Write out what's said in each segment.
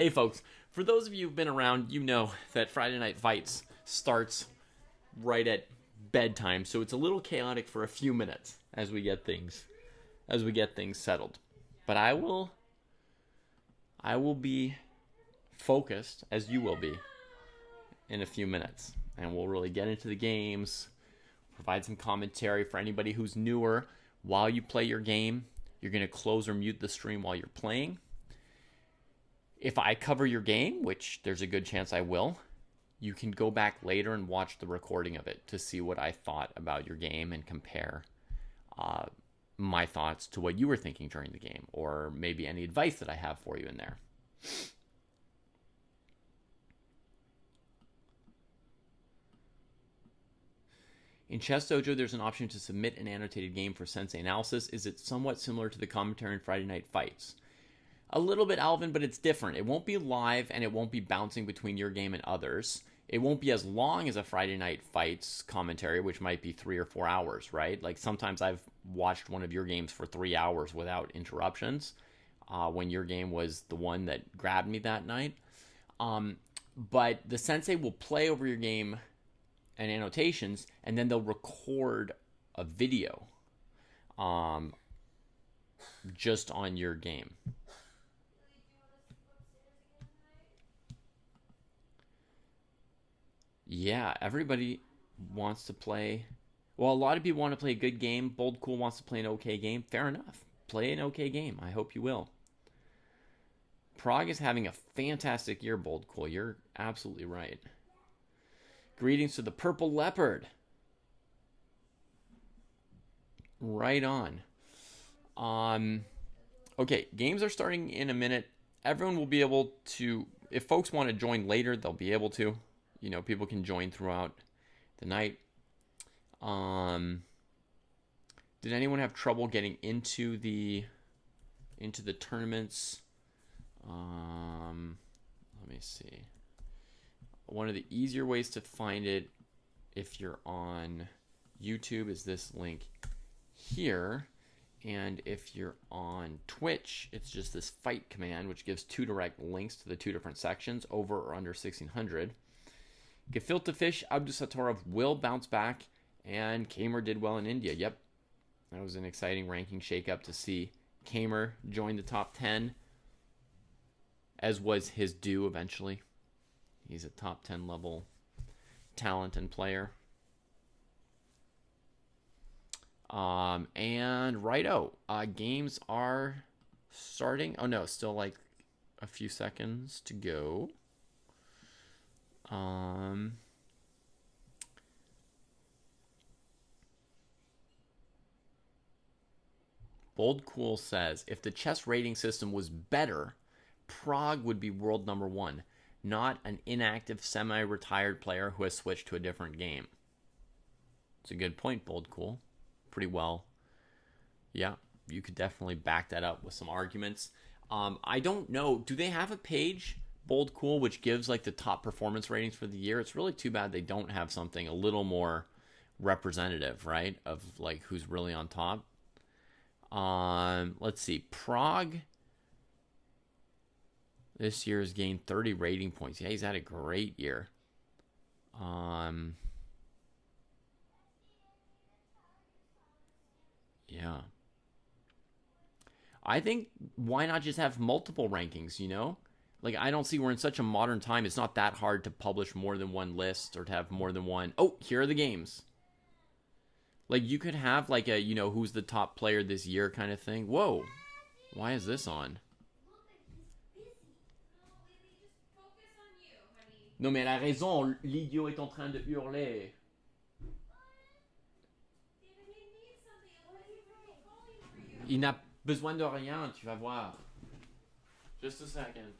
Hey folks, for those of you who've been around, you know that Friday Night Fights starts right at bedtime, so it's a little chaotic for a few minutes as we get things settled. But I will be focused as you will be in a few minutes, and we'll really get into the games, provide some commentary for anybody who's newer. While you play your game, you're going to close or mute the stream while you're playing. If I cover your game, which there's a good chance I will, you can go back later and watch the recording of it to see what I thought about your game and compare my thoughts to what you were thinking during the game, or maybe any advice that I have for you in there. In Chess Dojo, there's an option to submit an annotated game for sensei analysis. Is it somewhat similar to the commentary in Friday Night Fights? A little bit, Alvin, but it's different. It won't be live, and it won't be bouncing between your game and others. It won't be as long as a Friday Night Fights commentary, which might be 3 or 4 hours, right? Like sometimes I've watched one of your games for 3 hours without interruptions when your game was the one that grabbed me that night. But the sensei will play over your game and annotations, and then they'll record a video just on your game. Yeah, everybody wants to play. Well, a lot of people want to play a good game. Bold Cool wants to play an okay game. Fair enough. Play an okay game. I hope you will. Prague is having a fantastic year, Bold Cool. You're absolutely right. Greetings to the Purple Leopard. Right on. Okay, games are starting in a minute. Everyone will be able to, if folks want to join later, they'll be able to. You know, people can join throughout the night. Did anyone have trouble getting into the tournaments? Let me see. One of the easier ways to find it if you're on YouTube is this link here. And if you're on Twitch, it's just this fight command, which gives 2 direct links to the 2 different sections, over or under 1600. Gefilte Fish, Abdusatorov will bounce back, and Kamer did well in India. Yep, that was an exciting ranking shakeup to see Kamer join the top 10, as was his due eventually. He's a top 10 level talent and player. And righto, games are starting. Oh no, still like a few seconds to go. Bold Cool says, if the chess rating system was better, Prague would be world number 1, not an inactive semi-retired player who has switched to a different game. It's a good point, Bold Cool. Pretty well. Yeah, you could definitely back that up with some arguments. I don't know. Do they have a page, Bold Cool, which gives like the top performance ratings for the year? It's really too bad they don't have something a little more representative, right? Of like who's really on top. Let's see. Prague this year has gained 30 rating points. Yeah, he's had a great year. Yeah. I think why not just have multiple rankings, you know? Like, I don't see, we're in such a modern time. It's not that hard to publish more than one list or to have more than one. Oh, here are the games. Like, you could have like a, you know, who's the top player this year kind of thing. Whoa. Why is this on? Non, mais elle a raison. L'idiot est en train de hurler. Il n'a besoin de rien, tu vas voir. Just a second.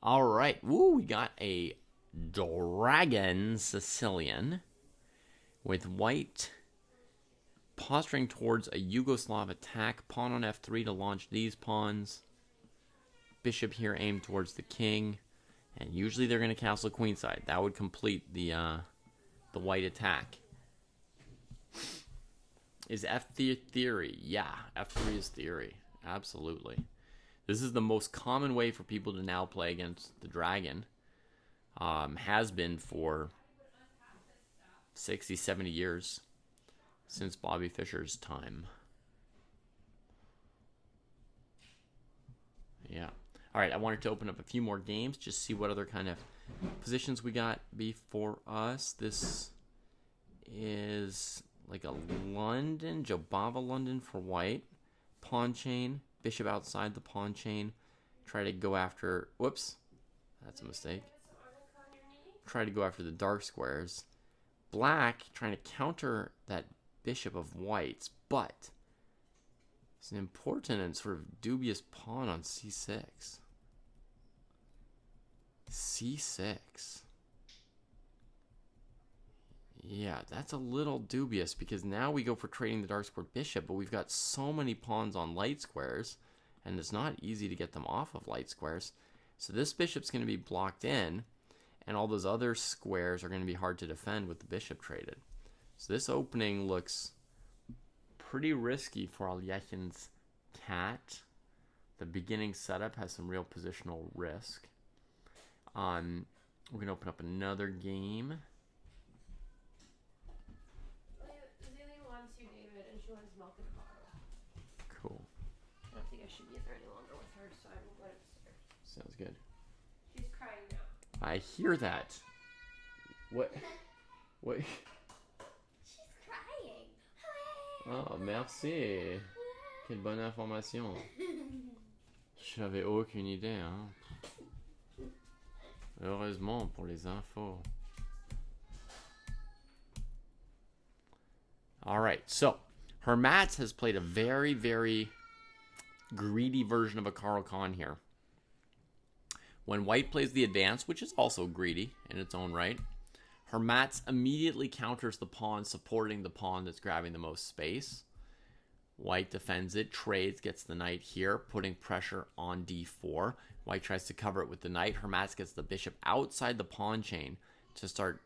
All right. Woo, we got a Dragon Sicilian with white posturing towards a Yugoslav attack. Pawn on f3 to launch these pawns. Bishop here aimed towards the king. And usually they're going to castle queenside. That would complete the white attack. Is F theory? Yeah, F3 is theory. Absolutely. This is the most common way for people to now play against the dragon. Has been for 60, 70 years. Since Bobby Fischer's time. Yeah. All right, I wanted to open up a few more games, just see what other kind of positions we got before us. This is like a London, Jobava London for white. Pawn chain, bishop outside the pawn chain. Try to go after, whoops, that's a mistake. Try to go after the dark squares. Black trying to counter that bishop of whites, but it's an important and sort of dubious pawn on c6. c6. Yeah, that's a little dubious because now we go for trading the dark square bishop, but we've got so many pawns on light squares, and it's not easy to get them off of light squares. So this bishop's going to be blocked in, and all those other squares are going to be hard to defend with the bishop traded. So this opening looks pretty risky for Alyechin's cat. The beginning setup has some real positional risk. We're going to open up another game. Lily wants you, David, and she wants milk and bottle. Cool. I don't think I should be in there any longer with her, so I will go upstairs. Sounds good. She's crying now. I hear that. What? What? She's crying. Oh, merci. Quelle bonne information. J'avais aucune idée, hein. Heureusement pour les infos. All right, so Hermats has played a very, very greedy version of a Karl Khan here. When white plays the advance, which is also greedy in its own right, Hermats immediately counters the pawn, supporting the pawn that's grabbing the most space. White defends it, trades, gets the knight here, putting pressure on d4. White tries to cover it with the knight. Hermats gets the bishop outside the pawn chain to start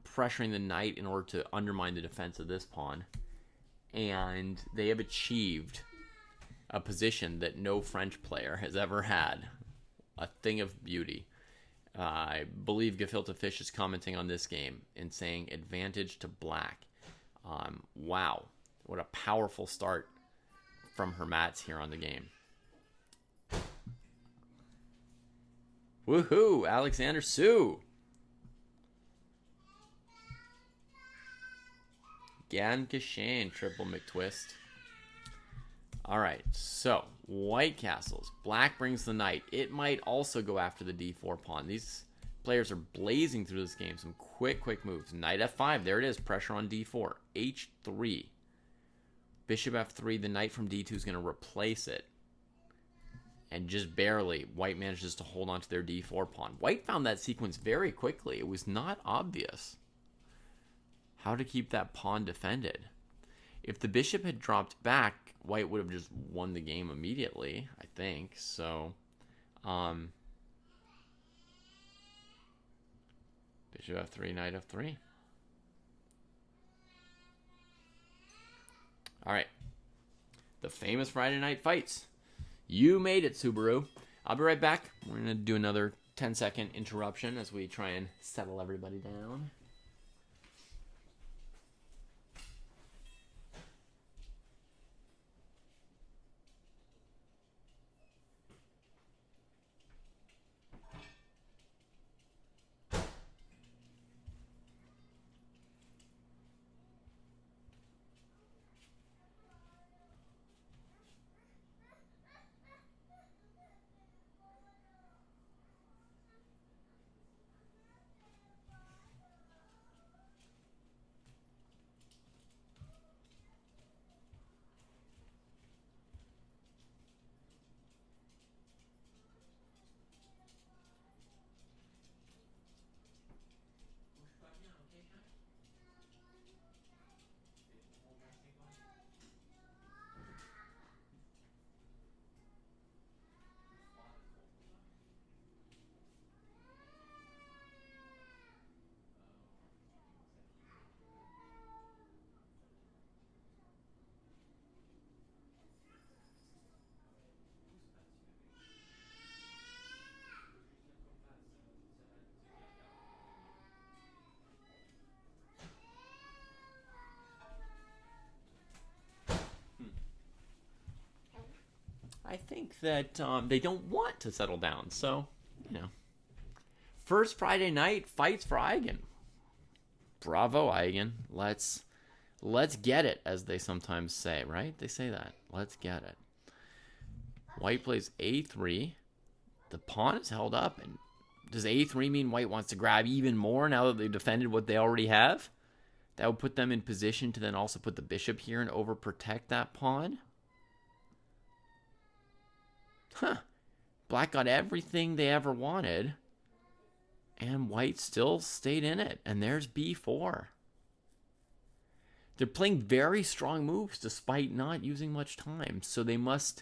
pressuring the knight in order to undermine the defense of this pawn. And they have achieved a position that no French player has ever had. A thing of beauty. I believe Gefilte Fish is commenting on this game and saying advantage to black. Wow. What a powerful start from Hermats here on the game. Woohoo! Alexander Sue! Gan Geschehen, triple McTwist. Alright, so white castles. Black brings the knight. It might also go after the d4 pawn. These players are blazing through this game. Some quick moves. Knight f5. There it is. Pressure on d4. h3. Bishop f3. The knight from d2 is going to replace it. And just barely, white manages to hold on to their d4 pawn. White found that sequence very quickly. It was not obvious how to keep that pawn defended. If the bishop had dropped back, white would have just won the game immediately, I think. So, bishop f3, knight f3. All right. The famous Friday night fights. You made it, Subaru. I'll be right back. We're going to do another 10-second interruption as we try and settle everybody down. I think that they don't want to settle down. So, first Friday night fights for Eigen. Bravo, Eigen. Let's get it, as they sometimes say, right? They say that. Let's get it. White plays a3. The pawn is held up. And does a3 mean white wants to grab even more now that they've defended what they already have? That would put them in position to then also put the bishop here and overprotect that pawn. Huh. Black got everything they ever wanted. And white still stayed in it. And there's b4. They're playing very strong moves despite not using much time. So they must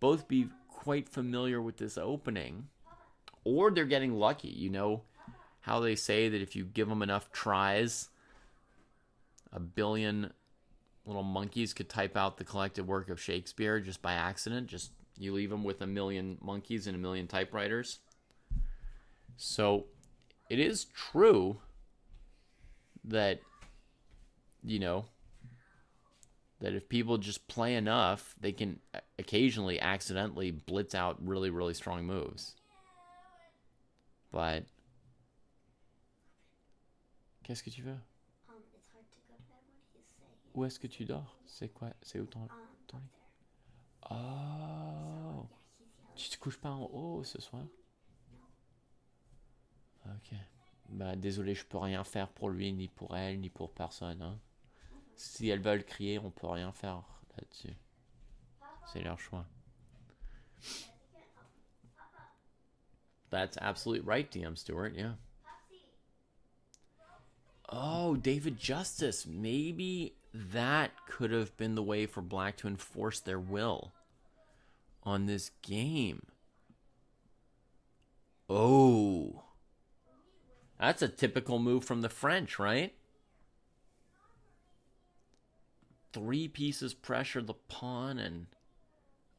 both be quite familiar with this opening. Or they're getting lucky. You know how they say that if you give them enough tries, a billion little monkeys could type out the collected work of Shakespeare just by accident. Just you leave them with a million monkeys and a million typewriters. So it is true that, that if people just play enough, they can occasionally accidentally blitz out really, really strong moves. But qu'est-ce que tu veux? It's hard to go to bed when he's saying. Où est-ce que tu dors? C'est quoi? C'est où ton lit? Oh. Tu te couches pas en haut ce soir? Ok. Bah, désolé, je peux rien faire pour lui, ni pour elle, ni pour personne. Hein. Si elles veulent crier, on peut rien faire là-dessus. C'est leur choix. That's absolutely right, DM Stewart, yeah. Oh, David Justice. Maybe that could have been the way for Black to enforce their will on this game. Oh. That's a typical move from the French, right? 3 pieces pressure the pawn and...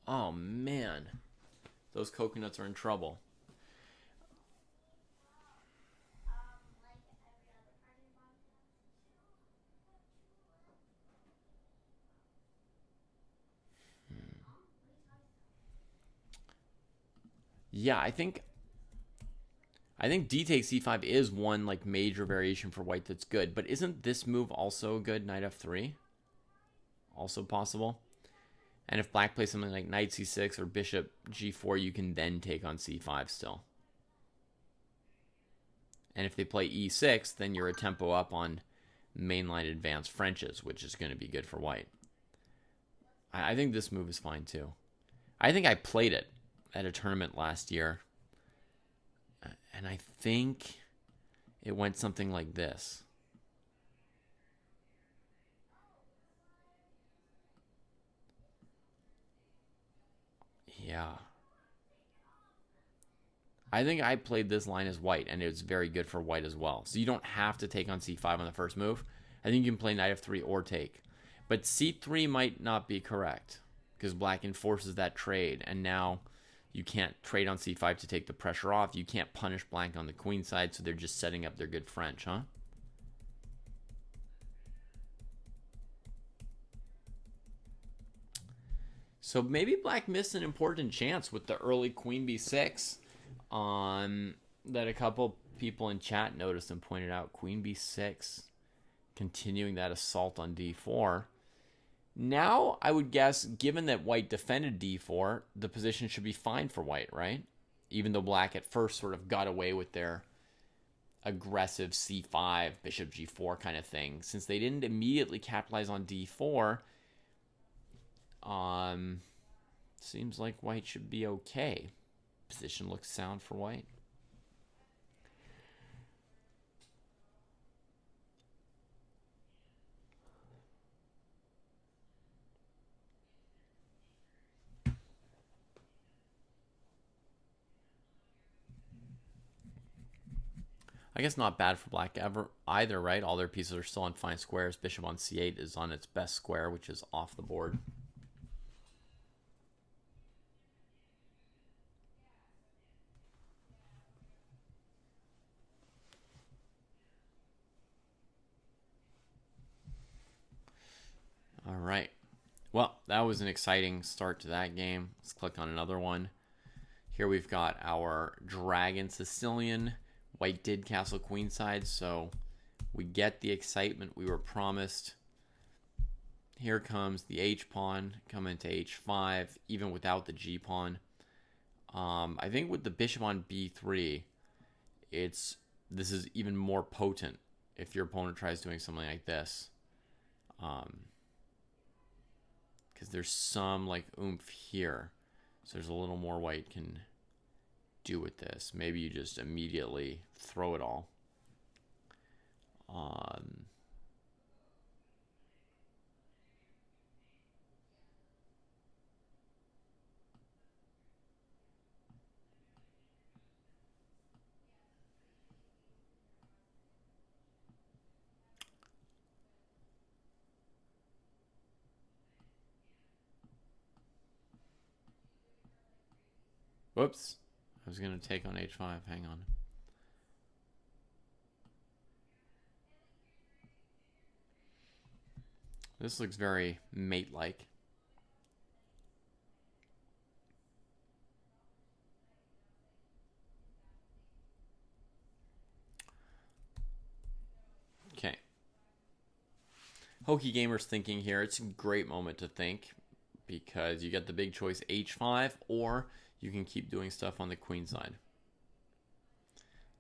Oh, man. Those coconuts are in trouble. Yeah, I think d takes c5 is one like major variation for white that's good. But isn't this move also good? Knight f3? Also possible. And if black plays something like knight c6 or bishop g4, you can then take on c5 still. And if they play e6, then you're a tempo up on mainline advanced Frenches, which is going to be good for white. I think this move is fine too. I think I played it at a tournament last year. And I think it went something like this. Yeah. I think I played this line as white, and it's very good for white as well. So you don't have to take on c5 on the first move. I think you can play knight f3 or take. But c3 might not be correct, because black enforces that trade, and now you can't trade on c5 to take the pressure off. You can't punish black on the queen side, so they're just setting up their good French, huh? So maybe black missed an important chance with the early queen b6 that a couple people in chat noticed and pointed out. Queen b6, continuing that assault on d4. Now, I would guess, given that white defended d4, the position should be fine for white, right? Even though black at first sort of got away with their aggressive c5, bishop g4 kind of thing. Since they didn't immediately capitalize on d4, seems like white should be okay. Position looks sound for white. I guess not bad for black either, right? All their pieces are still on fine squares. Bishop on c8 is on its best square, which is off the board. All right. Well, that was an exciting start to that game. Let's click on another one. Here we've got our Dragon Sicilian. White did castle queenside, so we get the excitement we were promised. Here comes the H-pawn, coming to H5, even without the G-pawn. I think with the bishop on B3, this is even more potent if your opponent tries doing something like this. Because there's some like oomph here. So there's a little more white can do with this. Maybe you just immediately throw it all. Whoops. I was going to take on H5. Hang on. This looks very mate-like. Okay. Hokey Gamer's thinking here. It's a great moment to think because you get the big choice H5, or you can keep doing stuff on the queen side.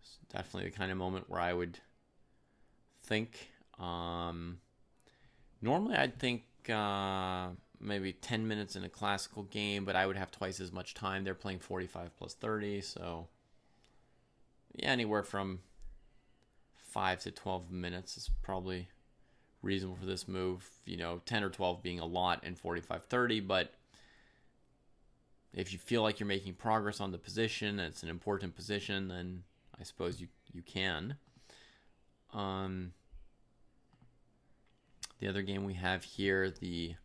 It's definitely the kind of moment where I would think. Normally I'd think maybe 10 minutes in a classical game, but I would have twice as much time. They're playing 45 plus 30, so yeah, anywhere from 5 to 12 minutes is probably reasonable for this move. 10 or 12 being a lot and 45-30, but if you feel like you're making progress on the position, and it's an important position, then I suppose you can. The other game we have here, the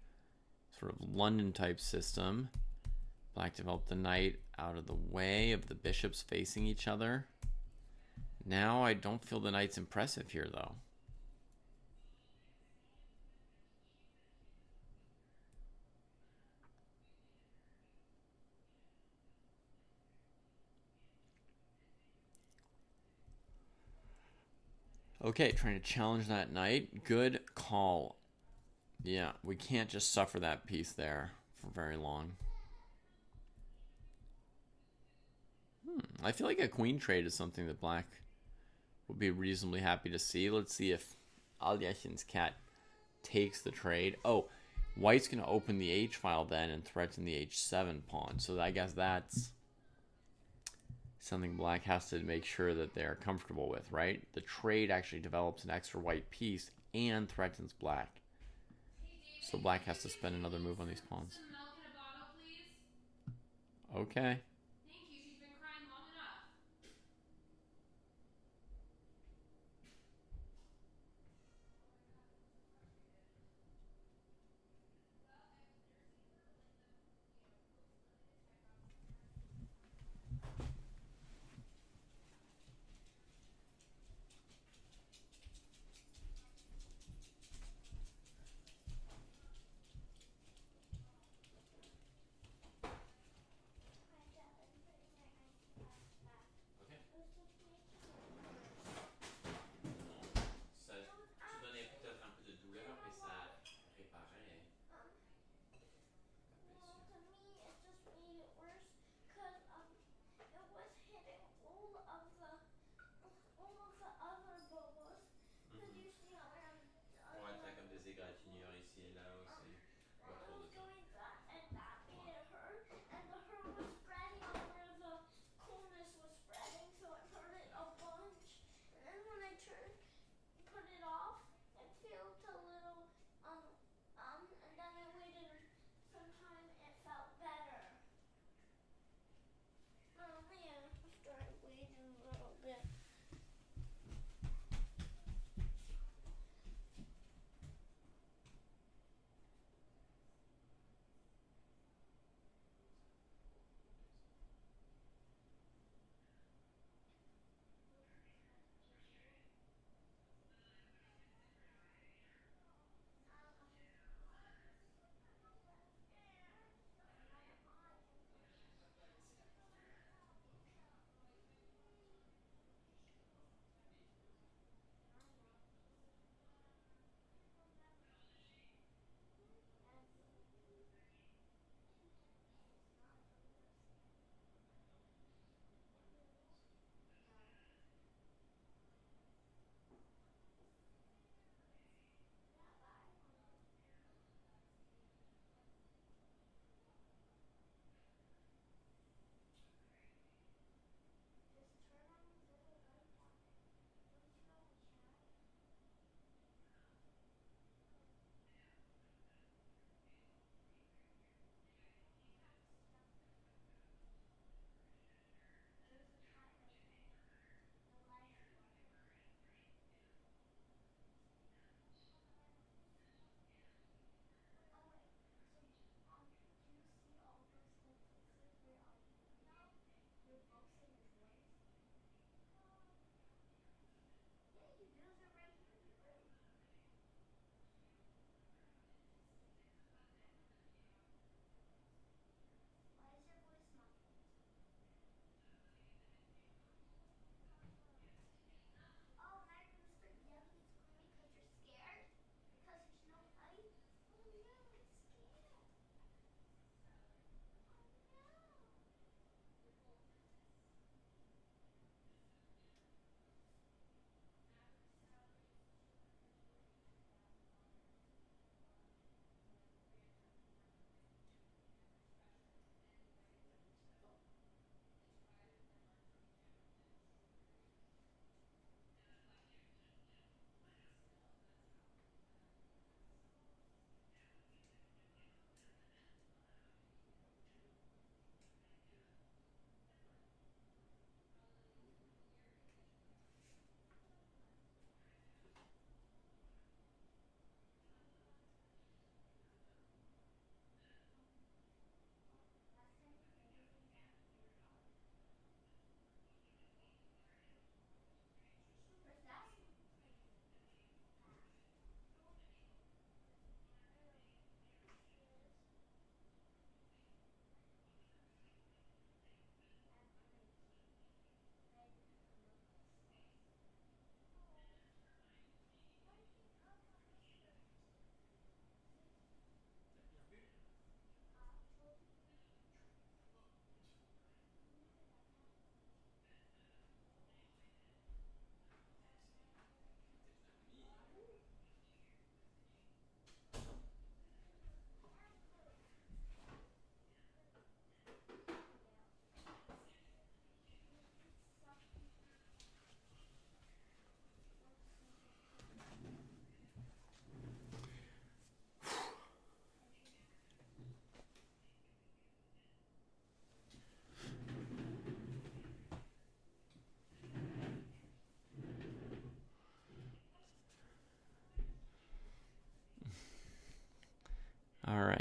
sort of London type system. Black developed the knight out of the way of the bishops facing each other. Now I don't feel the knight's impressive here, though. Okay, trying to challenge that knight. Good call. Yeah, we can't just suffer that piece there for very long. I feel like a queen trade is something that Black would be reasonably happy to see. Let's see if Alyoshin's cat takes the trade. Oh, White's going to open the H file then and threaten the H7 pawn. So I guess that's something Black has to make sure that they're comfortable with, right? The trade actually develops an extra white piece and threatens Black. So Black has to spend another move on these pawns. Some milk in a bottle, please. Okay. Thank you. She's been crying long enough.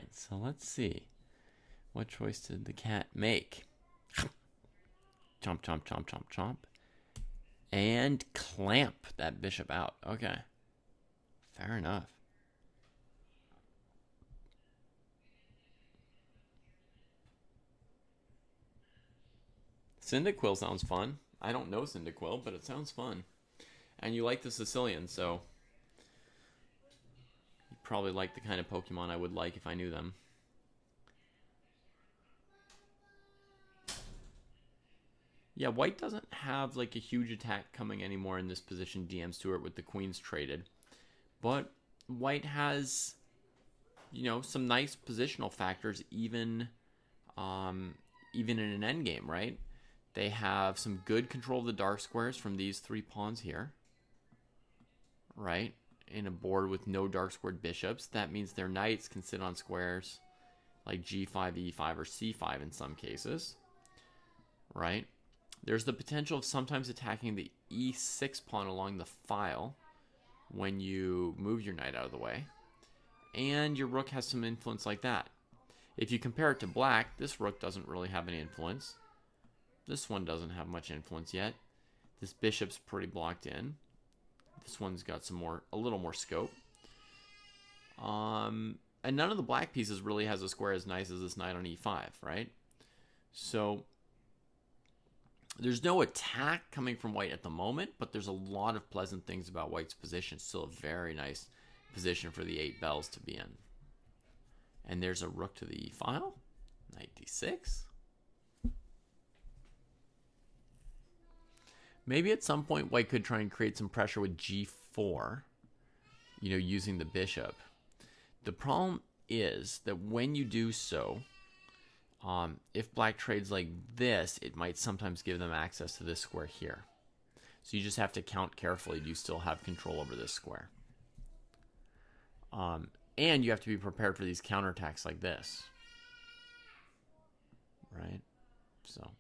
right, so let's see. What choice did the cat make? Chomp, chomp, chomp, chomp, chomp. And clamp that bishop out. Okay. Fair enough. Cyndaquil sounds fun. I don't know Cyndaquil, but it sounds fun. And you like the Sicilian, so you probably like the kind of Pokemon I would like if I knew them. Yeah, white doesn't have like a huge attack coming anymore in this position, DM Stewart, with the queens traded. But white has, you know, some nice positional factors even in an endgame, right? They have some good control of the dark squares from these 3 pawns here, right? In a board with no dark squared bishops, that means their knights can sit on squares like g5, e5, or c5 in some cases, right? There's the potential of sometimes attacking the e6 pawn along the file when you move your knight out of the way. And your rook has some influence like that. If you compare it to black, this rook doesn't really have any influence. This one doesn't have much influence yet. This bishop's pretty blocked in. This one's got a little more scope. And none of the black pieces really has a square as nice as this knight on e5, right? So there's no attack coming from white at the moment, but there's a lot of pleasant things about white's position. Still a very nice position for the 8 bells to be in. And there's a rook to the e file. Knight d6. Maybe at some point white could try and create some pressure with g4, you know, using the bishop. The problem is that when you do so, if black trades like this, it might sometimes give them access to this square here. So you just have to count carefully. Do you still have control over this square? And you have to be prepared for these counterattacks like this. Right? So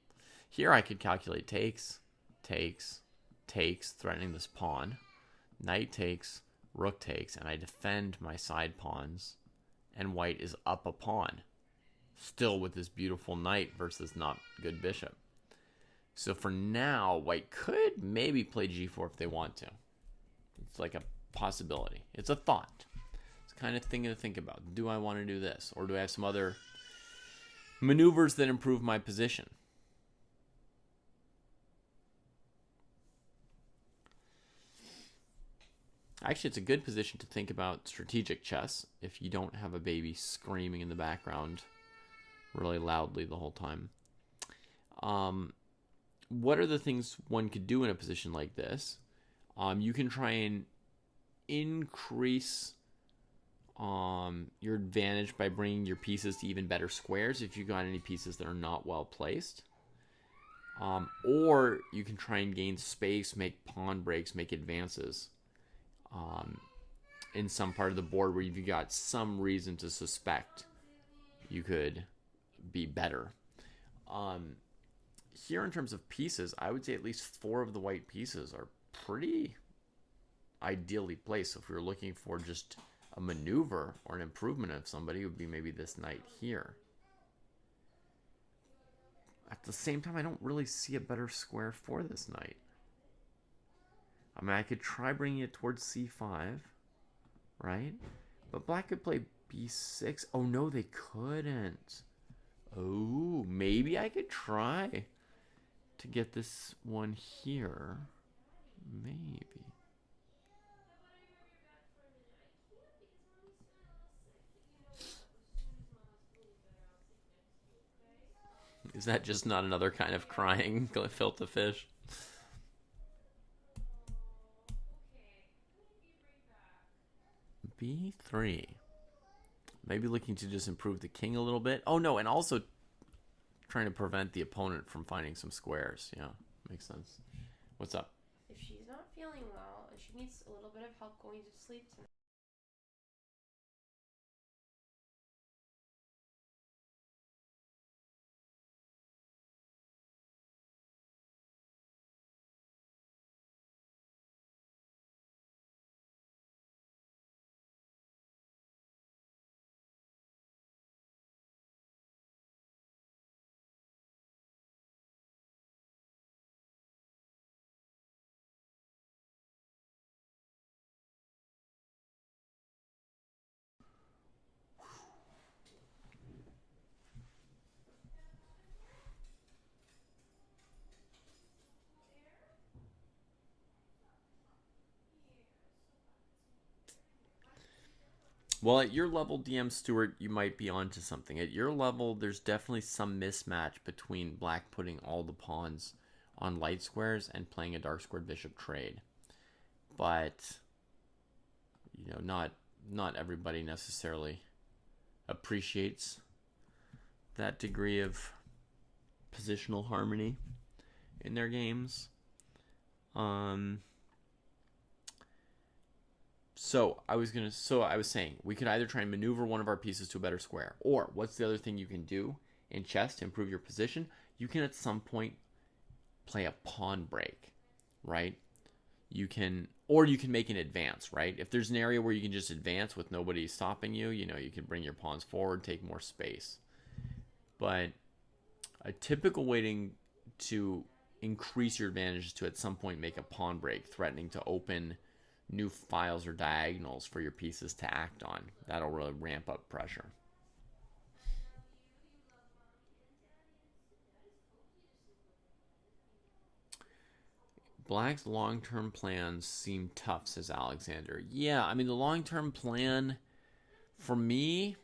here I could calculate takes, threatening this pawn. Knight takes, rook takes, and I defend my side pawns. And white is up a pawn. Still with this beautiful knight versus not good bishop. So for now, white could maybe play g4 if they want to. It's like a possibility. It's a thought. It's kind of thing to think about. Do I want to do this? Or do I have some other maneuvers that improve my position? Actually, it's a good position to think about strategic chess if you don't have a baby screaming in the background really loudly the whole time. What are the things one could do in a position like this? You can try and increase your advantage by bringing your pieces to even better squares if you got any pieces that are not well placed. Or you can try and gain space, make pawn breaks, make advances in some part of the board where you've got some reason to suspect you could be better. Here in terms of pieces, I would say at least 4 of the white pieces are pretty ideally placed. So if we were looking for just a maneuver or an improvement of somebody, it would be maybe this knight here. At the same time, I don't really see a better square for this knight. I mean, I could try bringing it towards c5, right? But black could play b6. Oh, no, they couldn't. Oh, maybe I could try to get this one here. Maybe. Is that just not another kind of crying filter fish? b3. Maybe looking to just improve the king a little bit. Oh, no, and also trying to prevent the opponent from finding some squares. Yeah, makes sense. What's up? If she's not feeling well and she needs a little bit of help going to sleep tonight, Well, at your level, DM Stewart, you might be onto something. At your level, there's definitely some mismatch between black putting all the pawns on light squares and playing a dark squared bishop trade. But, you know, not everybody necessarily appreciates that degree of positional harmony in their games. So I was saying we could either try and maneuver one of our pieces to a better square, or what's the other thing you can do in chess to improve your position? You can at some point play a pawn break, right? You can make an advance, right? If there's an area where you can just advance with nobody stopping you, you know, you can bring your pawns forward, take more space. But a typical way to increase your advantage is to at some point make a pawn break, threatening to open new files or diagonals for your pieces to act on. That'll really ramp up pressure. Black's long-term plans seem tough, says Alexander. Yeah, I mean, the long-term plan, for me,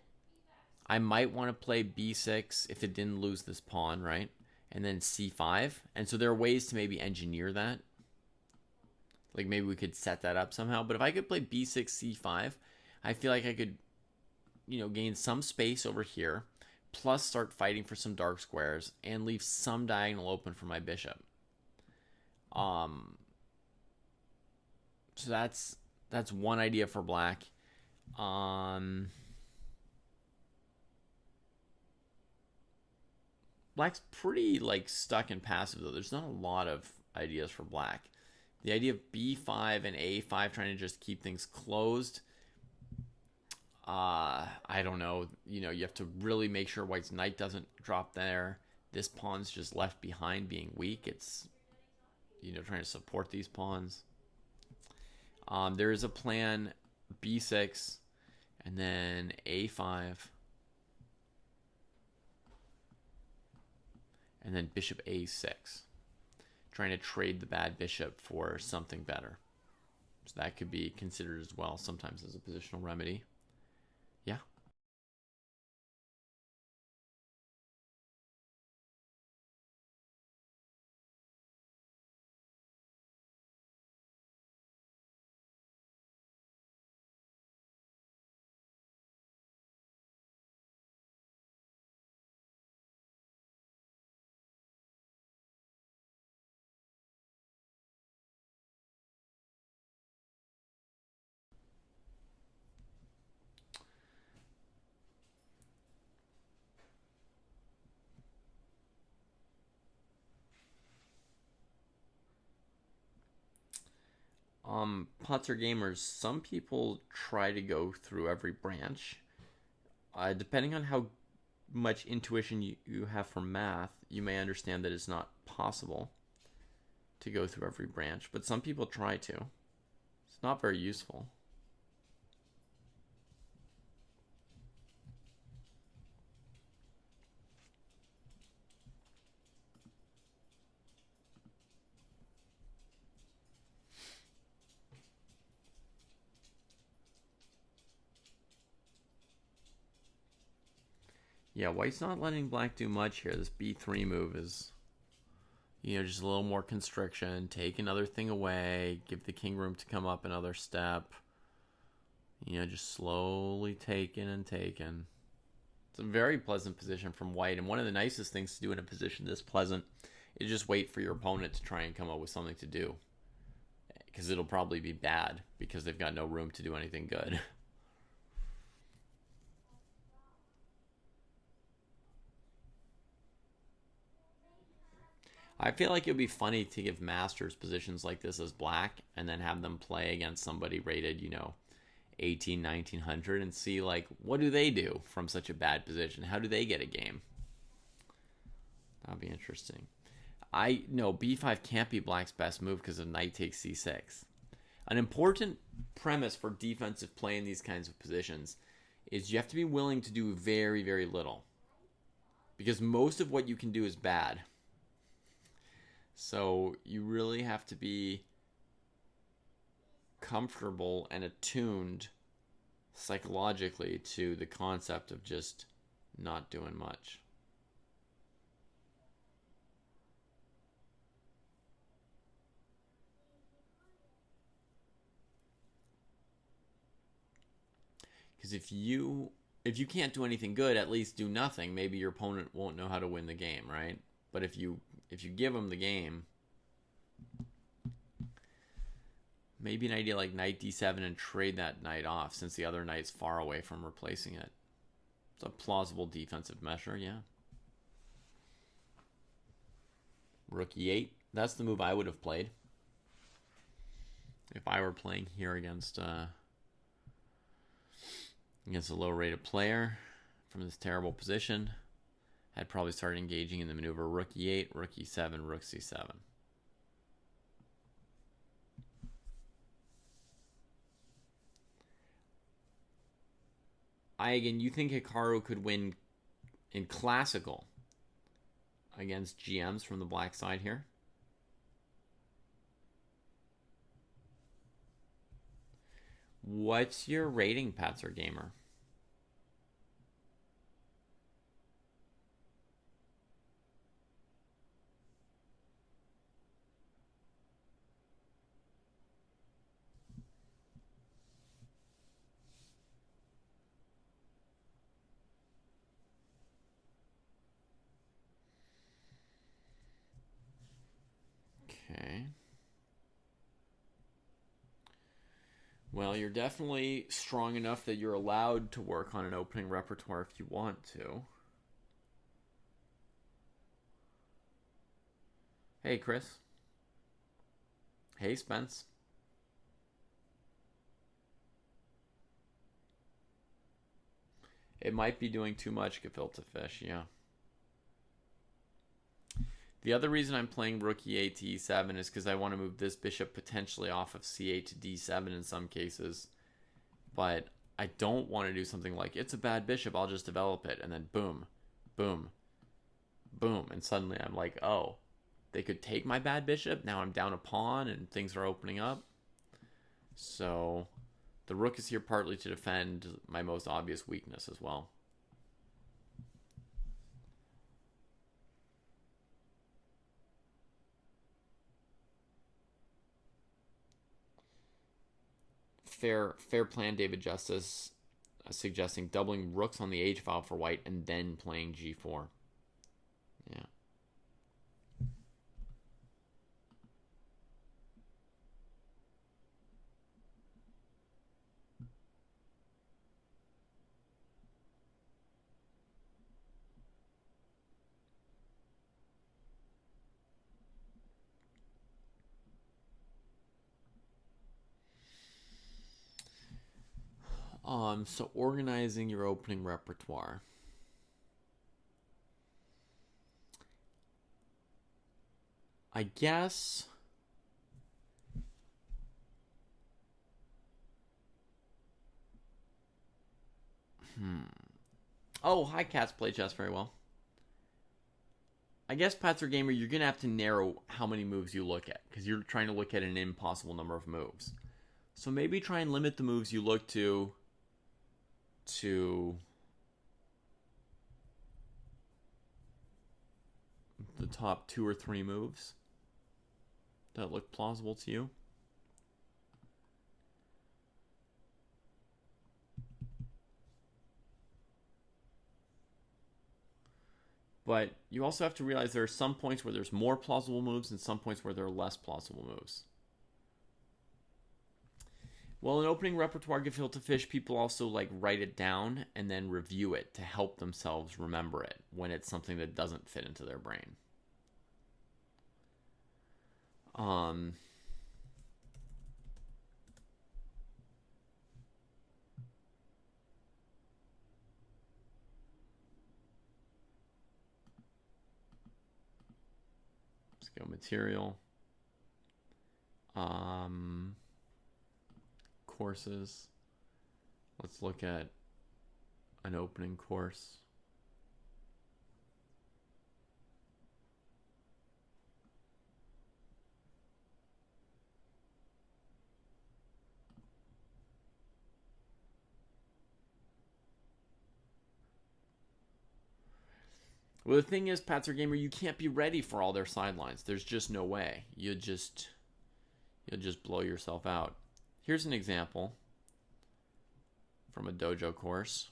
I might want to play b6 if it didn't lose this pawn, right? And then c5. And so there are ways to maybe engineer that. Like maybe we could set that up somehow. But if I could play b6, c5, I feel like I could, you know, gain some space over here, plus start fighting for some dark squares and leave some diagonal open for my bishop. So that's one idea for black. Black's pretty like stuck and passive though. There's not a lot of ideas for black. The idea of b5 and a5 trying to just keep things closed. I don't know. You know, you have to really make sure white's knight doesn't drop there. This pawn's just left behind being weak. It's, you know, trying to support these pawns. There is a plan, b6, and then a5, and then bishop a6. Trying to trade the bad bishop for something better. So that could be considered as well, sometimes as a positional remedy. Yeah. Pots gamers, some people try to go through every branch. Depending on how much intuition you have for math, you may understand that it's not possible to go through every branch, but some people try to. It's not very useful. Yeah, white's not letting black do much here. This b3 move is, you know, just a little more constriction. Take another thing away. Give the king room to come up another step. You know, just slowly taking and taking. It's a very pleasant position from white. And one of the nicest things to do in a position this pleasant is just wait for your opponent to try and come up with something to do. Because it'll probably be bad because they've got no room to do anything good. I feel like it would be funny to give masters positions like this as black and then have them play against somebody rated, you know, 1900 and see, like, what do they do from such a bad position? How do they get a game? That'd be interesting. No, b5 can't be black's best move because of knight takes c6. An important premise for defensive play in these kinds of positions is you have to be willing to do very, very little. Because most of what you can do is bad. So you really have to be comfortable and attuned psychologically to the concept of just not doing much. Because if you can't do anything good, at least do nothing. Maybe your opponent won't know how to win the game, right? But if you give them the game, maybe an idea like knight d7 and trade that knight off since the other knight's far away from replacing it. It's a plausible defensive measure, yeah. Rook e8. That's the move I would have played if I were playing here against a low-rated player from this terrible position. I'd probably start engaging in the maneuver rook e8, rook e7, rook c7. Again, you think Hikaru could win in classical against GMs from the black side here? What's your rating, Patzer Gamer? Okay. Well, you're definitely strong enough that you're allowed to work on an opening repertoire if you want to. Hey, Chris. Hey, Spence. It might be doing too much, gefilte fish, yeah. The other reason I'm playing rook e8 to e7 is because I want to move this bishop potentially off of c8 to d7 in some cases. But I don't want to do something like, it's a bad bishop, I'll just develop it. And then boom, boom, boom. And suddenly I'm like, oh, they could take my bad bishop. Now I'm down a pawn and things are opening up. So the rook is here partly to defend my most obvious weakness as well. Fair plan, David Justice, suggesting doubling rooks on the h file for white and then playing g4. Yeah. So organizing your opening repertoire. I guess Oh, hi Cats play chess very well. I guess Patzer Gamer, you're gonna have to narrow how many moves you look at because you're trying to look at an impossible number of moves. So maybe try and limit the moves you look to the top 2 or 3 moves that look plausible to you. But you also have to realize there are some points where there's more plausible moves and some points where there are less plausible moves. Well, in opening repertoire gefilte fish, people also like write it down and then review it to help themselves remember it when it's something that doesn't fit into their brain. Let's go material. Courses. Let's look at an opening course. Well, the thing is, Patzer Gamer, you can't be ready for all their sidelines. There's just no way. You'll just blow yourself out. Here's an example from a dojo course.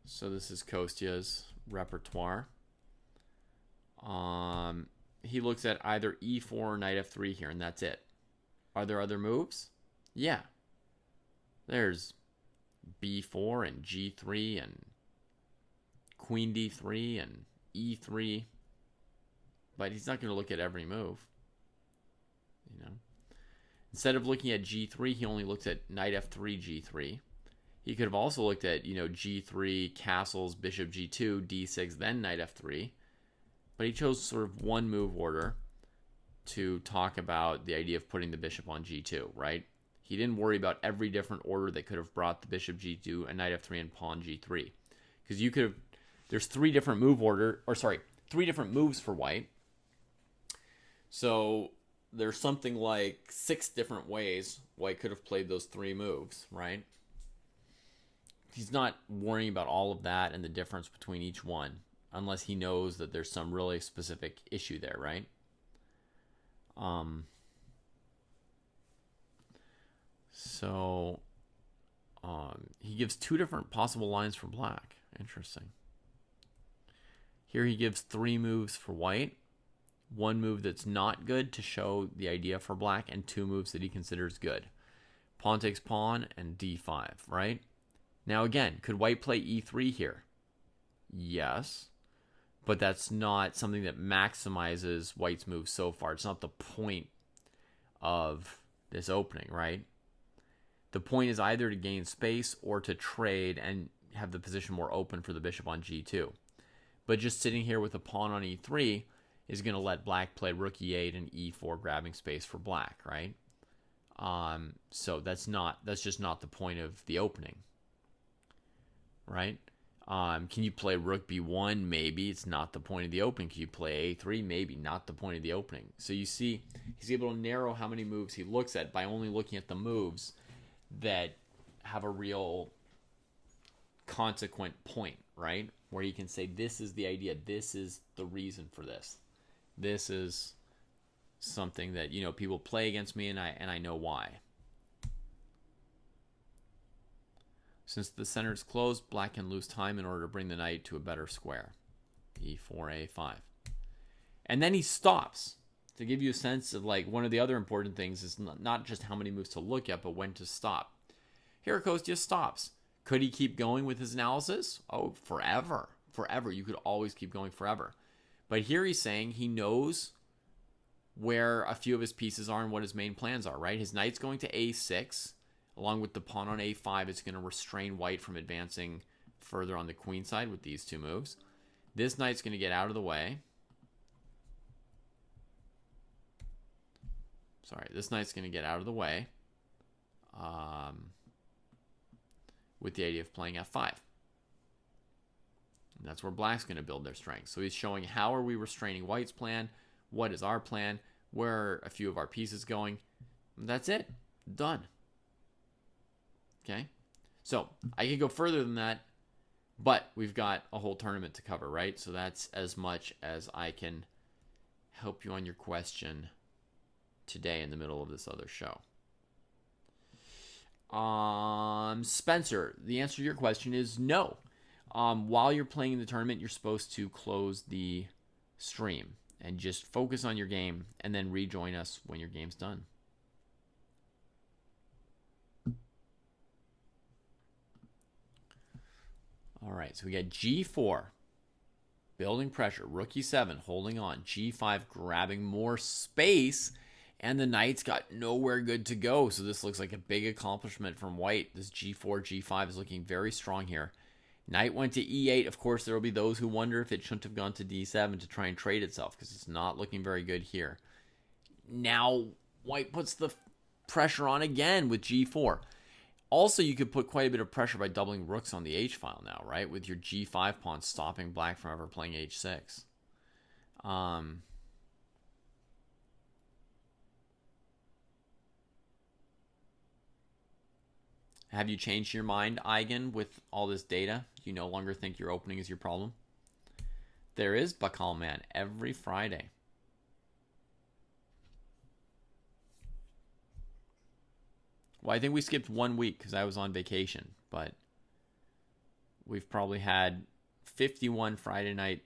So this is Kostya's repertoire. He looks at either e4 or knight f3 here, and that's it. Are there other moves? Yeah. There's b4 and g3 and queen d3 and e3. But he's not going to look at every move. You know. Instead of looking at g3, he only looks at knight f3, g3. He could have also looked at, g3, castles, bishop g2, d6, then knight f3. But he chose sort of one move order to talk about the idea of putting the bishop on g2, right? He didn't worry about every different order that could have brought the bishop g2 and knight f3 and pawn g3. Because you could have, there's three different moves for white. So there's something like 6 different ways white could have played those 3 moves, right? He's not worrying about all of that and the difference between each one, unless he knows that there's some really specific issue there, right? He gives 2 different possible lines for black. Interesting. Here he gives 3 moves for white. 1 move that's not good to show the idea for black, and 2 moves that he considers good. Pawn takes pawn and d5, right? Now again, could white play e3 here? Yes. But that's not something that maximizes white's move so far. It's not the point of this opening, right? The point is either to gain space or to trade and have the position more open for the bishop on g2. But just sitting here with a pawn on e3 is going to let black play rook e8 and e4, grabbing space for black, right? So that's just not the point of the opening, right? Can you play rook b1? Maybe. It's not the point of the opening. Can you play a3? Maybe. Not the point of the opening. So you see, he's able to narrow how many moves he looks at by only looking at the moves that have a real consequent point, right? Where he can say, this is the idea. This is the reason for this. This is something that, people play against me, and I know why. Since the center is closed, black can lose time in order to bring the knight to a better square. e4, a5. And then he stops. To give you a sense of, one of the other important things is not just how many moves to look at, but when to stop. Here Kostya stops. Could he keep going with his analysis? Oh, forever. Forever. You could always keep going forever. But here he's saying he knows where a few of his pieces are and what his main plans are, right? His knight's going to a6. Along with the pawn on a5, it's going to restrain white from advancing further on the queen side with these 2 moves. This knight's going to get out of the way. This knight's going to get out of the way with the idea of playing f5. And that's where black's going to build their strength. So he's showing how are we restraining white's plan, what is our plan, where are a few of our pieces going. And that's it. Done. Okay? So I could go further than that, but we've got a whole tournament to cover, right? So that's as much as I can help you on your question today in the middle of this other show. Spencer, the answer to your question is no. While you're playing in the tournament, you're supposed to close the stream and just focus on your game and then rejoin us when your game's done. All right, so we got g4, building pressure, rook e7, holding on, g5, grabbing more space, and the knight's got nowhere good to go, so this looks like a big accomplishment from white. This g4, g5 is looking very strong here. Knight went to e8. Of course, there will be those who wonder if it shouldn't have gone to d7 to try and trade itself, because it's not looking very good here. Now, white puts the pressure on again with g4. Also, you could put quite a bit of pressure by doubling rooks on the h-file now, right? With your g5 pawn stopping black from ever playing h6. Have you changed your mind, Eigen, with all this data? You no longer think your opening is your problem? There is Bakal Man every Friday. Well, I think we skipped 1 week because I was on vacation, but we've probably had 51 Friday night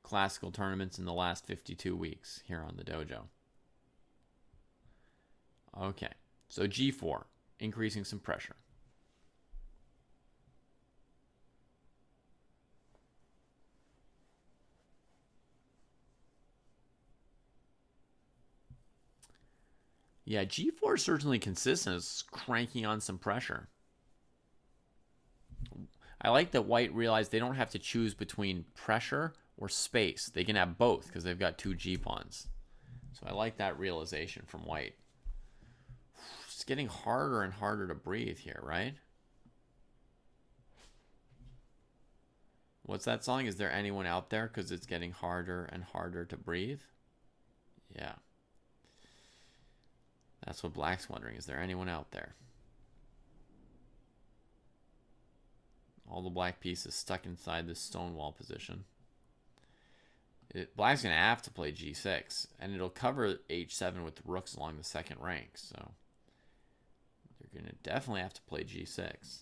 classical tournaments in the last 52 weeks here on the dojo. Okay, so G4, increasing some pressure. Yeah, G4 is certainly consistent. It's cranking on some pressure. I like that white realized they don't have to choose between pressure or space. They can have both because they've got 2 G-pawns. So I like that realization from white. It's getting harder and harder to breathe here, right? What's that song? Is there anyone out there? Because it's getting harder and harder to breathe. Yeah. That's what Black's wondering. Is there anyone out there? All the black pieces stuck inside this stonewall position. Black's going to have to play G6. And it'll cover H7 with the rooks along the second rank. So they're going to definitely have to play G6.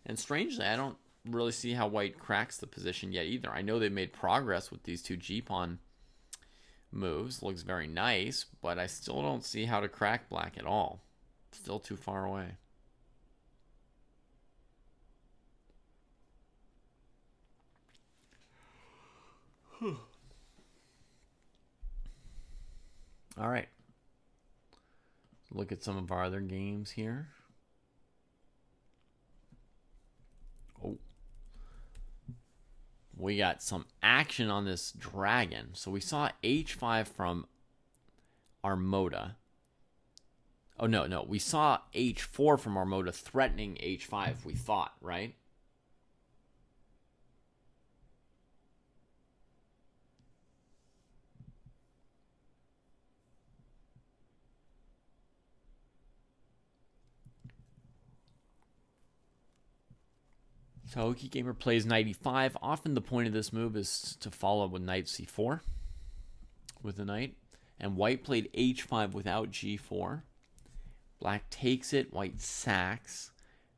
And strangely, I don't really see how white cracks the position yet either. I know they've made progress with these 2 G-pawn moves. Looks very nice, but I still don't see how to crack black at all. Still too far away. All right. Look at some of our other games here. Oh. We got some action on this dragon. So we saw H5 from Armada. Oh, no. We saw H4 from Armada threatening H5, we thought, right? So Oki Gamer plays knight e5. Often the point of this move is to follow up with knight c4 with the knight. And white played h5 without g4. Black takes it, white sacks,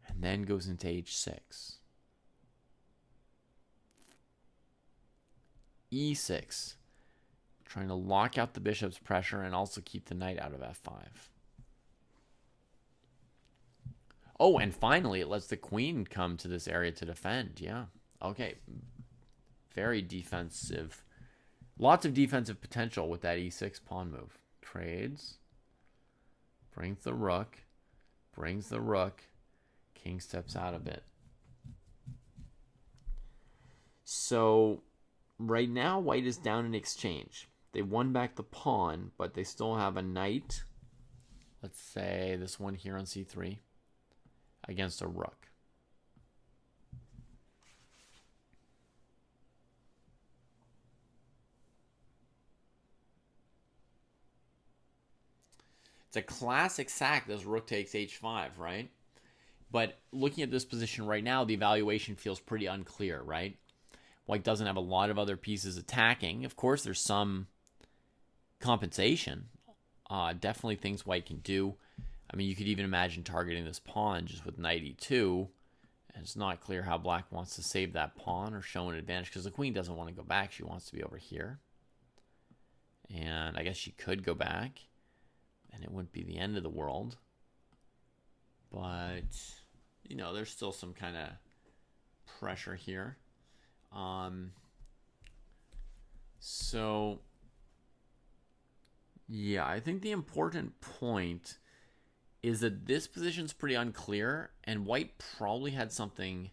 and then goes into h6. e6. Trying to lock out the bishop's pressure and also keep the knight out of f5. Oh, and finally, it lets the queen come to this area to defend. Yeah. Okay. Very defensive. Lots of defensive potential with that e6 pawn move. Trades. Brings the rook. Brings the rook. King steps out of it. So, right now, white is down in exchange. They won back the pawn, but they still have a knight. Let's say this one here on c3. Against a rook. It's a classic sack. This rook takes h5, right? But looking at this position right now, the evaluation feels pretty unclear, right? White doesn't have a lot of other pieces attacking. Of course, there's some compensation. Definitely things white can do. I mean, you could even imagine targeting this pawn just with knight e2. And it's not clear how black wants to save that pawn or show an advantage because the queen doesn't want to go back. She wants to be over here. And I guess she could go back. And it wouldn't be the end of the world. But, you know, there's still some kind of pressure here. So, yeah, I think the important point is that this position's pretty unclear, and white probably had something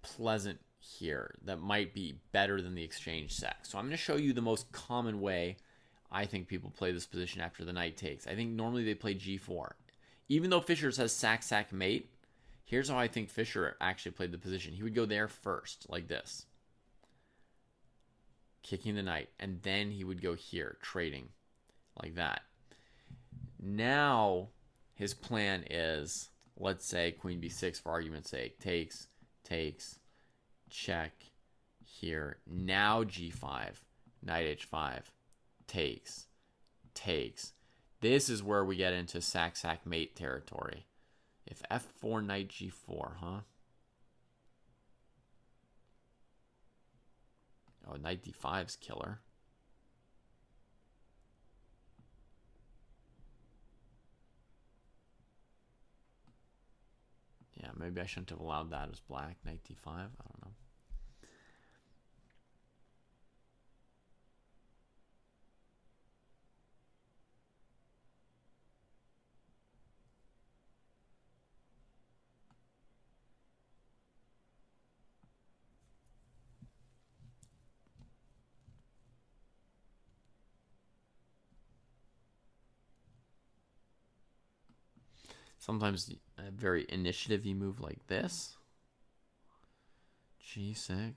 pleasant here that might be better than the exchange sack. So I'm going to show you the most common way I think people play this position after the knight takes. I think normally they play g4. Even though Fischer says sack, sack, mate, here's how I think Fischer actually played the position. He would go there first, like this. Kicking the knight, and then he would go here, trading. like that. Now his plan is, let's say queen b6 for argument's sake, takes, check here. Now g5, knight h5, takes. This is where we get into sack mate territory. If f4, knight g4, huh? Oh, knight d5's killer. Yeah, maybe I shouldn't have allowed that as black. Knight d5, I don't know. Sometimes a very initiative-y move like this. G6.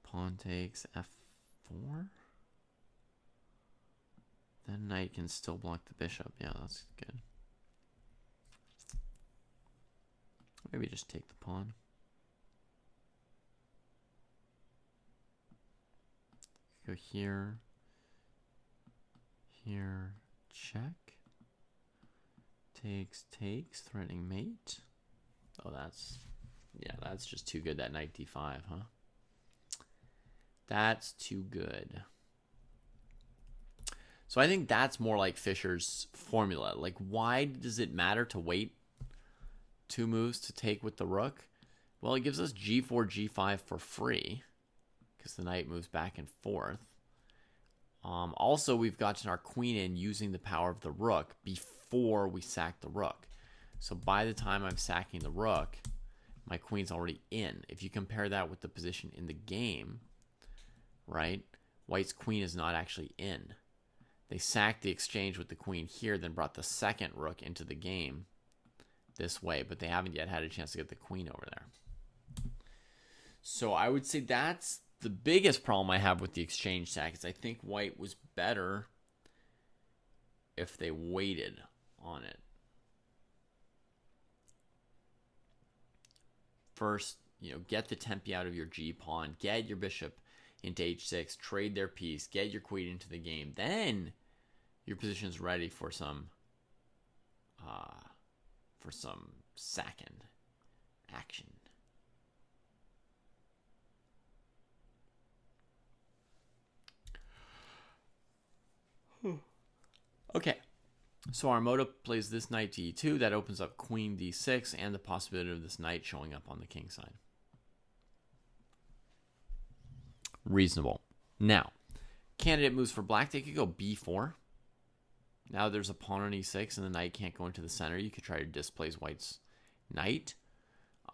Pawn takes f4. Then knight can still block the bishop. Yeah, that's good. Maybe just take the pawn. Go here. Here. Check. Takes, threatening mate. Oh, that's just too good, that knight d5, huh? That's too good. So I think that's more like Fischer's formula. Like, why does it matter to wait 2 moves to take with the rook? Well, it gives us g4, g5 for free because the knight moves back and forth. Also, we've gotten our queen in using the power of the rook before we sack the rook. So by the time I'm sacking the rook, my queen's already in. If you compare that with the position in the game, right? White's queen is not actually in. They sacked the exchange with the queen here, then brought the second rook into the game this way, but they haven't yet had a chance to get the queen over there. So I would say that's the biggest problem I have with the exchange sack is I think white was better if they waited on it. First, get the tempi out of your G pawn, get your bishop into H6, trade their piece, get your queen into the game. Then your position's ready for some sacking action. Okay, so Armoda plays this knight to e2. That opens up queen d6 and the possibility of this knight showing up on the king side. Reasonable. Now, candidate moves for black. They could go b4. Now there's a pawn on e6 and the knight can't go into the center. You could try to displace white's knight.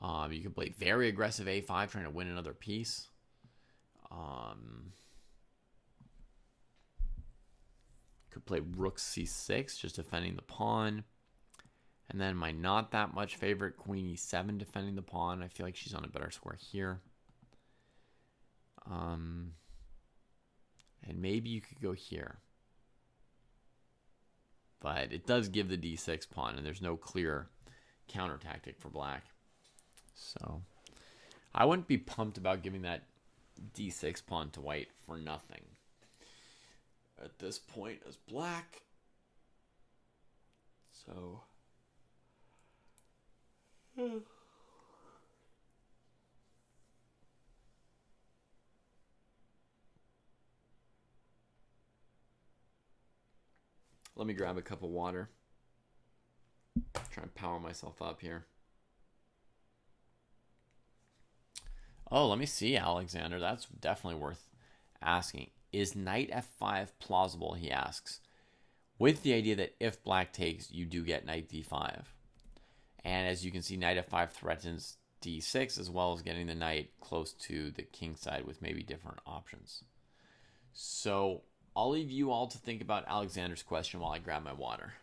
You could play very aggressive a5, trying to win another piece. Could play rook c6, just defending the pawn. And then my not that much favorite queen e7, defending the pawn. I feel like she's on a better square here. And maybe you could go here. But it does give the d6 pawn, and there's no clear counter tactic for black. So I wouldn't be pumped about giving that d6 pawn to white for nothing at this point as black. So let me grab a cup of water. Try and power myself up here. Oh, let me see, Alexander. That's definitely worth asking. Is knight f5 plausible, he asks, with the idea that if black takes, you do get knight d5. And as you can see, knight f5 threatens d6 as well as getting the knight close to the king side with maybe different options. So I'll leave you all to think about Alexander's question while I grab my water.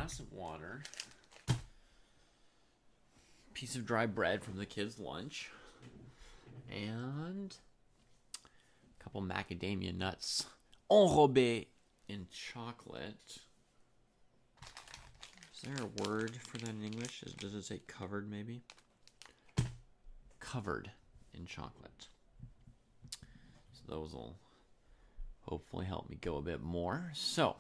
glass of water, piece of dry bread from the kids' lunch, and a couple macadamia nuts enrobés in chocolate. Is there a word for that in English? Does it say covered, maybe? Covered in chocolate. So those will hopefully help me go a bit more. So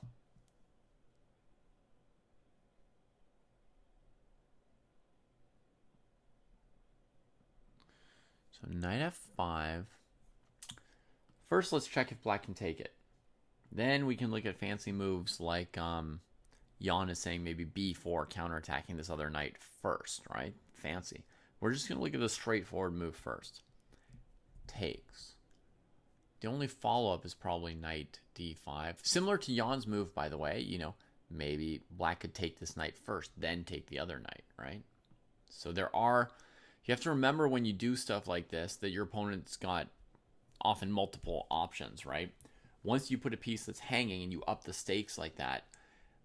knight f5. First, let's check if black can take it. Then we can look at fancy moves like Jan is saying maybe b4, counterattacking this other knight first, right? Fancy. We're just going to look at the straightforward move first. Takes. The only follow-up is probably knight d5. Similar to Jan's move, by the way. You know, maybe black could take this knight first, then take the other knight, right? So there are... You have to remember when you do stuff like this that your opponent's got often multiple options, right? Once you put a piece that's hanging and you up the stakes like that,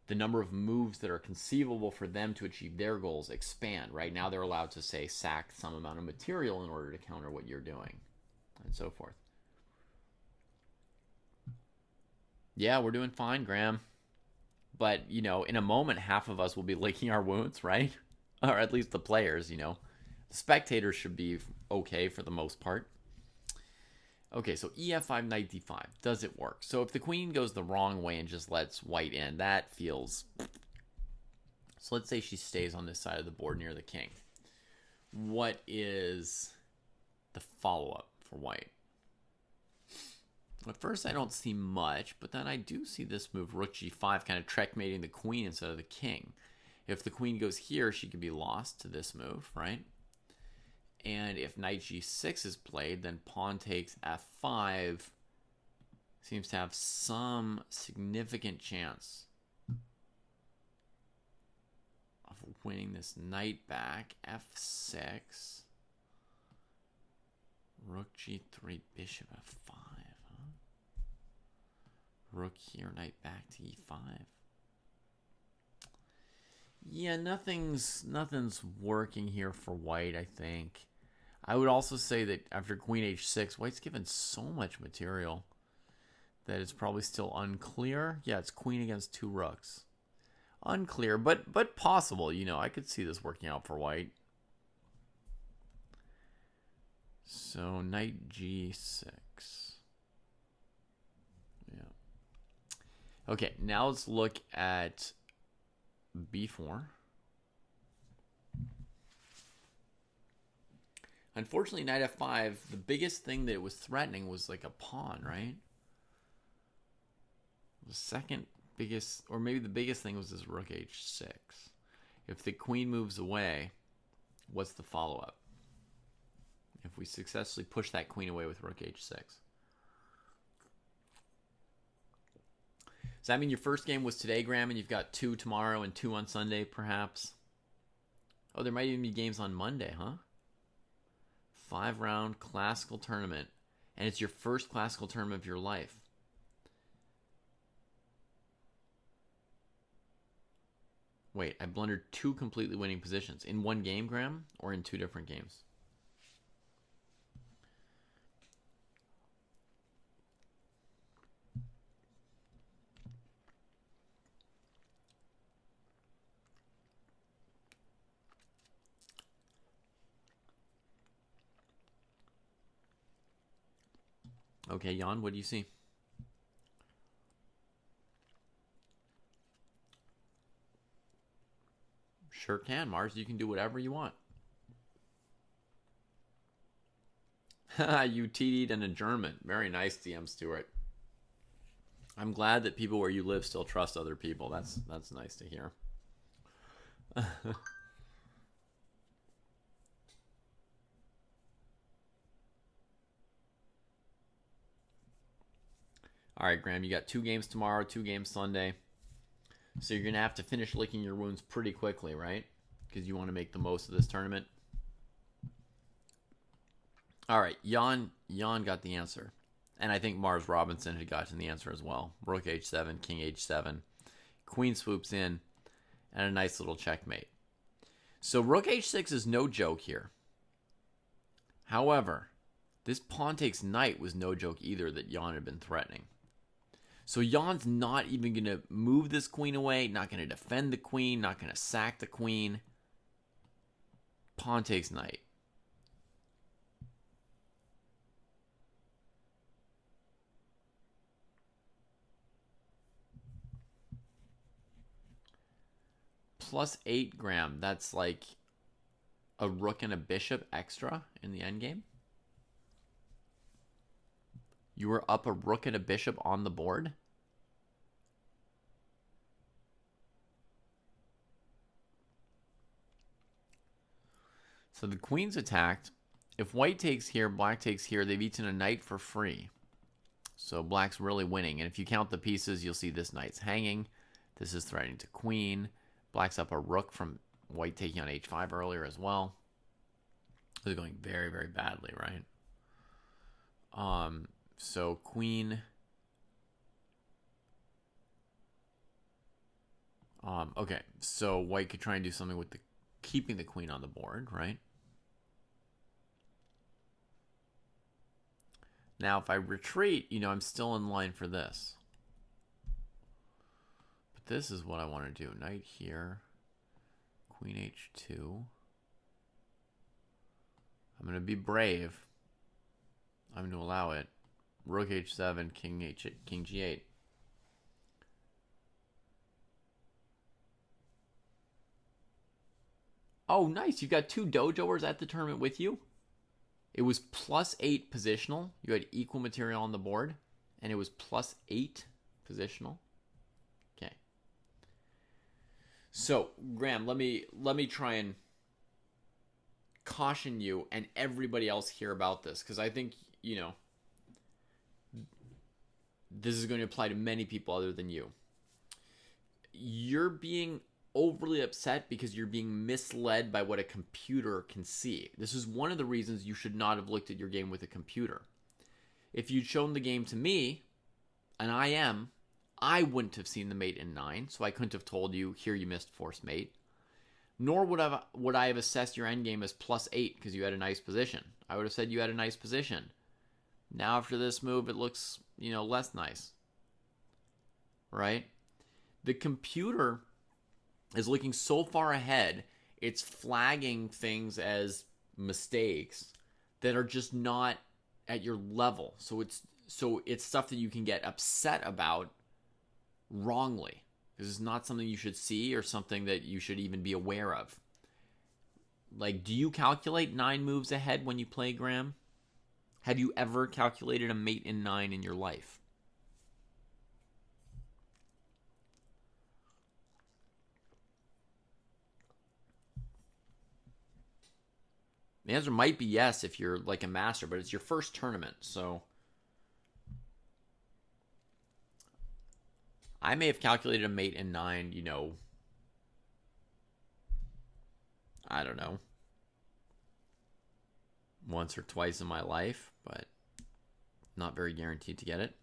the number of moves that are conceivable for them to achieve their goals expand. Right now they're allowed to, say, sack some amount of material in order to counter what you're doing, and so forth. Yeah, we're doing fine, Graham. But, you know, in a moment, half of us will be licking our wounds, right? Or at least the players, you know. The spectators should be okay for the most part. Okay, so ef5, knight d5. Does it work? So if the queen goes the wrong way and just lets white in, that feels... So let's say she stays on this side of the board near the king. What is the follow-up for white? At first, I don't see much, but then I do see this move, rook g5, kind of checkmating the queen instead of the king. If the queen goes here, she could be lost to this move, right? And if knight g6 is played, then pawn takes f5 seems to have some significant chance of winning this knight back. f6, rook g3, bishop f5. Huh? Rook here, knight back to e5. Yeah, nothing's working here for white, I think. I would also say that after queen h6, white's given so much material that it's probably still unclear. Yeah, it's queen against two rooks. Unclear, but possible. You know, I could see this working out for white. So knight g6. Yeah. Okay, now let's look at b4. Unfortunately, knight f5, the biggest thing that it was threatening was like a pawn, right? The second biggest, or maybe the biggest thing was this rook h6. If the queen moves away, what's the follow-up? If we successfully push that queen away with rook h6. Does that mean your first game was today, Graham, and you've got 2 tomorrow and 2 on Sunday, perhaps? Oh, there might even be games on Monday, huh? 5-round classical tournament. And it's your first classical tournament of your life. Wait, I blundered 2 completely winning positions. In one game, Graham? Or in 2 different games? Okay, Jan, what do you see? Sure can, Mars. You can do whatever you want. You TD'd an adjournment. Very nice, DM Stewart. I'm glad that people where you live still trust other people. That's nice to hear. All right, Graham, you got 2 games tomorrow, 2 games Sunday. So you're going to have to finish licking your wounds pretty quickly, right? Because you want to make the most of this tournament. All right, Jan got the answer. And I think Mars Robinson had gotten the answer as well. Rook h7, king h7. Queen swoops in. and a nice little checkmate. So rook h6 is no joke here. However, this pawn takes knight was no joke either that Jan had been threatening. So Jan's not even going to move this queen away, not going to defend the queen, not going to sack the queen. Pawn takes knight. +8 Graham. That's like a rook and a bishop extra in the endgame. You were up a rook and a bishop on the board. So the queen's attacked. If white takes here, black takes here, they've eaten a knight for free. So black's really winning. And if you count the pieces, you'll see this knight's hanging. This is threatening to queen. Black's up a rook from white taking on h5 earlier as well. This is going very, very badly, right? So queen. Okay, so white could try and do something with the keeping the queen on the board, right? Now, if I retreat, I'm still in line for this. But this is what I want to do. Knight here. Queen h2. I'm going to be brave. I'm going to allow it. Rook h7, king g8. Oh, nice. You got 2 dojoers at the tournament with you. It was +8 positional. You had equal material on the board. And it was +8 positional. Okay. So, Graham, let me try and caution you and everybody else here about this. Because I think, this is going to apply to many people other than you. You're being overly upset because you're being misled by what a computer can see. This is one of the reasons you should not have looked at your game with a computer. If you'd shown the game to me, and I wouldn't have seen the mate in 9, so I couldn't have told you, here you missed forced mate. Nor would I have assessed your endgame as +8 because you had a nice position. I would have said you had a nice position. Now after this move, it looks, less nice. Right? The computer is looking so far ahead, it's flagging things as mistakes that are just not at your level. So it's stuff that you can get upset about wrongly. Because it's not something you should see or something that you should even be aware of. Like, do you calculate 9 moves ahead when you play, Graham? Had you ever calculated a mate in 9 in your life? The answer might be yes if you're like a master, but it's your first tournament, so I may have calculated a mate in 9, I don't know, once or twice in my life, but not very guaranteed to get it.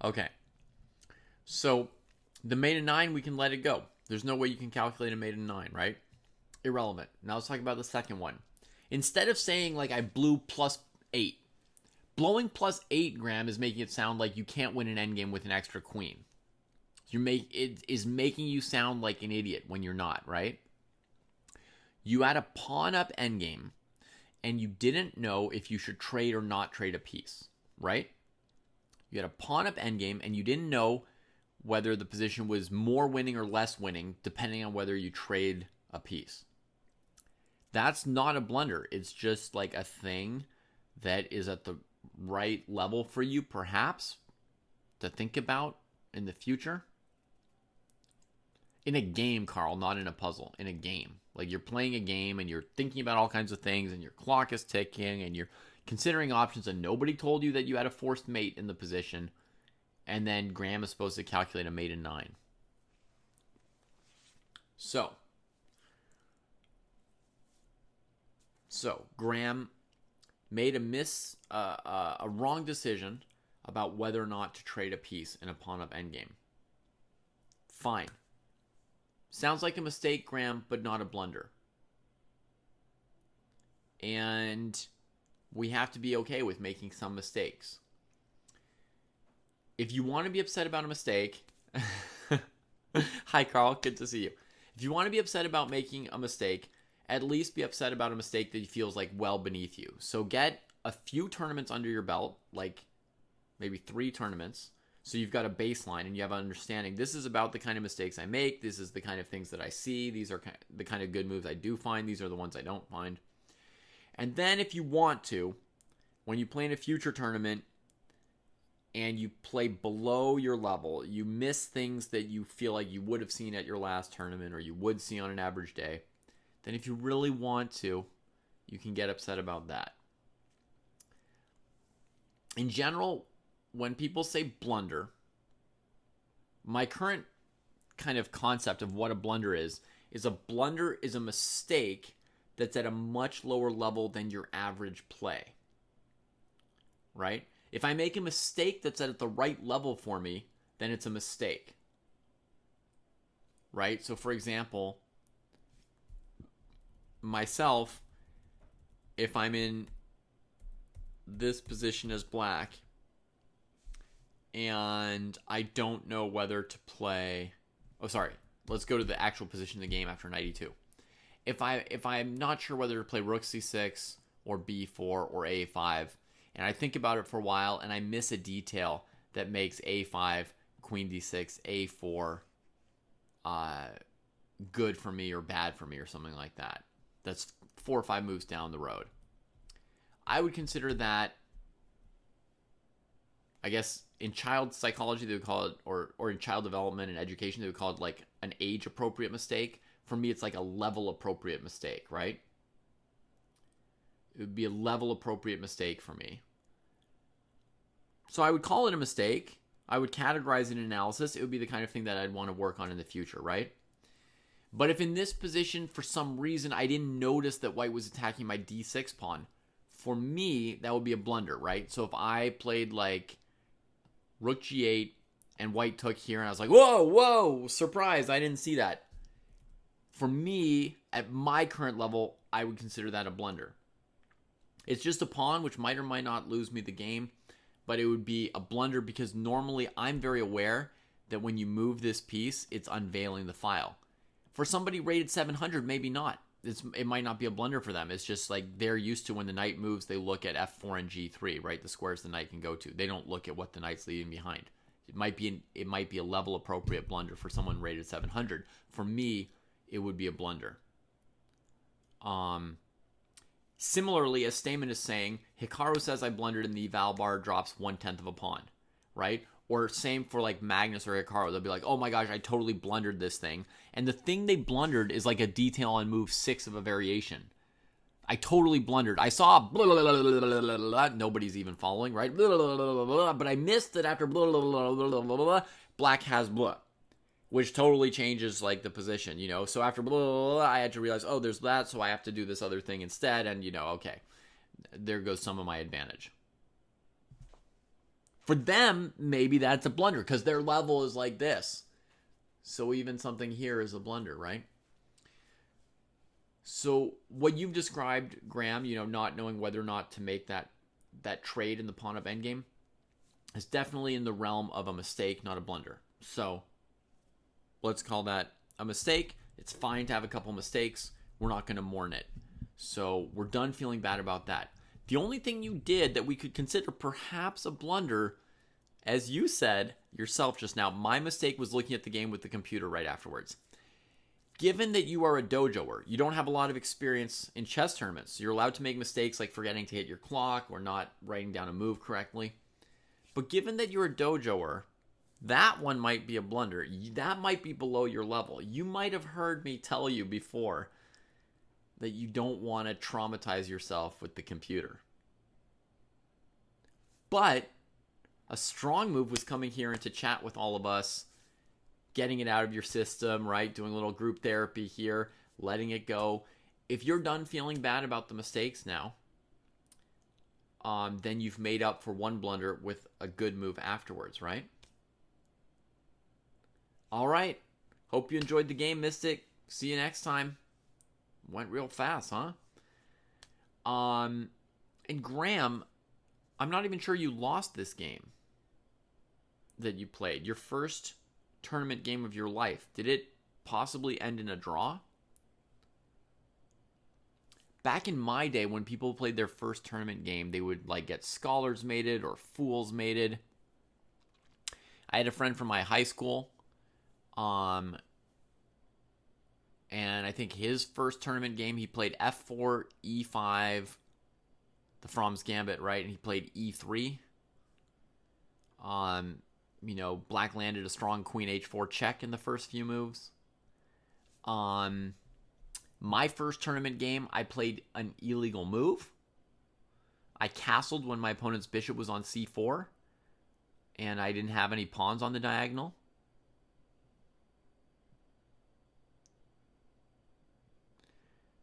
Okay, so the mate in 9, we can let it go. There's no way you can calculate a mate in 9, right? Irrelevant. Now let's talk about the second one. Instead of saying, like, I blew +8, blowing +8, Graham, is making it sound like you can't win an endgame with an extra queen. It is making you sound like an idiot when you're not, right? You had a pawn up endgame, and you didn't know if you should trade or not trade a piece, right? You had a pawn up endgame, and you didn't know whether the position was more winning or less winning, depending on whether you trade a piece. That's not a blunder. It's just like a thing that is at the right level for you, perhaps, to think about in the future. In a game, Carl, not in a puzzle. In a game. Like, you're playing a game, and you're thinking about all kinds of things, and your clock is ticking, and you're considering options, and nobody told you that you had a forced mate in the position, And then Graham is supposed to calculate a mate in 9. So Graham made a wrong decision about whether or not to trade a piece in a pawn-up endgame. Fine. Sounds like a mistake, Graham, but not a blunder. And we have to be okay with making some mistakes. If you want to be upset about a mistake... Hi, Carl. Good to see you. If you want to be upset about making a mistake, at least be upset about a mistake that feels like well beneath you. So get a few tournaments under your belt, like maybe 3 tournaments, so you've got a baseline and you have an understanding. This is about the kind of mistakes I make. This is the kind of things that I see. These are the kind of good moves I do find. These are the ones I don't find. And then if you want to, when you play in a future tournament and you play below your level, you miss things that you feel like you would have seen at your last tournament or you would see on an average day, then if you really want to, you can get upset about that. In general, when people say blunder, my current kind of concept of what a blunder is a blunder is a mistake that's at a much lower level than your average play. Right? If I make a mistake that's at the right level for me, then it's a mistake. Right? So for example, myself, if I'm in this position as black and I don't know whether to play... Oh, sorry. Let's go to the actual position of the game after 92. If I'm not sure whether to play rook c6 or b4 or a5, and I think about it for a while and I miss a detail that makes a5, queen d6, a4 good for me or bad for me or something like that. That's 4 or 5 moves down the road. I would consider that, I guess, in child psychology they would call it, or in child development and education they would call it like an age-appropriate mistake. For me, it's like a level-appropriate mistake, right? It would be a level-appropriate mistake for me. So I would call it a mistake. I would categorize it in analysis. It would be the kind of thing that I'd want to work on in the future, right? But if in this position, for some reason, I didn't notice that white was attacking my d6 pawn, for me, that would be a blunder, right? So if I played like rook g8 and white took here and I was like, whoa, surprise, I didn't see that. For me, at my current level, I would consider that a blunder. It's just a pawn, which might or might not lose me the game, but it would be a blunder because normally I'm very aware that when you move this piece, it's unveiling the file. For somebody rated 700, maybe not. It might not be a blunder for them. It's just like they're used to when the knight moves, they look at f4 and g3, right? The squares the knight can go to. They don't look at what the knight's leaving behind. It might be a level appropriate blunder for someone rated 700. For me, it would be a blunder. Similarly, as Stamen is saying, Hikaru says I blundered and the eval bar drops 1/10 of a pawn, right? Or same for like Magnus or Hikaru. They'll be like, oh my gosh, I totally blundered this thing. And the thing they blundered is like a detail on move 6 of a variation. I totally blundered. I saw blah, blah, blah, blah, blah, blah, blah. Nobody's even following, right? Blah, blah, blah, blah, blah, but I missed that after blah, blah, blah, blah, blah, blah, blah, black has blah, which totally changes like the position, you know? So after blah, blah, blah, I had to realize, oh, there's that, so I have to do this other thing instead. And, you know, okay, there goes some of my advantage. For them, maybe that's a blunder because their level is like this. So even something here is a blunder, right? So what you've described, Graham, you know, not knowing whether or not to make that trade in the pawn up endgame is definitely in the realm of a mistake, not a blunder. So let's call that a mistake. It's fine to have a couple mistakes. We're not going to mourn it. So we're done feeling bad about that. The only thing you did that we could consider perhaps a blunder, as you said yourself just now, my mistake was looking at the game with the computer right afterwards. Given that you are a dojoer, you don't have a lot of experience in chess tournaments. You're allowed to make mistakes like forgetting to hit your clock or not writing down a move correctly. But given that you're a dojoer, that one might be a blunder. That might be below your level. You might have heard me tell you before that you don't want to traumatize yourself with the computer. But A strong move was coming here into chat with all of us, getting it out of your system, right? Doing a little group therapy here, letting it go. If you're done feeling bad about the mistakes now, then you've made up for one blunder with a good move afterwards, right? All right. Hope you enjoyed the game, Mystic. See you next time. Went real fast, huh? And Graham, I'm not even sure you lost this game that you played. Your first tournament game of your life. Did it possibly end in a draw? Back in my day, when people played their first tournament game, they would like get scholars mated or fools mated. I had a friend from my high school, and I think his first tournament game, he played F4, E5, the Fromm's Gambit, right? And he played E3. Black landed a strong Queen H4 check in the first few moves. My first tournament game, I played an illegal move. I castled when my opponent's bishop was on C4, and I didn't have any pawns on the diagonal.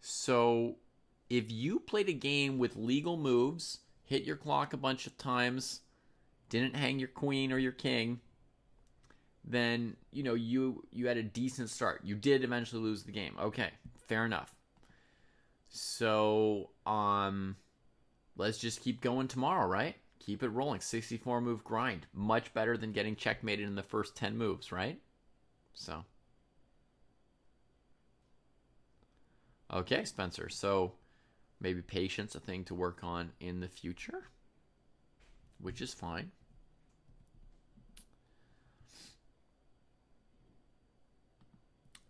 So, if you played a game with legal moves, hit your clock a bunch of times, didn't hang your queen or your king, then, you had a decent start. You did eventually lose the game. Okay, fair enough. So, let's just keep going tomorrow, right? Keep it rolling. 64 move grind. Much better than getting checkmated in the first 10 moves, right? So. Okay, Spencer. So, maybe patience, a thing to work on in the future, which is fine.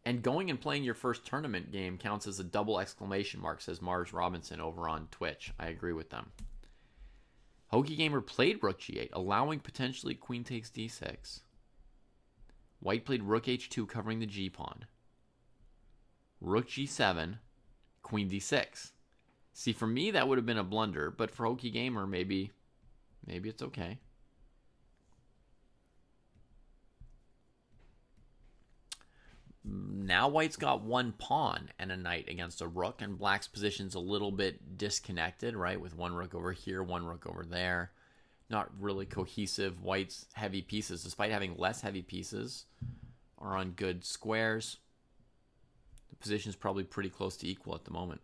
And going and playing your first tournament game counts as a double exclamation mark, says Mars Robinson over on Twitch. I agree with them. Hokey Gamer played rook g8, allowing potentially queen takes d6. White played rook h2, covering the g-pawn. Rook g7, queen d6. See, for me, that would have been a blunder, but for Hokey Gamer, maybe it's okay. Now White's got one pawn and a knight against a rook, and Black's position's a little bit disconnected, right? With one rook over here, one rook over there. Not really cohesive. White's heavy pieces, despite having less heavy pieces, are on good squares. The position's probably pretty close to equal at the moment.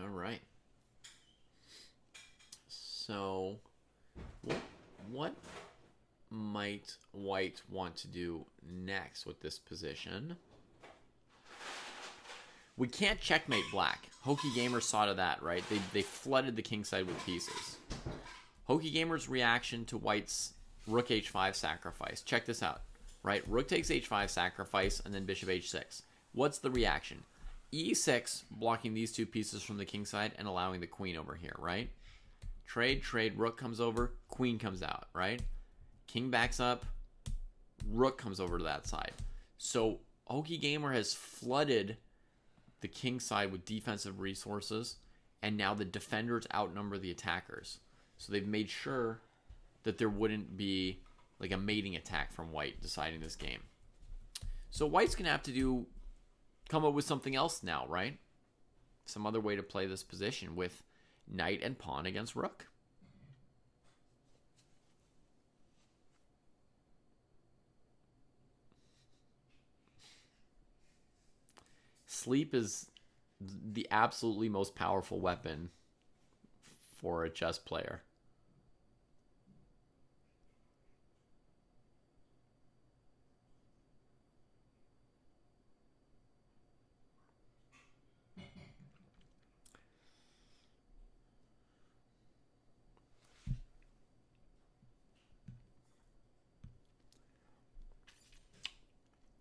All right. So, what might White want to do next with this position? We can't checkmate Black. Hokey Gamer saw to that, right? They flooded the king side with pieces. Hokey Gamer's reaction to White's rook h5 sacrifice. Check this out, right? Rook takes h5 sacrifice, and then bishop h6. What's the reaction? e6, blocking these two pieces from the king side and allowing the queen over here, right? Trade, rook comes over, queen comes out, right? King backs up, rook comes over to that side. So Hokey Gamer has flooded the king side with defensive resources, and now the defenders outnumber the attackers. So they've made sure that there wouldn't be like a mating attack from White deciding this game. So White's going to have to come up with something else now, right? Some other way to play this position with knight and pawn against rook. Sleep is the absolutely most powerful weapon for a chess player.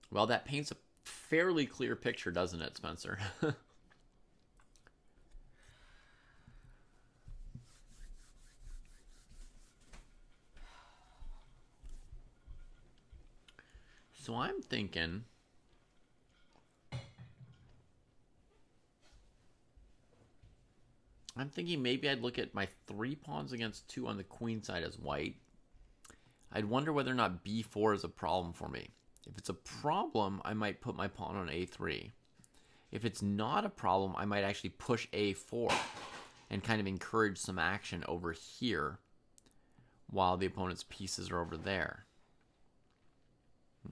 Well, that paints a fairly clear picture, doesn't it, Spencer? thinking maybe I'd look at my 3 pawns against 2 on the queen side as white. I'd wonder whether or not b4 is a problem for me. If it's a problem, I might put my pawn on a3. If it's not a problem, I might actually push a4 and kind of encourage some action over here while the opponent's pieces are over there.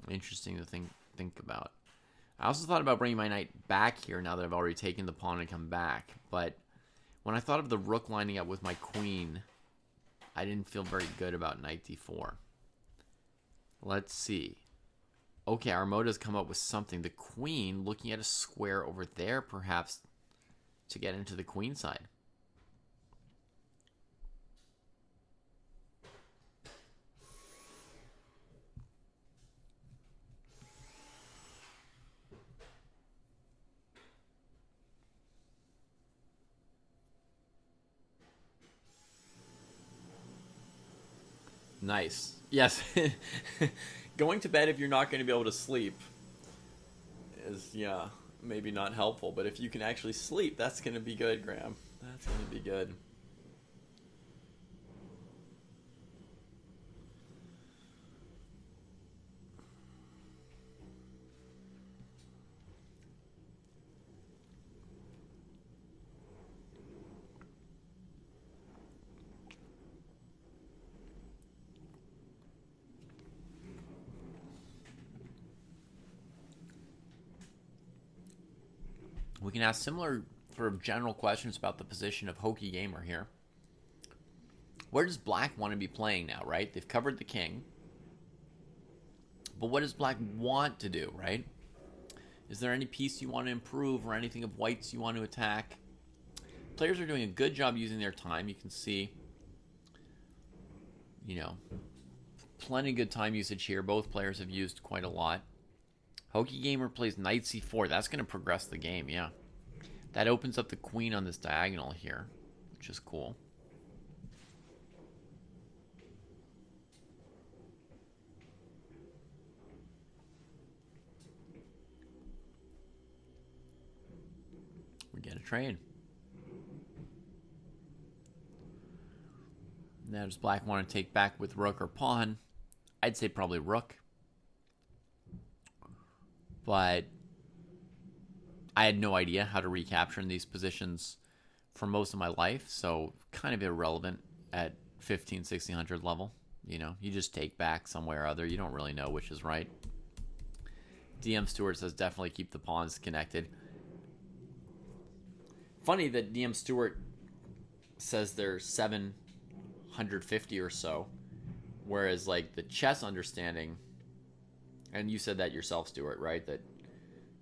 Interesting to think about. I also thought about bringing my knight back here now that I've already taken the pawn and come back. But when I thought of the rook lining up with my queen, I didn't feel very good about knight d4. Let's see. Okay, Armoda's come up with something. The queen looking at a square over there, perhaps, to get into the queen side. Nice. Yes. Going to bed if you're not going to be able to sleep is, yeah, maybe not helpful. But if you can actually sleep, that's going to be good, Graham. That's going to be good. We can ask similar sort of general questions about the position of Hokey Gamer here. Where does Black want to be playing now, right? They've covered the king. But what does Black want to do, right? Is there any piece you want to improve or anything of White's you want to attack? Players are doing a good job using their time. You can see, you know, plenty good time usage here. Both players have used quite a lot. Hokey Gamer plays knight c4. That's going to progress the game, yeah. That opens up the queen on this diagonal here, which is cool. We get a trade. Now does Black want to take back with rook or pawn? I'd say probably rook. But I had no idea how to recapture in these positions for most of my life, so kind of irrelevant at 15, 1600 level. You know, you just take back some way or other. You don't really know which is right. DM Stewart says definitely keep the pawns connected. Funny that DM Stewart says they're 750 or so, whereas like the chess understanding, and you said that yourself, Stuart, right? That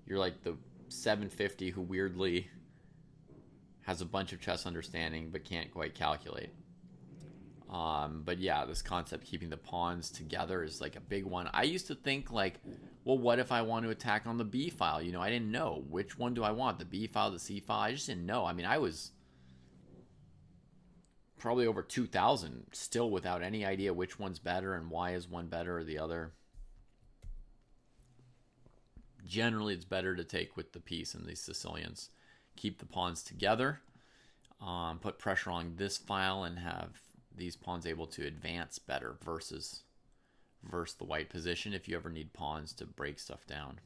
you're like the 750 who weirdly has a bunch of chess understanding but can't quite calculate. But yeah, this concept keeping the pawns together is like a big one. I used to think like, well, what if I want to attack on the B file? You know, I didn't know which one do I want, the B file, the C file. I just didn't know. I mean, I was probably over 2000 still without any idea which one's better and why is one better or the other. Generally, it's better to take with the piece and these Sicilians. Keep the pawns together, put pressure on this file, and have these pawns able to advance better versus the white position if you ever need pawns to break stuff down.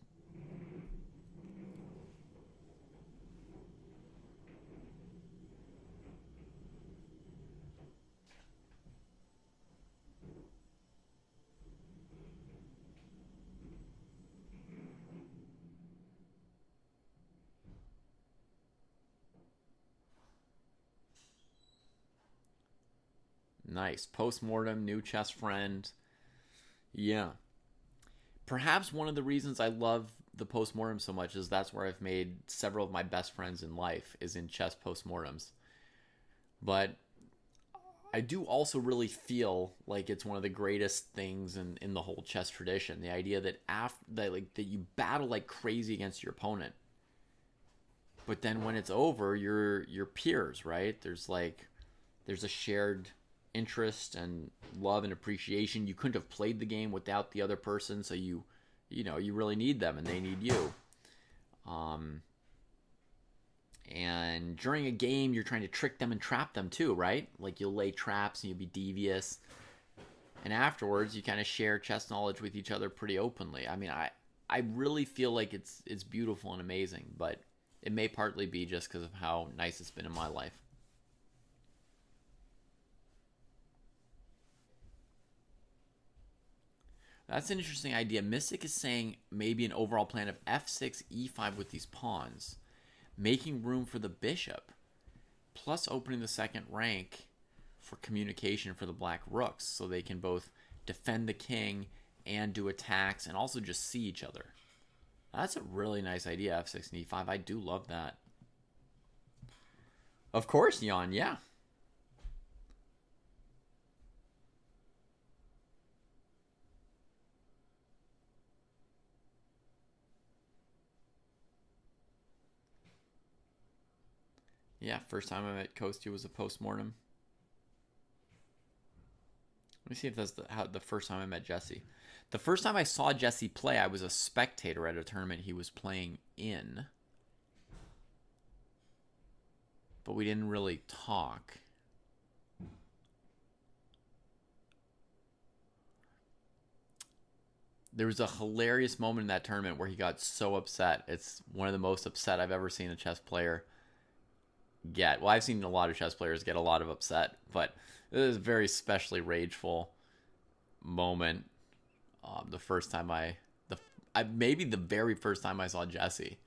Nice. Postmortem, new chess friend. Yeah. Perhaps one of the reasons I love the postmortem so much is that's where I've made several of my best friends in life, is in chess postmortems. But I do also really feel like it's one of the greatest things in the whole chess tradition. The idea that that you battle like crazy against your opponent, but then when it's over, you're peers, right? There's a shared interest and love and appreciation. You couldn't have played the game without the other person, so you you know, you really need them and they need you. And during a game, you're trying to trick them and trap them too, right? Like you'll lay traps and you'll be devious. And afterwards, you kind of share chess knowledge with each other pretty openly. I mean, I really feel like it's beautiful and amazing, but it may partly be just because of how nice it's been in my life. That's an interesting idea. Mystic is saying maybe an overall plan of f6, e5 with these pawns, making room for the bishop, plus opening the second rank for communication for the black rooks, so they can both defend the king and do attacks and also just see each other. That's a really nice idea, f6 and e5. I do love that. Of course, Jan, yeah. Yeah, first time I met Kostya was a post-mortem. Let me see if that's the first time I met Jesse. The first time I saw Jesse play, I was a spectator at a tournament he was playing in. But we didn't really talk. There was a hilarious moment in that tournament where he got so upset. It's one of the most upset I've ever seen a chess player get. Well, I've seen a lot of chess players get a lot of upset, but it was a very especially rageful moment. The first time maybe the very first time I saw Jesse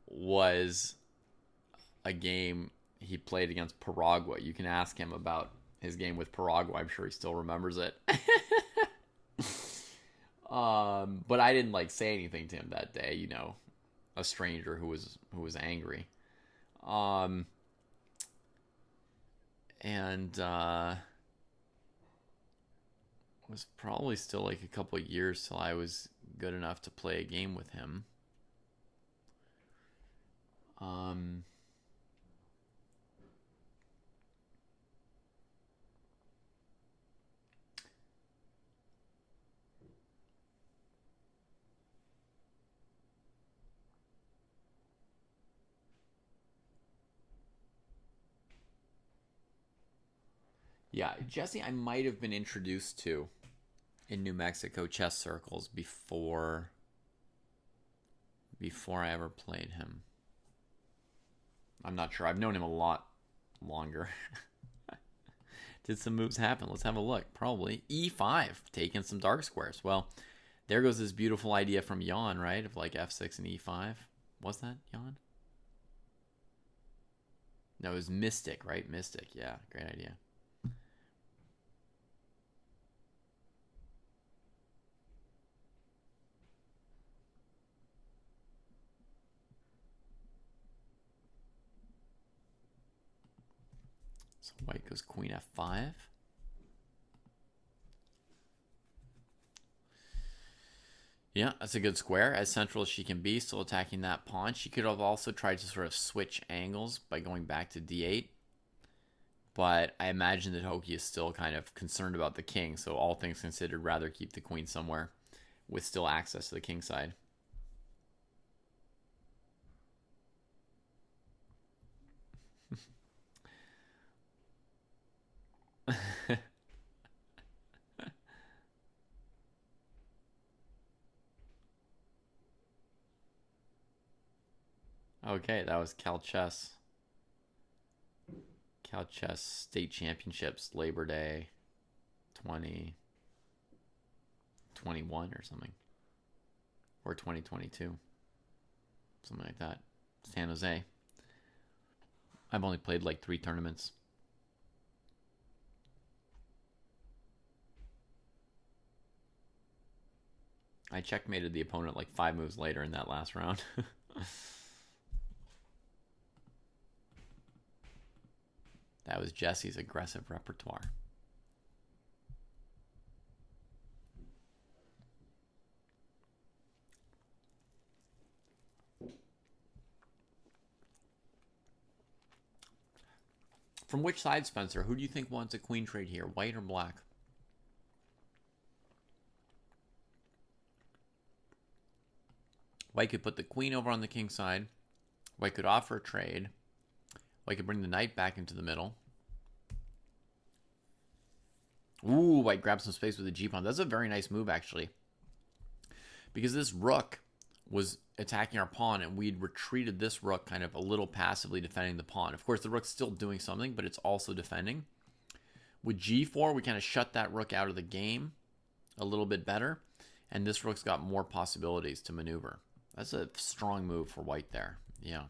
was a game he played against Paraguay. You can ask him about his game with Paraguay. I'm sure he still remembers it. But I didn't like say anything to him that day. You know, a stranger who was angry. It was probably still like a couple of years till I was good enough to play a game with him. Yeah, Jesse, I might have been introduced to in New Mexico chess circles before I ever played him. I'm not sure. I've known him a lot longer. Did some moves happen? Let's have a look. Probably e5, taking some dark squares. Well, there goes this beautiful idea from Jan, right? Of like f6 and e5. Was that Jan? No, it was Mystic, right? Mystic, yeah. Great idea. So white goes queen f5. Yeah, that's a good square. As central as she can be, still attacking that pawn. She could have also tried to sort of switch angles by going back to d8. But I imagine that Hoki is still kind of concerned about the king, so all things considered, rather keep the queen somewhere with still access to the king side. Okay, that was Cal Chess State Championships, Labor Day 2021 or something. Or 2022. Something like that. San Jose. I've only played like 3 tournaments. I checkmated the opponent like 5 moves later in that last round. That was Jesse's aggressive repertoire. From which side, Spencer? Who do you think wants a queen trade here, white or black? White could put the queen over on the king side. White could offer a trade. White could bring the knight back into the middle. Ooh, White grabs some space with the g-pawn. That's a very nice move, actually. Because this rook was attacking our pawn, and we'd retreated this rook kind of a little passively defending the pawn. Of course, the rook's still doing something, but it's also defending. With g4, we kind of shut that rook out of the game a little bit better, and this rook's got more possibilities to maneuver. That's a strong move for White there. Yeah.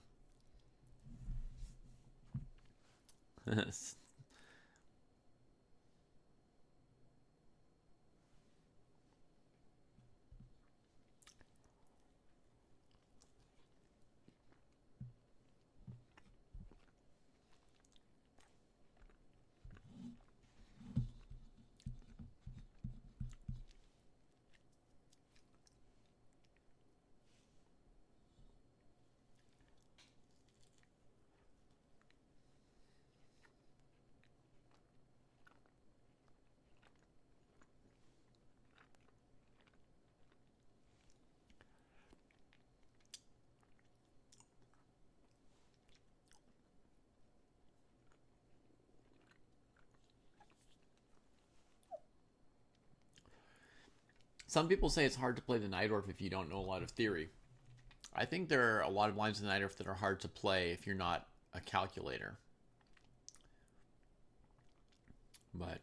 Some people say it's hard to play the Najdorf if you don't know a lot of theory. I think there are a lot of lines in the Najdorf that are hard to play if you're not a calculator. But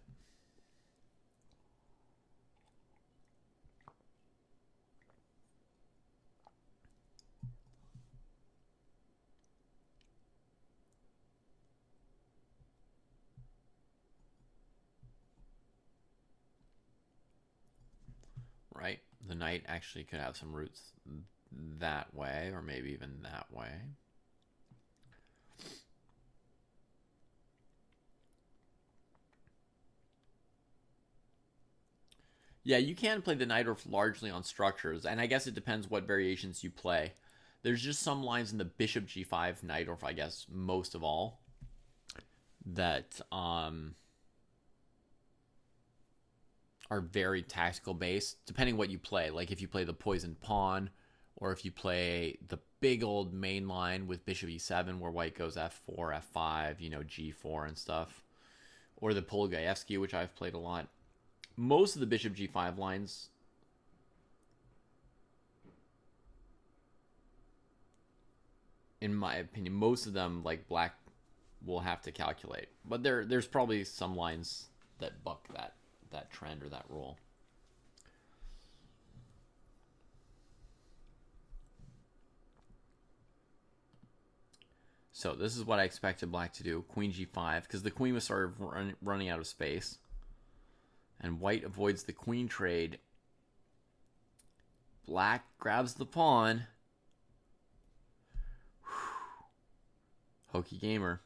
right, the knight actually could have some roots that way, or maybe even that way. Yeah, you can play the Najdorf largely on structures, and I guess it depends what variations you play. There's just some lines in the bishop g5 Najdorf, I guess, most of all, that are very tactical based, depending what you play. Like if you play the poisoned pawn, or if you play the big old main line with bishop e7 where white goes f4, f5, you know, g4 and stuff. Or the Polgaevsky, which I've played a lot. Most of the bishop g5 lines, in my opinion, most of them, like black, will have to calculate. But there's probably some lines that buck that trend or that rule. So this is what I expected black to do. Queen g5, because the queen was sort of running out of space. And white avoids the queen trade. Black grabs the pawn. Hokey gamer.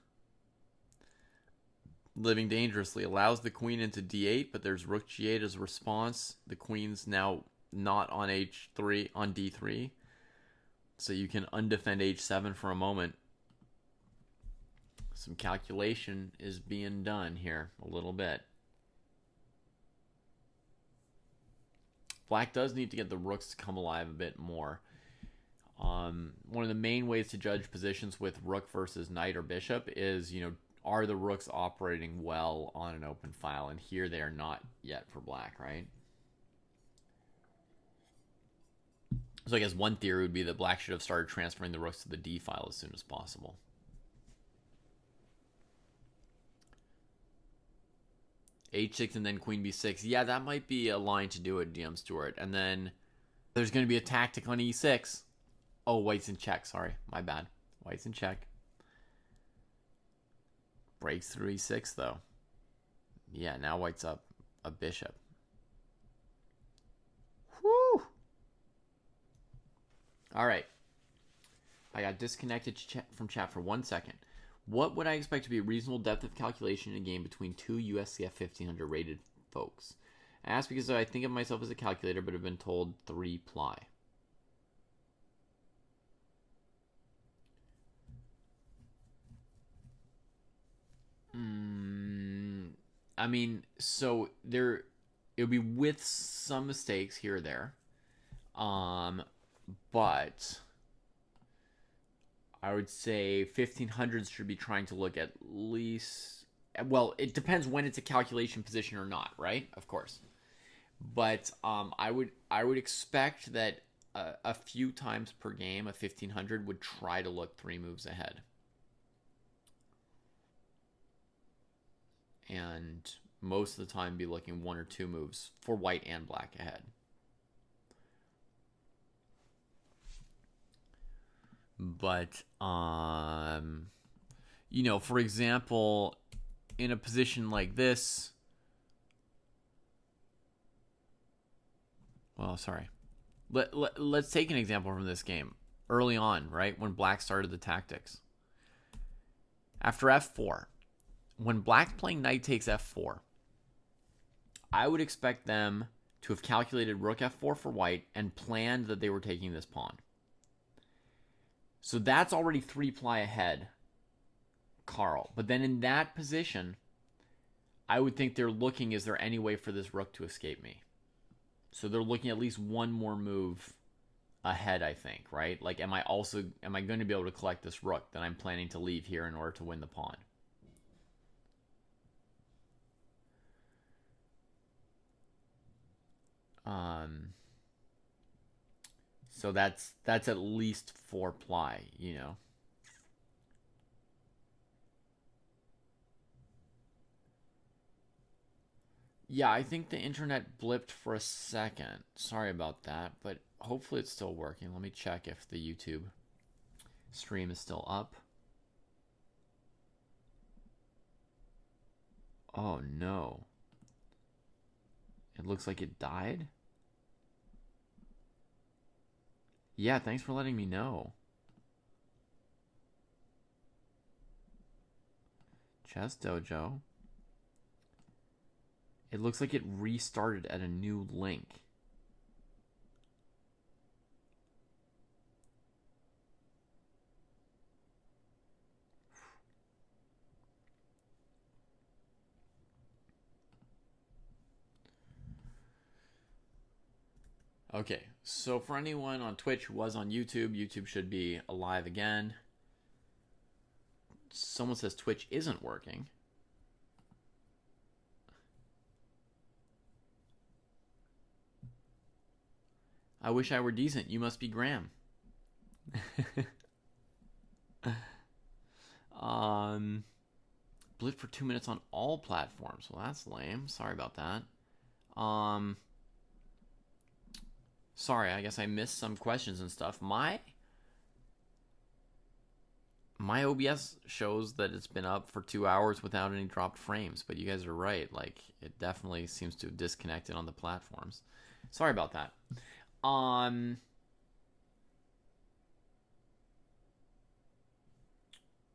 Living dangerously. Allows the queen into d8, but there's rook g8 as a response. The queen's now not on h3, on d3. So you can undefend h7 for a moment. Some calculation is being done here a little bit. Black does need to get the rooks to come alive a bit more. One of the main ways to judge positions with rook versus knight or bishop is, you know, are the rooks operating well on an open file? And here they are not yet for black, right? So I guess one theory would be that black should have started transferring the rooks to the d file as soon as possible. h6 and then queen b6. Yeah, that might be a line to do it, DM Stewart. And then there's going to be a tactic on e6. Oh, white's in check. Sorry, my bad. White's in check. Breaks through e6, though. Yeah, now white's up a bishop. Whew! All right. I got disconnected from chat for 1 second. What would I expect to be a reasonable depth of calculation in a game between two USCF 1500 rated folks? I ask because I think of myself as a calculator, but have been told 3 ply. I mean, so it would be with some mistakes here or there. but I would say 1500s should be trying to look at least. Well, it depends when it's a calculation position or not, right? Of course. But I would expect that a few times per game, a 1500 would try to look 3 moves ahead. And most of the time be looking 1 or 2 moves for white and black ahead. But, you know, for example, in a position like this, well, sorry. Let's take an example from this game. Early on, right, when black started the tactics. After f4, when black's playing knight takes f4, I would expect them to have calculated rook f4 for white and planned that they were taking this pawn. So that's already 3 ply ahead, Carl. But then in that position, I would think they're looking, is there any way for this rook to escape me? So they're looking at least one more move ahead, I think, right? Like, am I going to be able to collect this rook that I'm planning to leave here in order to win the pawn? So that's at least 4 ply, you know. Yeah, I think the internet blipped for a second. Sorry about that, but hopefully it's still working. Let me check if the YouTube stream is still up. Oh no. It looks like it died. Yeah, thanks for letting me know. Chess Dojo. It looks like it restarted at a new link. Okay, so for anyone on Twitch who was on YouTube, YouTube should be alive again. Someone says Twitch isn't working. I wish I were decent. You must be Graham. Blip for 2 minutes on all platforms. Well, that's lame. Sorry about that. Sorry, I guess I missed some questions and stuff. My OBS shows that it's been up for 2 hours without any dropped frames, but you guys are right. Like, it definitely seems to have disconnected on the platforms. Sorry about that.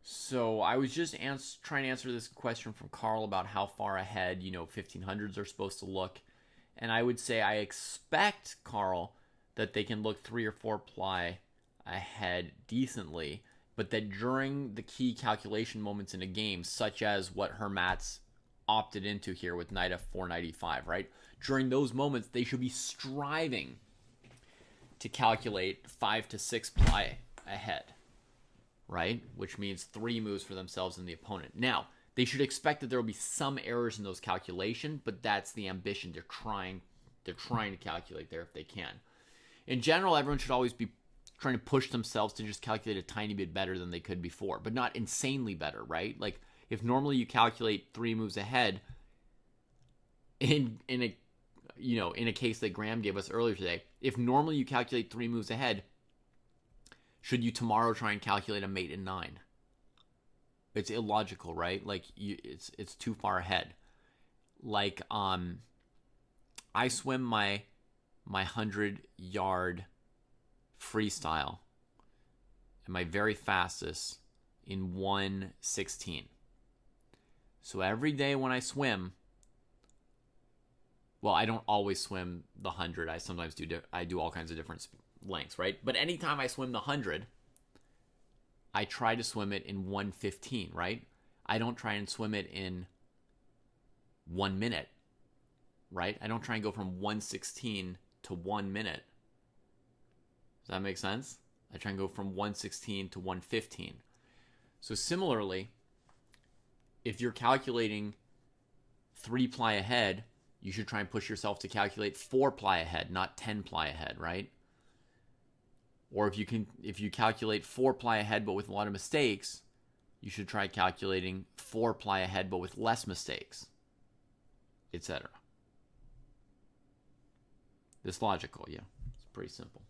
So I was just trying to answer this question from Carl about how far ahead, 1500s are supposed to look. And I would say I expect, Carl, that they can look 3 or 4 ply ahead decently, but that during the key calculation moments in a game, such as what Hermat's opted into here with knight f4, knight e5, right? During those moments, they should be striving to calculate 5 to 6 ply ahead, right? Which means 3 moves for themselves and the opponent. Now, they should expect that there will be some errors in those calculations, but that's the ambition. They're trying to calculate there if they can. In general, everyone should always be trying to push themselves to just calculate a tiny bit better than they could before, but not insanely better, right? Like, if normally you calculate 3 moves ahead, in a case that Graham gave us earlier today, if normally you calculate 3 moves ahead, should you tomorrow try and calculate a mate in 9? It's illogical, right? Like, it's too far ahead. Like, I swim my 100-yard freestyle at my very fastest in 1:16. So every day when I swim, well, I don't always swim the 100. I sometimes do all kinds of different lengths, right? But anytime I swim the 100, I try to swim it in 1:15, right? I don't try and swim it in 1 minute, right? I don't try and go from 1:16 to 1 minute. Does that make sense? I try and go from 116 to 115. So similarly, if you're calculating 3 ply ahead, you should try and push yourself to calculate 4 ply ahead, not 10 ply ahead, right? Or if you calculate 4 ply ahead but with a lot of mistakes, you should try calculating 4 ply ahead but with less mistakes, etc. It's logical, yeah. It's pretty simple.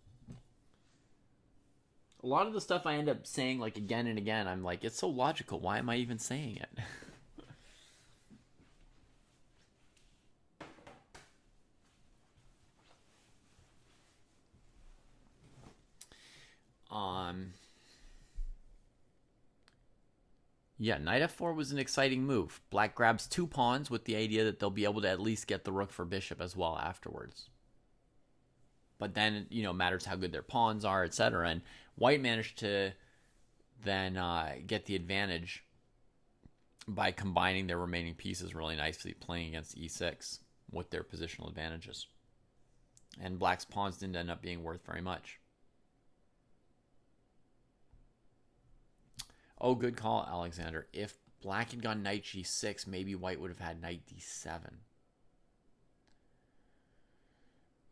A lot of the stuff I end up saying like again and again, I'm like, it's so logical. Why am I even saying it? Yeah, knight f4 was an exciting move. Black grabs 2 pawns with the idea that they'll be able to at least get the rook for bishop as well afterwards. But then, matters how good their pawns are, etc. And white managed to then get the advantage by combining their remaining pieces really nicely, playing against e6 with their positional advantages. And black's pawns didn't end up being worth very much. Oh, good call, Alexander. If black had gone knight g6, maybe white would have had knight d7.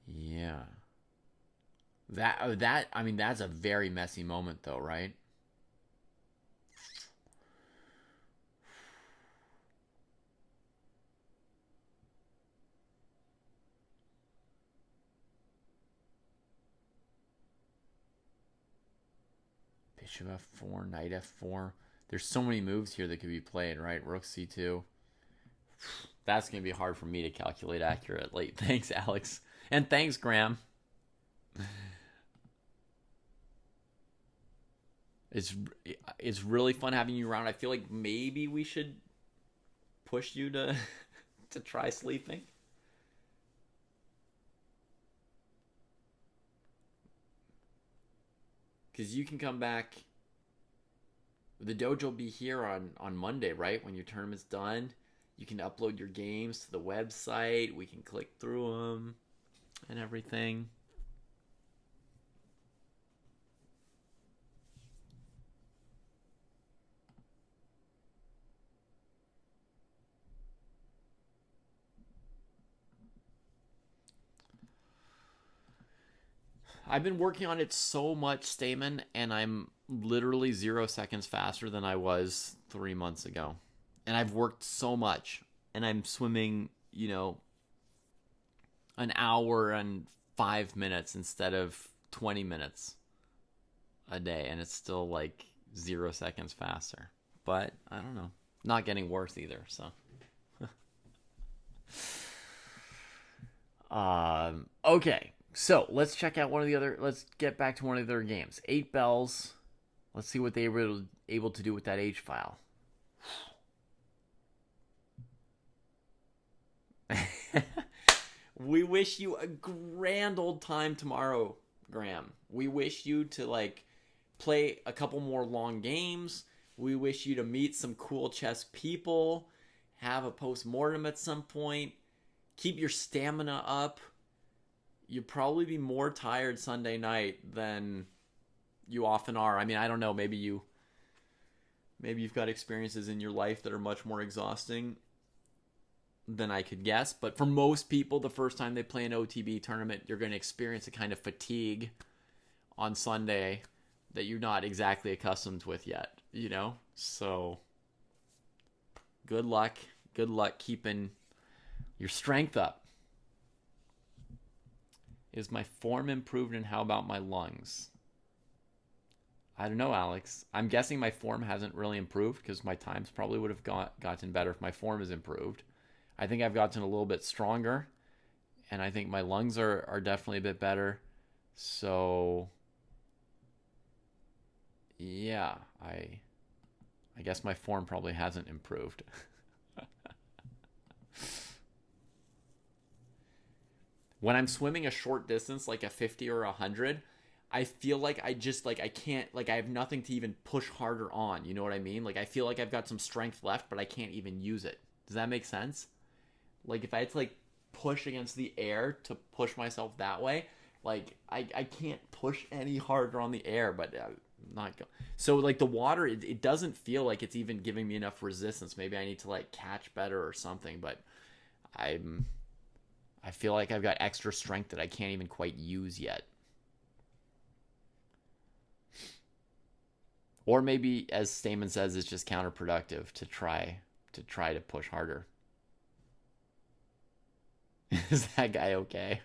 Yeah. That's a very messy moment, though, right? Bishop f4, knight f4. There's so many moves here that could be played, right? Rook c2. That's going to be hard for me to calculate accurately. Thanks, Alex. And thanks, Graham. It's really fun having you around. I feel like maybe we should push you to to try sleeping. Because you can come back. The dojo will be here on Monday, right? When your tournament's done. You can upload your games to the website. We can click through them and everything. I've been working on it so much, Stamen, and I'm literally 0 seconds faster than I was 3 months ago. And I've worked so much, and I'm swimming, an hour and 5 minutes instead of 20 minutes a day, and it's still like 0 seconds faster. But I don't know, not getting worse either. So, okay. So let's check out let's get back to one of the other games. 8 bells. Let's see what they were able to do with that H file. We wish you a grand old time tomorrow, Graham. We wish you to play a couple more long games. We wish you to meet some cool chess people, have a post-mortem at some point, keep your stamina up. You'd probably be more tired Sunday night than you often are. I mean, I don't know. Maybe you've got experiences in your life that are much more exhausting than I could guess. But for most people, the first time they play an OTB tournament, you're going to experience a kind of fatigue on Sunday that you're not exactly accustomed with yet, So good luck. Good luck keeping your strength up. Is my form improved, and how about my lungs? I don't know, Alex. I'm guessing my form hasn't really improved because my times probably would have gotten better if my form has improved. I think I've gotten a little bit stronger, and I think my lungs are definitely a bit better. So, yeah, I guess my form probably hasn't improved. When I'm swimming a short distance, like a 50 or 100, I feel like I can't, I have nothing to even push harder on. You know what I mean? I feel like I've got some strength left, but I can't even use it. Does that make sense? If I had to, push against the air to push myself that way, Like, I can't push any harder on the air, but I'm not going. So, like, the water, it doesn't feel like it's even giving me enough resistance. Maybe I need to, like, catch better or something, but I feel like I've got extra strength that I can't even quite use yet. Or maybe, as Stamen says, it's just counterproductive to try to push harder. Is that guy okay?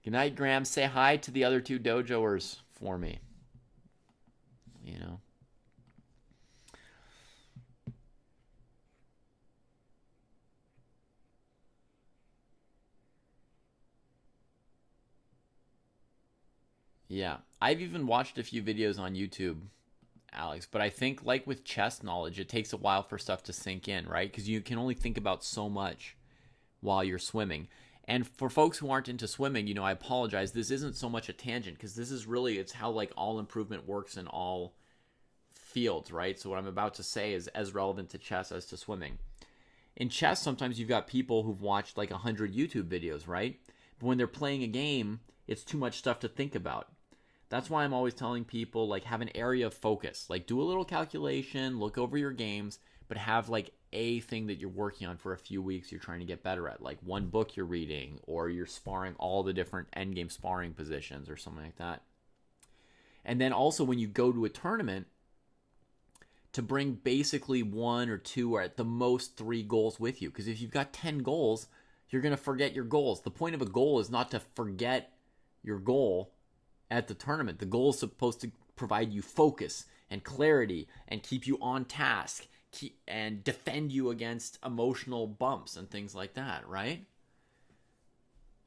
Good night, Graham. Say hi to the other two dojoers for me. You know. Yeah. I've even watched a few videos on YouTube, Alex, but I think, like with chess knowledge, it takes a while for stuff to sink in, right? Because you can only think about so much while you're swimming. And for folks who aren't into swimming, you know, I apologize. This isn't so much a tangent because this is really, it's how like all improvement works in all fields, right? So what I'm about to say is as relevant to chess as to swimming. In chess, sometimes you've got people who've watched like 100 YouTube videos, right? But when they're playing a game, it's too much stuff to think about. That's why I'm always telling people, like, have an area of focus. Like, do a little calculation, look over your games, but have like a thing that you're working on for a few weeks you're trying to get better at, like one book you're reading, or you're sparring all the different endgame sparring positions or something like that. And then also when you go to a tournament, to bring basically 1 or 2 or at the most 3 goals with you, because if you've got 10 goals, you're going to forget your goals. The point of a goal is not to forget your goal at the tournament. The goal is supposed to provide you focus and clarity and keep you on task and defend you against emotional bumps and things like that, right?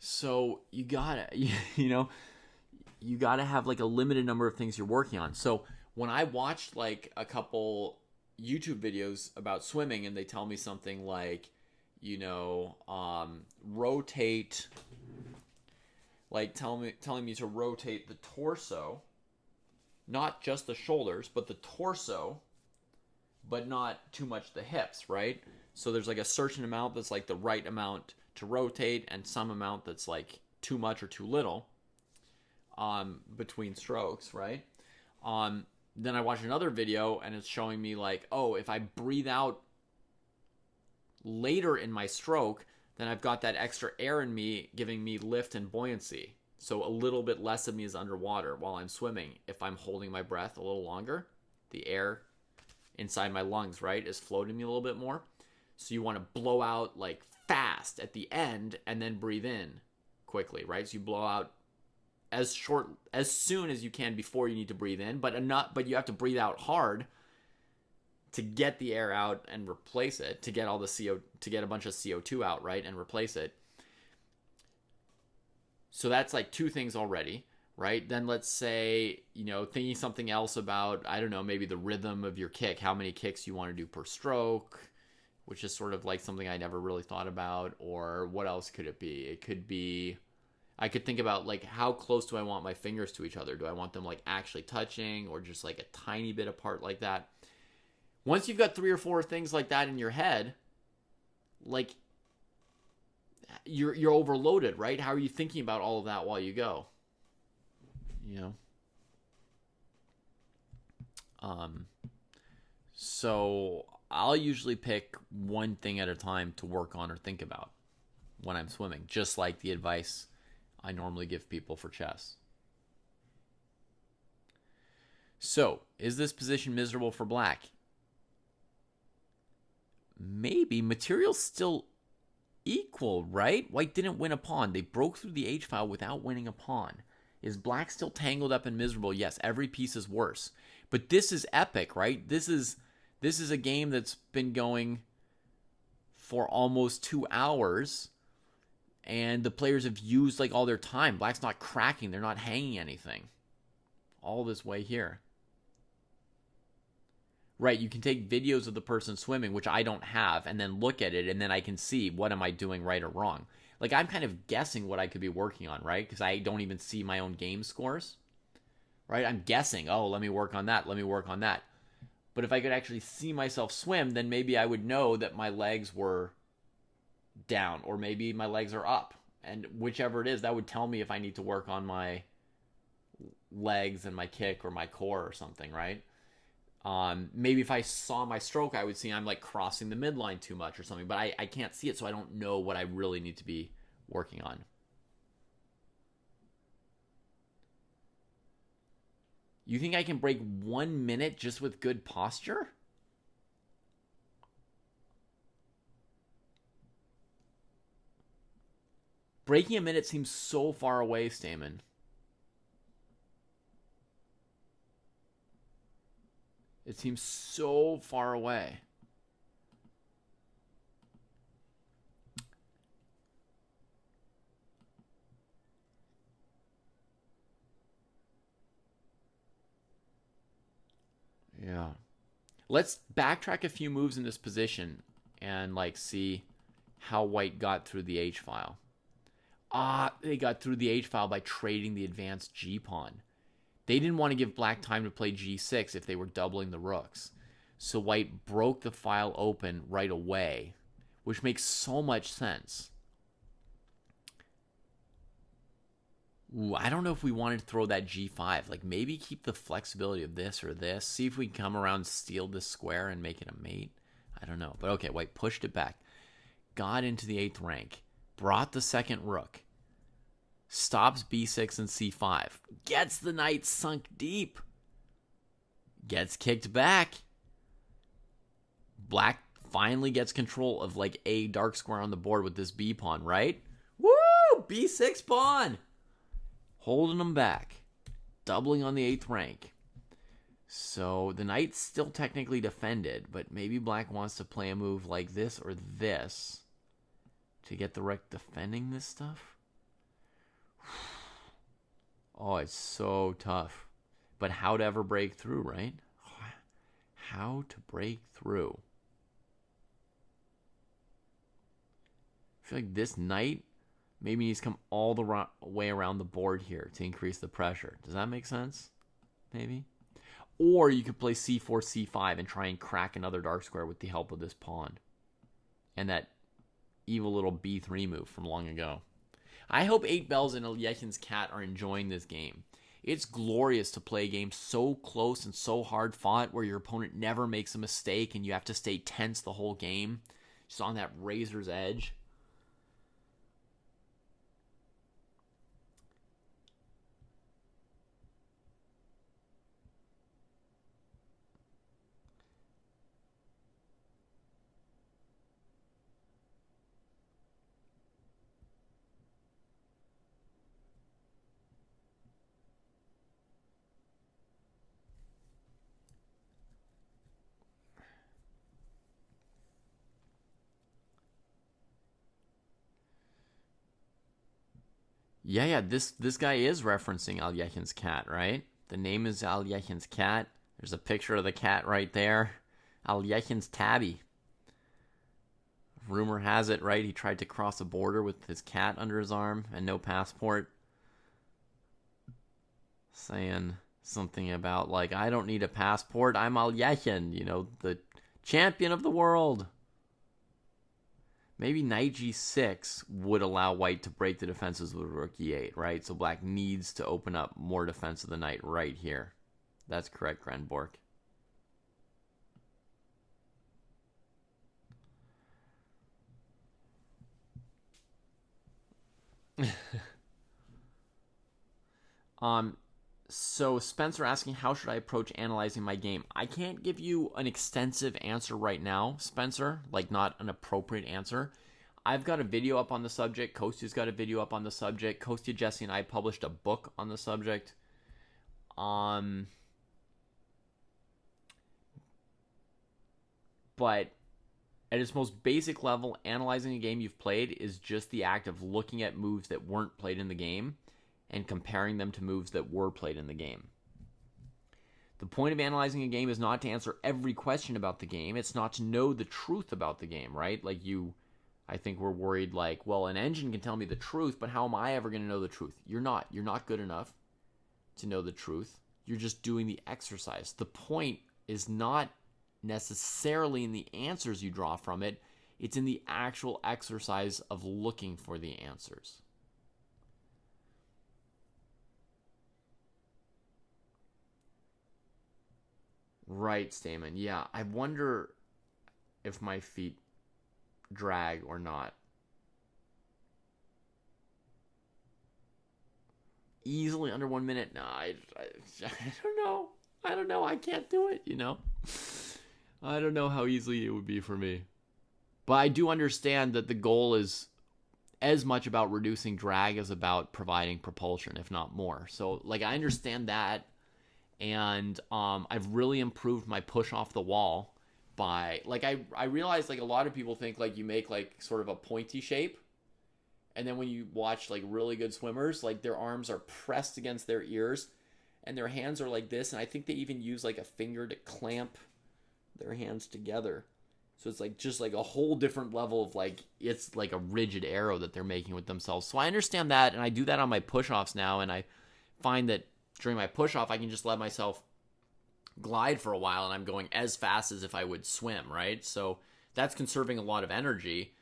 So you gotta, you gotta have like a limited number of things you're working on. So when I watched like a couple YouTube videos about swimming and they tell me something like, rotate, like telling me to rotate the torso, not just the shoulders, but the torso, but not too much the hips, right? So there's like a certain amount that's like the right amount to rotate and some amount that's like too much or too little between strokes, right? Then I watched another video and it's showing me like, oh, if I breathe out later in my stroke, then I've got that extra air in me giving me lift and buoyancy. So a little bit less of me is underwater while I'm swimming. If I'm holding my breath a little longer, the air inside my lungs, right, is floating me a little bit more. So you want to blow out like fast at the end and then breathe in quickly, right? So you blow out as soon as you can before you need to breathe in, but you have to breathe out hard to get the air out and replace it, to get all the to get a bunch of CO2 out, right, and replace it. So that's like 2 things already, right? Then let's say, thinking something else about, I don't know, maybe the rhythm of your kick, how many kicks you want to do per stroke, which is sort of like something I never really thought about. Or what else could it be? It could be, I could think about like, how close do I want my fingers to each other? Do I want them like actually touching or just like a tiny bit apart like that? Once you've got 3 or 4 things like that in your head, like you're overloaded, right? How are you thinking about all of that while you go? So I'll usually pick one thing at a time to work on or think about when I'm swimming, just like the advice I normally give people for chess. So, is this position miserable for black? Maybe. Material's still equal, right? White didn't win a pawn. They broke through the h-file without winning a pawn. Is black still tangled up and miserable? Yes, every piece is worse. But this is epic, right? This is a game that's been going for almost 2 hours, and the players have used like all their time. Black's not cracking. They're not hanging anything. All this way here. Right, you can take videos of the person swimming, which I don't have, and then look at it, and then I can see what am I doing right or wrong. Like, I'm kind of guessing what I could be working on, right? Because I don't even see my own game scores, right? I'm guessing, oh, let me work on that, let me work on that. But if I could actually see myself swim, then maybe I would know that my legs were down, or maybe my legs are up. And whichever it is, that would tell me if I need to work on my legs and my kick or my core or something, right? Maybe if I saw my stroke, I would see I'm like crossing the midline too much or something, but I can't see it, so I don't know what I really need to be working on. You think I can break 1 minute just with good posture? Breaking a minute seems so far away, Stamen. It seems so far away. Yeah. Let's backtrack a few moves in this position and like see how white got through the H file. They got through the H file by trading the advanced G pawn. They didn't want to give black time to play G6 if they were doubling the rooks. So white broke the file open right away, which makes so much sense. Ooh, I don't know if we wanted to throw that G5. Like maybe keep the flexibility of this or this. See if we can come around, steal this square and make it a mate. I don't know. But okay, white pushed it back. Got into the 8th rank. Brought the second rook. Stops B6 and C5. Gets the knight sunk deep. Gets kicked back. Black finally gets control of like a dark square on the board with this B pawn, right? Woo! B6 pawn! Holding them back. Doubling on the 8th rank. So the knight's still technically defended, but maybe black wants to play a move like this or this to get the rook defending this stuff. Oh, it's so tough. But how to ever break through, right? How to break through. I feel like this knight maybe needs to come all the way around the board here to increase the pressure. Does that make sense? Maybe. Or you could play C4, C5 and try and crack another dark square with the help of this pawn. And that evil little B3 move from long ago. I hope 8 Bells and Alyechin's cat are enjoying this game. It's glorious to play a game so close and so hard fought where your opponent never makes a mistake and you have to stay tense the whole game. Just on that razor's edge. Yeah, this guy is referencing Alyechin's cat, right? The name is Alyechin's cat. There's a picture of the cat right there. Alyechin's tabby. Rumor has it, right? He tried to cross a border with his cat under his arm and no passport. Saying something about, like, I don't need a passport. I'm Alyechin, you know, the champion of the world. Maybe knight g6 would allow white to break the defenses with rook e8, right? So black needs to open up more defense of the knight right here. That's correct, Grenbork. So Spencer asking, how should I approach analyzing my game? I can't give you an extensive answer right now, Spencer, like not an appropriate answer. I've got a video up on the subject. Kostya's got a video up on the subject. Kostya, Jesse, and I published a book on the subject. But at its most basic level, analyzing a game you've played is just the act of looking at moves that weren't played in the game and comparing them to moves that were played in the game. The point of analyzing a game is not to answer every question about the game. It's not to know the truth about the game, right? Like I think we're worried like, well, an engine can tell me the truth, but how am I ever going to know the truth? You're not. You're not good enough to know the truth. You're just doing the exercise. The point is not necessarily in the answers you draw from it. It's in the actual exercise of looking for the answers. Right, Stamen. Yeah, I wonder if my feet drag or not. Easily under 1 minute? No, I don't know. I don't know. I can't do it, you know? I don't know how easily it would be for me. But I do understand that the goal is as much about reducing drag as about providing propulsion, if not more. So, like, I understand that. And I've really improved my push off the wall by, like, I realize, like, a lot of people think, like, you make, like, sort of a pointy shape. And then when you watch, like, really good swimmers, like, their arms are pressed against their ears and their hands are like this. And I think they even use, like, a finger to clamp their hands together. So it's, like, just, like, a whole different level of, like, it's like a rigid arrow that they're making with themselves. So I understand that, and I do that on my push-offs now, and I find that during my push-off, I can just let myself glide for a while, and I'm going as fast as if I would swim, right? So that's conserving a lot of energy,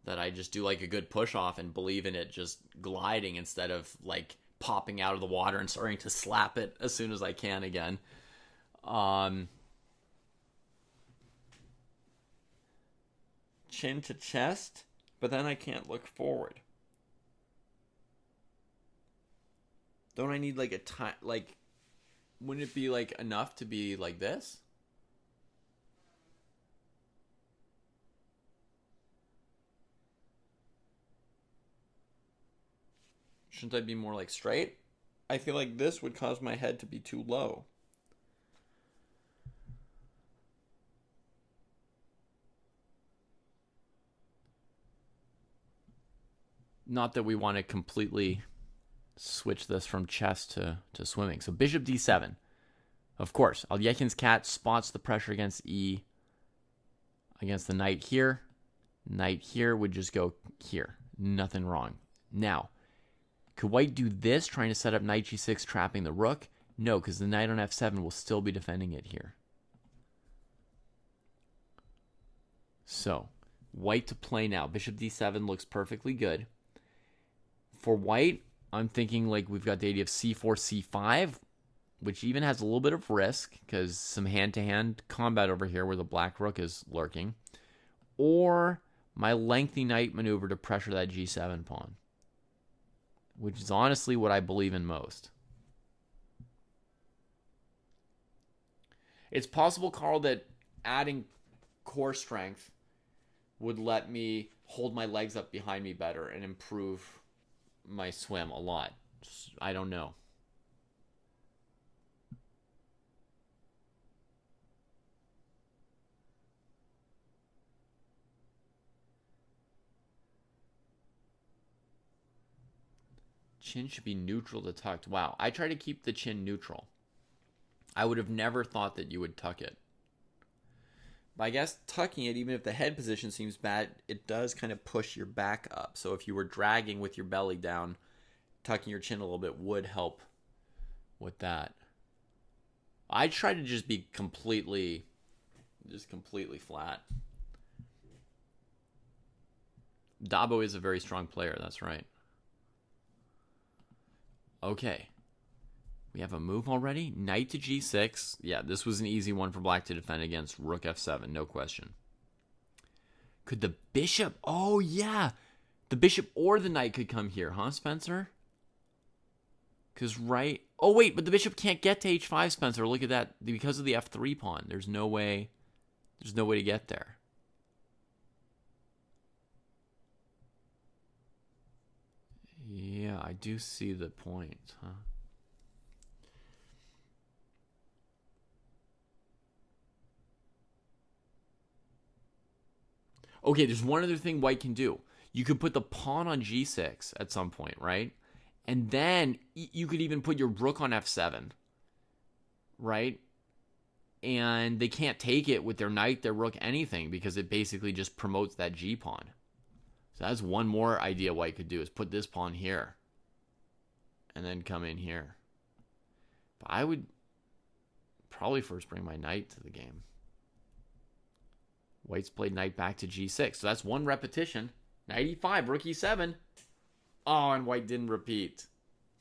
that I just do, like, a good push-off and believe in it just gliding instead of, like, popping out of the water and starting to slap it as soon as I can again. Chin to chest, but then I can't look forward. Don't I need, like, a time, like, wouldn't it be, like, enough to be like this? Shouldn't I be more, like, straight? I feel like this would cause my head to be too low. Not that we want to completely switch this from chess to swimming. So bishop d7. Of course, Alyekin's cat spots the pressure against e against the knight here. Knight here would just go here. Nothing wrong. Now, could white do this, trying to set up knight g6, trapping the rook? No, because the knight on f7 will still be defending it here. So, white to play now. Bishop d7 looks perfectly good. For white, I'm thinking, like, we've got the idea of c4, c5, which even has a little bit of risk because some hand-to-hand combat over here where the black rook is lurking. Or my lengthy knight maneuver to pressure that g7 pawn, which is honestly what I believe in most. It's possible, Carl, that adding core strength would let me hold my legs up behind me better and improve my swim a lot. I don't know. Chin should be neutral to tucked. Wow, I try to keep the chin neutral. I would have never thought that you would tuck it. But I guess tucking it, even if the head position seems bad, it does kind of push your back up. So if you were dragging with your belly down, tucking your chin a little bit would help with that. I try to just be completely flat. Dabo is a very strong player, that's right. Okay. We have a move already. Knight to g6. Yeah, this was an easy one for black to defend against rook f7, no question. Could the bishop... Oh, yeah. The bishop or the knight could come here, huh, Spencer? Because right... Oh, wait, but the bishop can't get to h5, Spencer. Look at that. Because of the f3 pawn, there's no way to get there. Yeah, I do see the point, huh? Okay, there's one other thing white can do. You could put the pawn on g6 at some point, right? And then you could even put your rook on f7, right? And they can't take it with their knight, their rook, anything, because it basically just promotes that g pawn. So that's one more idea white could do, is put this pawn here and then come in here. But I would probably first bring my knight to the game. White's played knight back to g6. So that's one repetition. Knight e5, rook e7. Oh, and white didn't repeat.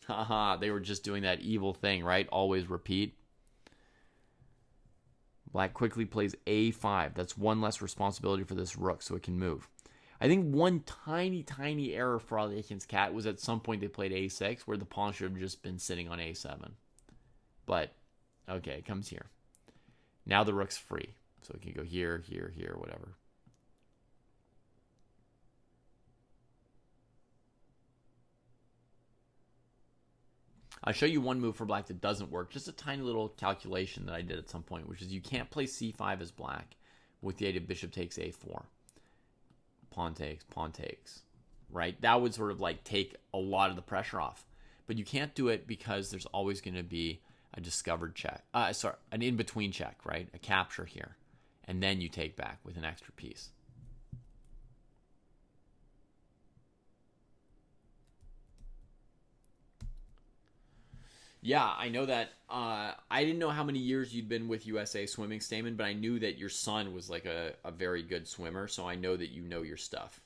Haha, they were just doing that evil thing, right? Always repeat. Black quickly plays a5. That's one less responsibility for this rook, so it can move. I think one tiny, tiny error for Alekin's cat was at some point they played a6, where the pawn should have just been sitting on a7. But, okay, it comes here. Now the rook's free. So it can go here, here, here, whatever. I'll show you one move for black that doesn't work. Just a tiny little calculation that I did at some point, which is you can't play c5 as black with the idea of bishop takes a4. Pawn takes, right? That would sort of like take a lot of the pressure off. But you can't do it because there's always going to be a discovered check. An in-between check, right? A capture here. And then you take back with an extra piece. Yeah, I know that. I didn't know how many years you'd been with USA Swimming, Stamen, but I knew that your son was like a very good swimmer, so I know that you know your stuff.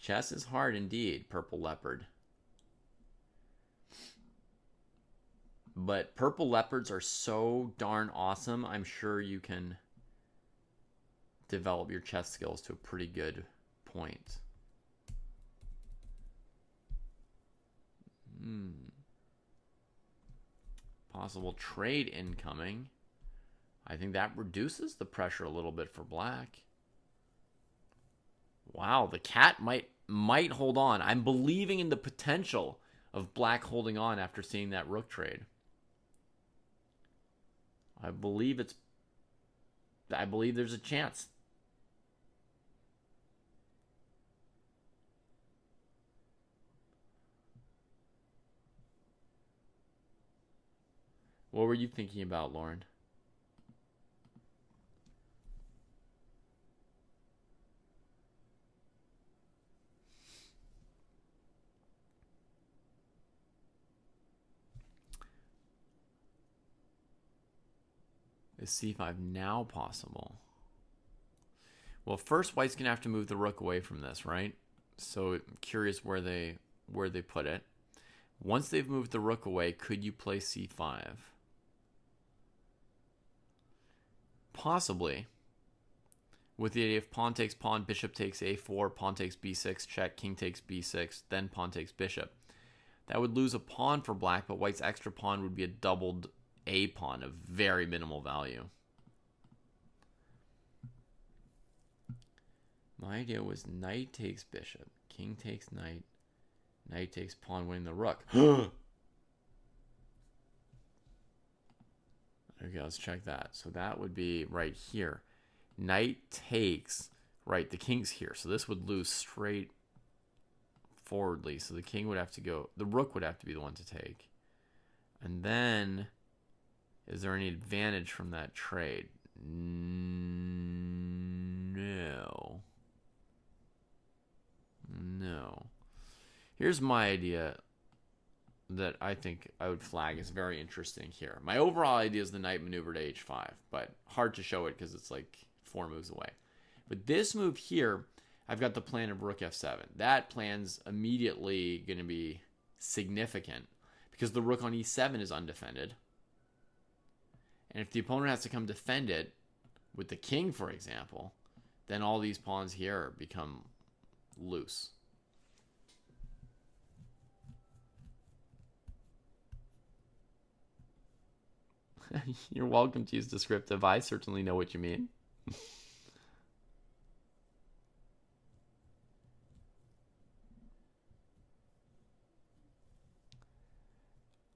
Chess is hard indeed, Purple Leopard. But purple leopards are so darn awesome. I'm sure you can develop your chess skills to a pretty good point. Possible trade incoming. I think that reduces the pressure a little bit for black. Wow, the cat might hold on. I'm believing in the potential of black holding on after seeing that rook trade. I believe there's a chance. What were you thinking about, Lauren? Is c5 now possible? Well, first white's gonna have to move the rook away from this, right? So I'm curious where they put it. Once they've moved the rook away, could you play c5? Possibly. With the idea of pawn takes pawn, bishop takes a4, pawn takes b6, check, king takes b6, then pawn takes bishop. That would lose a pawn for black, but white's extra pawn would be a doubled a pawn of very minimal value. My idea was knight takes bishop, king takes knight, knight takes pawn, winning the rook. Okay, let's check that. So that would be right here. Knight takes, right, the king's here. So this would lose straight forwardly. So the king would have to go, the rook would have to be the one to take. And then, is there any advantage from that trade? No. No. Here's my idea that I think I would flag as very interesting here. My overall idea is the knight maneuver to h5, but hard to show it because it's like 4 moves away. But this move here, I've got the plan of rook f7. That plan's immediately going to be significant because the rook on e7 is undefended. And if the opponent has to come defend it with the king, for example, then all these pawns here become loose. You're welcome to use descriptive. I certainly know what you mean.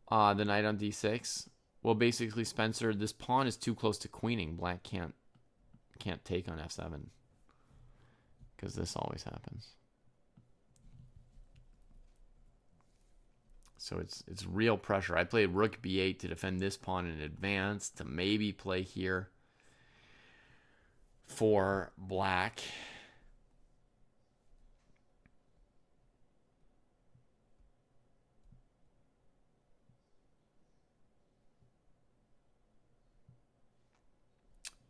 The knight on d6. Well, basically, Spencer, this pawn is too close to queening. Black can't take on f7 because this always happens. So it's real pressure. I played rook b8 to defend this pawn in advance, to maybe play here. for black.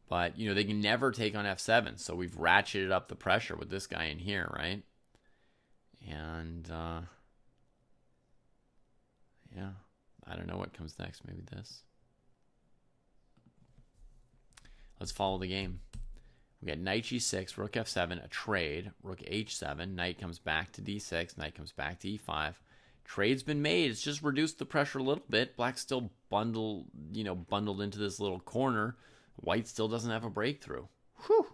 But, you know, they can never take on f7, so we've ratcheted up the pressure with this guy in here, right? And, yeah, I don't know what comes next. Maybe this. Let's follow the game. We got knight g6, rook f7, a trade, rook h7, knight comes back to d6, knight comes back to e5. Trade's been made. It's just reduced the pressure a little bit. Black's still bundled into this little corner. White still doesn't have a breakthrough. Whew.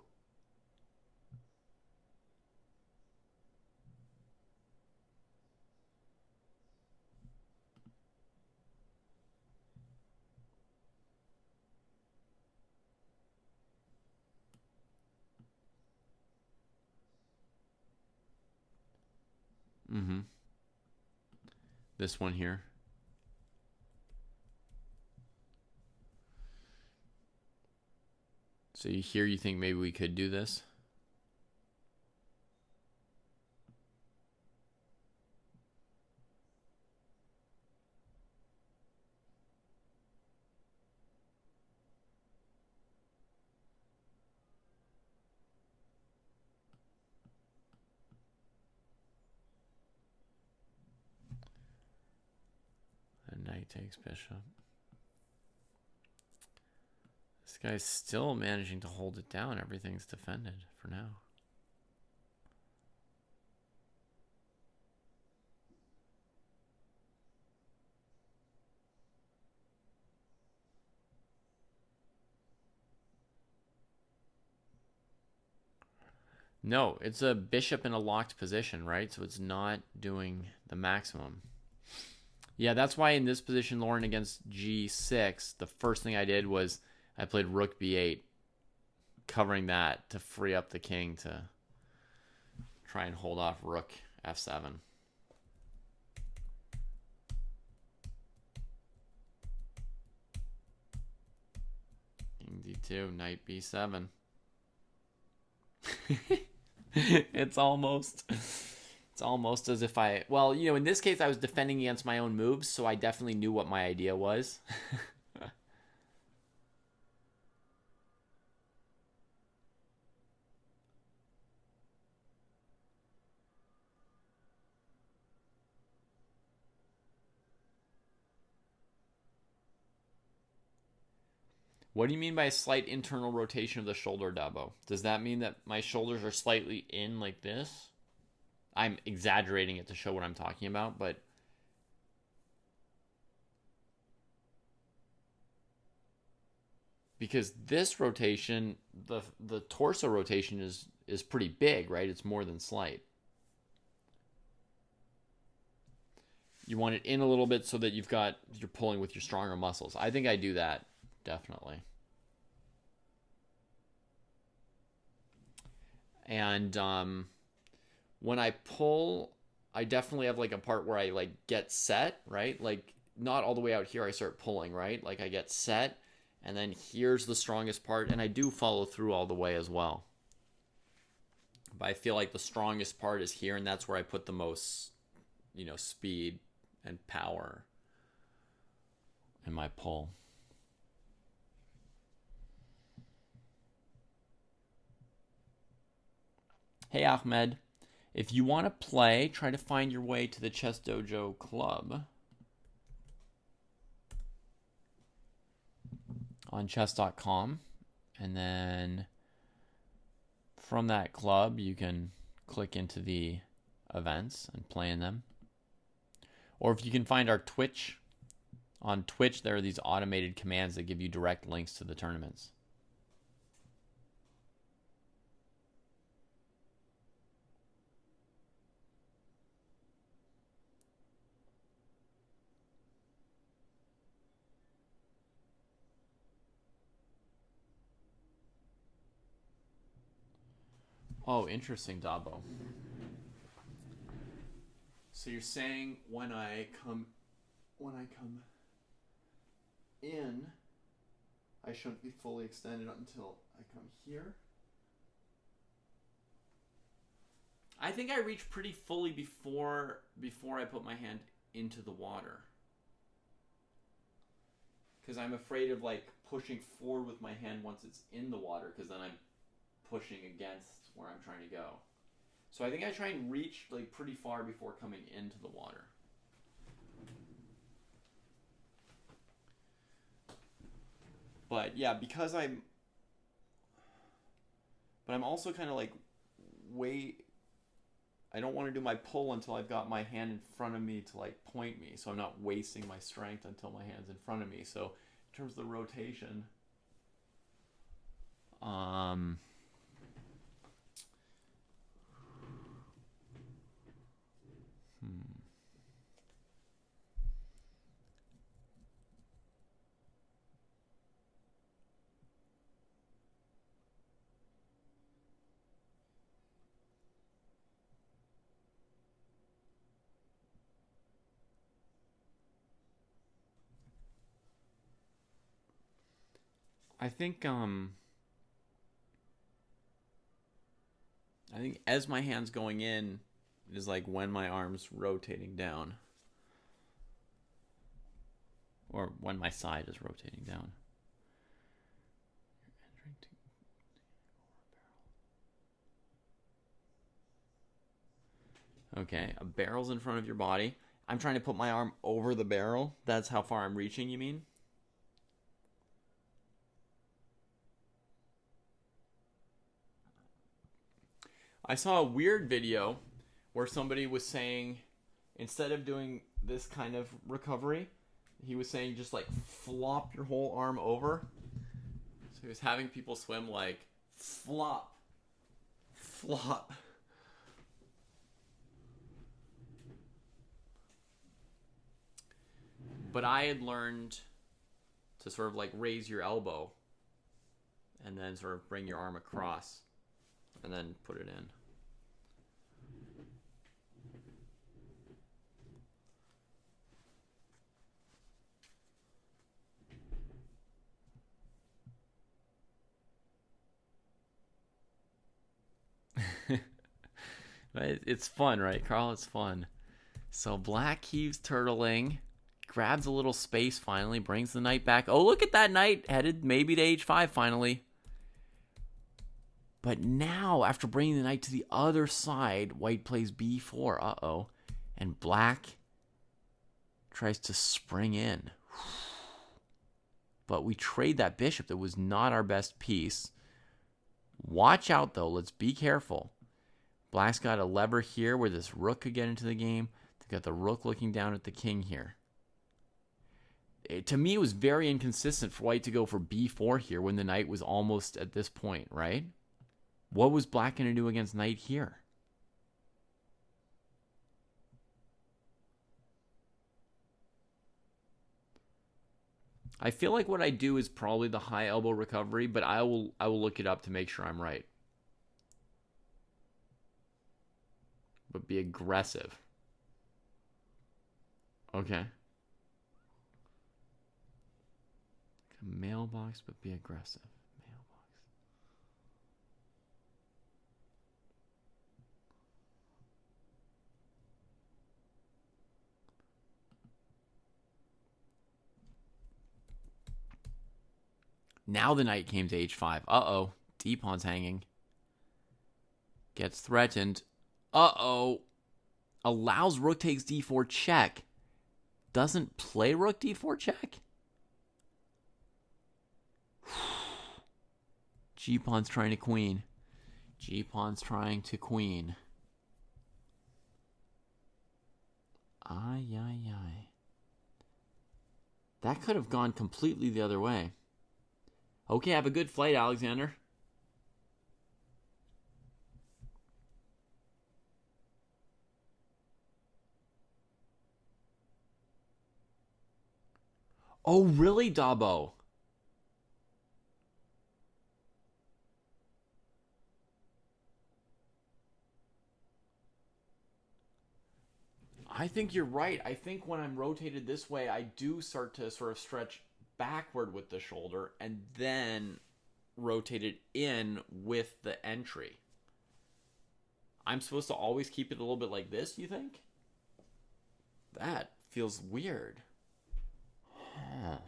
This one here. So here you think maybe we could do this? And knight takes bishop. This guy's still managing to hold it down. Everything's defended for now. No, it's a bishop in a locked position, right? So it's not doing the maximum. Yeah, that's why in this position, Lauren, against g6, the first thing I did was I played rook b8, covering that to free up the king to try and hold off rook f7. King d2, knight b7. It's almost as if well, you know, in this case I was defending against my own moves, so I definitely knew what my idea was. What do you mean by a slight internal rotation of the shoulder, Dabo? Does that mean that my shoulders are slightly in like this? I'm exaggerating it to show what I'm talking about, but because this rotation, the torso rotation is pretty big, right? It's more than slight. You want it in a little bit so that you're pulling with your stronger muscles. I think I do that, definitely. And when I pull, I definitely have like a part where I like get set, right? Like not all the way out here I start pulling, right? Like I get set, and then here's the strongest part, and I do follow through all the way as well. But I feel like the strongest part is here, and that's where I put the most, you know, speed and power in my pull. Hey Ahmed, if you want to play, try to find your way to the Chess Dojo Club on chess.com, and then from that club you can click into the events and play in them. Or if you can find our Twitch, on Twitch there are these automated commands that give you direct links to the tournaments. Oh, interesting, Dabo. So you're saying when I come in, I shouldn't be fully extended until I come here? I think I reach pretty fully before I put my hand into the water. Because I'm afraid of like pushing forward with my hand once it's in the water, because then I'm pushing against where I'm trying to go. So I think I try and reach like pretty far before coming into the water. But yeah, because I'm also kind of like I don't want to do my pull until I've got my hand in front of me to like point me, so I'm not wasting my strength until my hand's in front of me. So in terms of the rotation, I think as my hand's going in is like when my arm's rotating down. Or when my side is rotating down. Okay, a barrel's in front of your body. I'm trying to put my arm over the barrel. That's how far I'm reaching, you mean? I saw a weird video where somebody was saying, instead of doing this kind of recovery, he was saying just like flop your whole arm over. So he was having people swim like flop, flop. But I had learned to sort of like raise your elbow and then sort of bring your arm across and then put it in. It's fun, right, Carl? It's fun. So black keeps turtling, grabs a little space finally, brings the knight back. Oh, look at that knight headed maybe to h5 finally. But now, after bringing the knight to the other side, white plays b4. Uh-oh. And black tries to spring in. But we trade that bishop. That was not our best piece. Watch out, though. Let's be careful. Black's got a lever here where this rook could get into the game. They've got the rook looking down at the king here. To me, it was very inconsistent for white to go for b4 here when the knight was almost at this point, right? What was black going to do against knight here? I feel like what I do is probably the high elbow recovery, but I will look it up to make sure I'm right. But be aggressive. Okay. Mailbox, but be aggressive. Mailbox. Now the knight came to h5. Uh-oh. D-pawn's hanging. Gets threatened. Uh-oh. Allows rook takes d4 check. Doesn't play rook d4 check. G-pawn's trying to queen. G-pawn's trying to queen. Ay, ay, ay. That could have gone completely the other way. Okay, have a good flight, Alexander. Oh, really, Dabo? I think you're right. I think when I'm rotated this way, I do start to sort of stretch backward with the shoulder and then rotate it in with the entry. I'm supposed to always keep it a little bit like this, you think? That feels weird. Huh.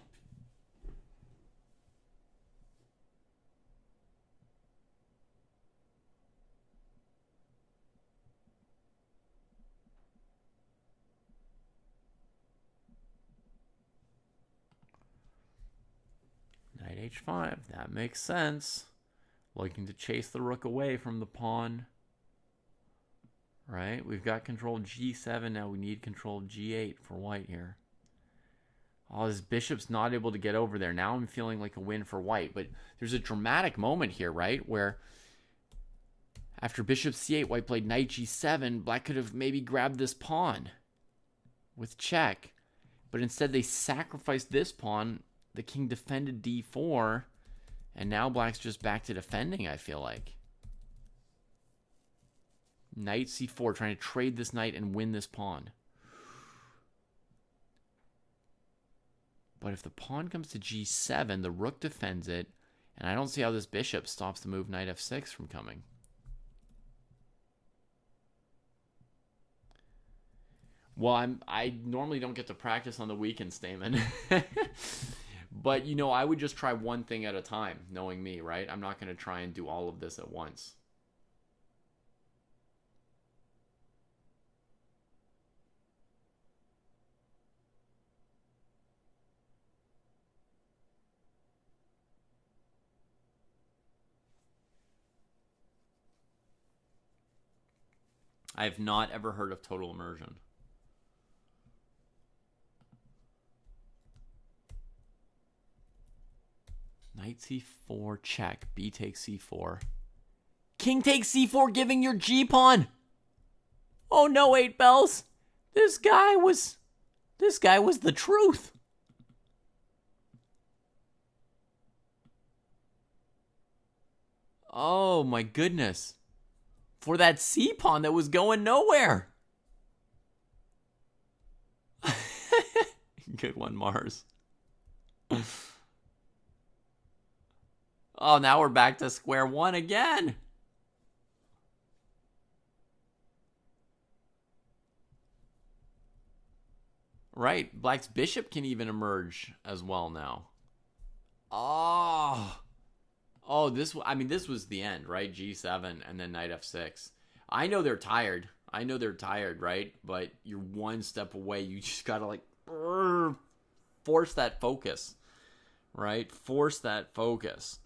Knight h5. That makes sense. Looking to chase the rook away from the pawn. Right? We've got control of g7. Now we need control of g8 for white here. Oh, this bishop's not able to get over there. Now I'm feeling like a win for white. But there's a dramatic moment here, right? Where after bishop c8, white played knight g7. Black could have maybe grabbed this pawn with check. But instead they sacrificed this pawn. The king defended d4. And now black's just back to defending, I feel like. Knight c4, trying to trade this knight and win this pawn. But if the pawn comes to g7, the rook defends it. And I don't see how this bishop stops the move knight f6 from coming. Well, I normally don't get to practice on the weekend, Stamen. But, you know, I would just try one thing at a time, knowing me, right? I'm not going to try and do all of this at once. I have not ever heard of total immersion. Knight c4, check. B takes c4. King takes c4, giving your g-pawn. Oh no, 8 bells. This guy was the truth. Oh my goodness. For that c-pawn that was going nowhere. Good one, Mars. Oh, now we're back to square one again. Right, black's bishop can even emerge as well now. Oh, this was the end, right? G7 and then knight f6. I know they're tired. Right? But you're one step away. You just got to like force that focus, right? Force that focus.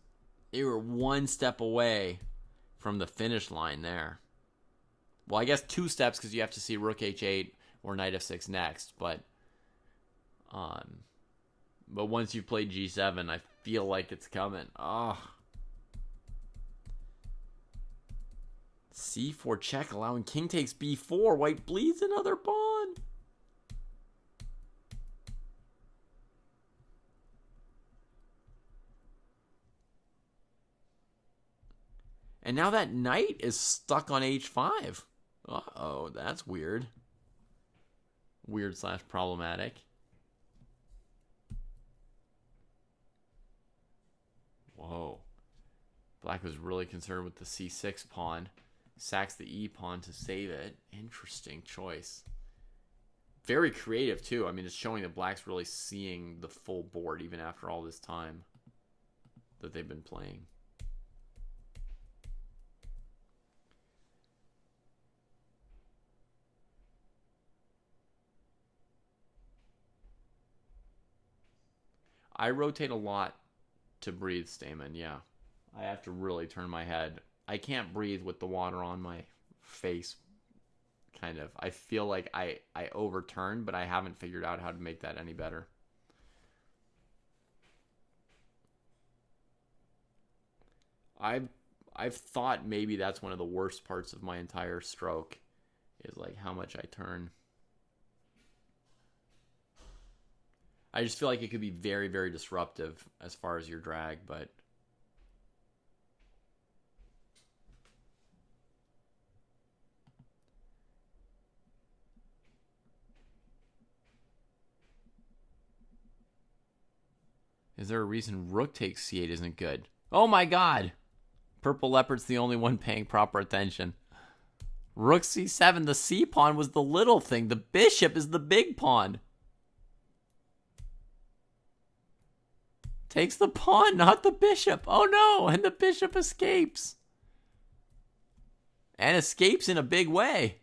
They were one step away from the finish line there. Well, I guess 2 steps because you have to see rook h8 or knight f6 next. But once you've played g7, I feel like it's coming. C4 check, allowing king takes b4. White bleeds another pawn. And now that knight is stuck on h5. Uh-oh, that's weird. Weird / problematic. Whoa. Black was really concerned with the c6 pawn. Sacks the e pawn to save it. Interesting choice. Very creative, too. I mean, it's showing that black's really seeing the full board even after all this time that they've been playing. I rotate a lot to breathe, Stamen, yeah. I have to really turn my head. I can't breathe with the water on my face, kind of. I feel like I overturn, but I haven't figured out how to make that any better. I've thought maybe that's one of the worst parts of my entire stroke, is like how much I turn. I just feel like it could be very, very disruptive as far as your drag, but is there a reason rook takes c8 isn't good? Oh my god! Purple Leopard's the only one paying proper attention. Rook c7. The c pawn was the little thing. The bishop is the big pawn. Takes the pawn, not the bishop. Oh no, and the bishop escapes. And escapes in a big way.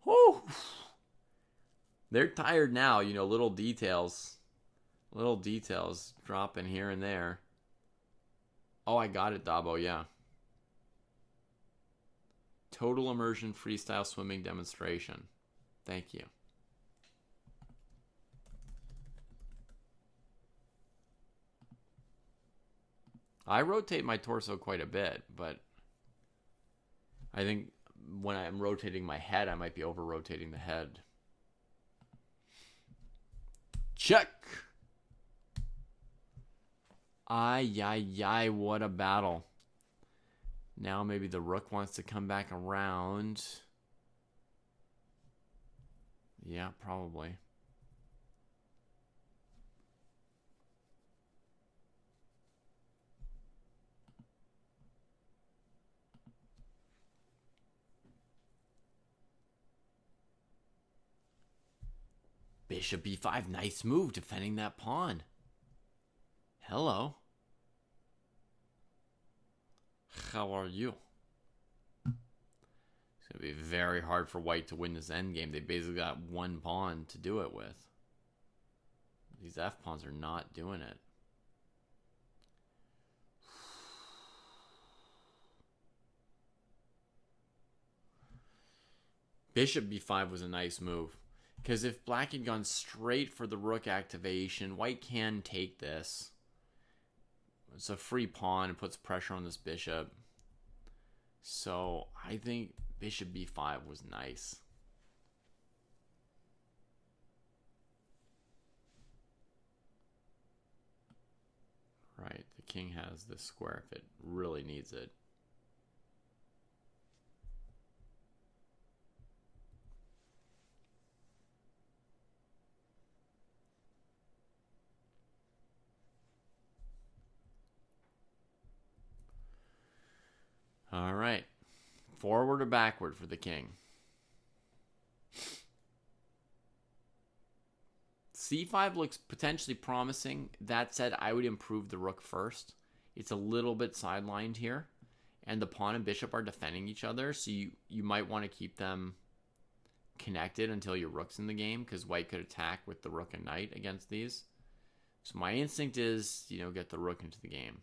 Whew. They're tired now, you know, little details dropping here and there. Oh, I got it, Dabo, yeah. Total immersion freestyle swimming demonstration. Thank you. I rotate my torso quite a bit, but I think when I'm rotating my head, I might be over-rotating the head. Check! Ay, what a battle. Now maybe the rook wants to come back around. Yeah, probably. Bishop b5. Nice move defending that pawn. Hello. How are you? It's going to be very hard for white to win this endgame. They basically got one pawn to do it with. These f-pawns are not doing it. Bishop b5 was a nice move. Because if black had gone straight for the rook activation, white can take this. It's a free pawn. It puts pressure on this bishop. So I think bishop b5 was nice. Right, the king has this square if it really needs it. All right. Forward or backward for the king? C5 looks potentially promising. That said, I would improve the rook first. It's a little bit sidelined here. And the pawn and bishop are defending each other. So you might want to keep them connected until your rook's in the game. Because white could attack with the rook and knight against these. So my instinct is, you know, get the rook into the game.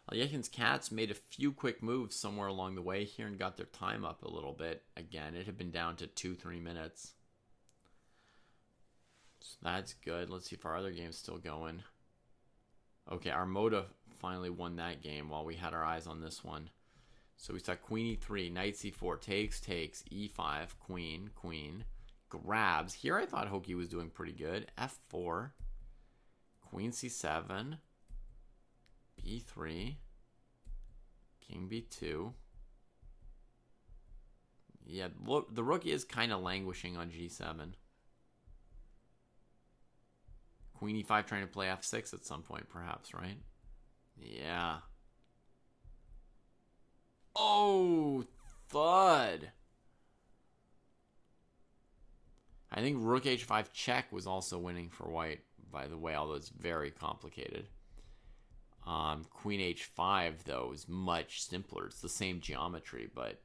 Alyekin's cats made a few quick moves somewhere along the way here and got their time up a little bit. Again, it had been down to 2-3 minutes. So that's good. Let's see if our other game's still going. Okay, Armada finally won that game while we had our eyes on this one. So we saw queen e3, knight c4, takes, e5, queen, grabs. Here I thought Hoki was doing pretty good. f4, queen c7, b3, king b2. Yeah, look, the rook is kind of languishing on g7. Queen e5 trying to play f6 at some point, perhaps, right? Yeah. Oh, thud. I think rook h5 check was also winning for white, by the way, although it's very complicated. Queen h5, though, is much simpler. It's the same geometry, but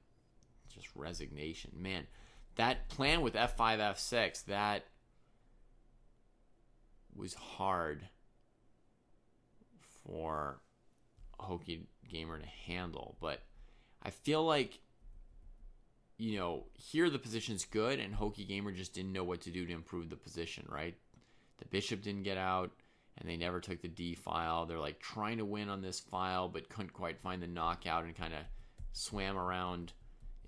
just resignation. Man, that plan with f5, f6, that was hard for a Hoki gamer to handle. But I feel like, you know, here the position's good, and Hoki gamer just didn't know what to do to improve the position, right? The bishop didn't get out. And they never took the d file. They're like trying to win on this file, but couldn't quite find the knockout and kind of swam around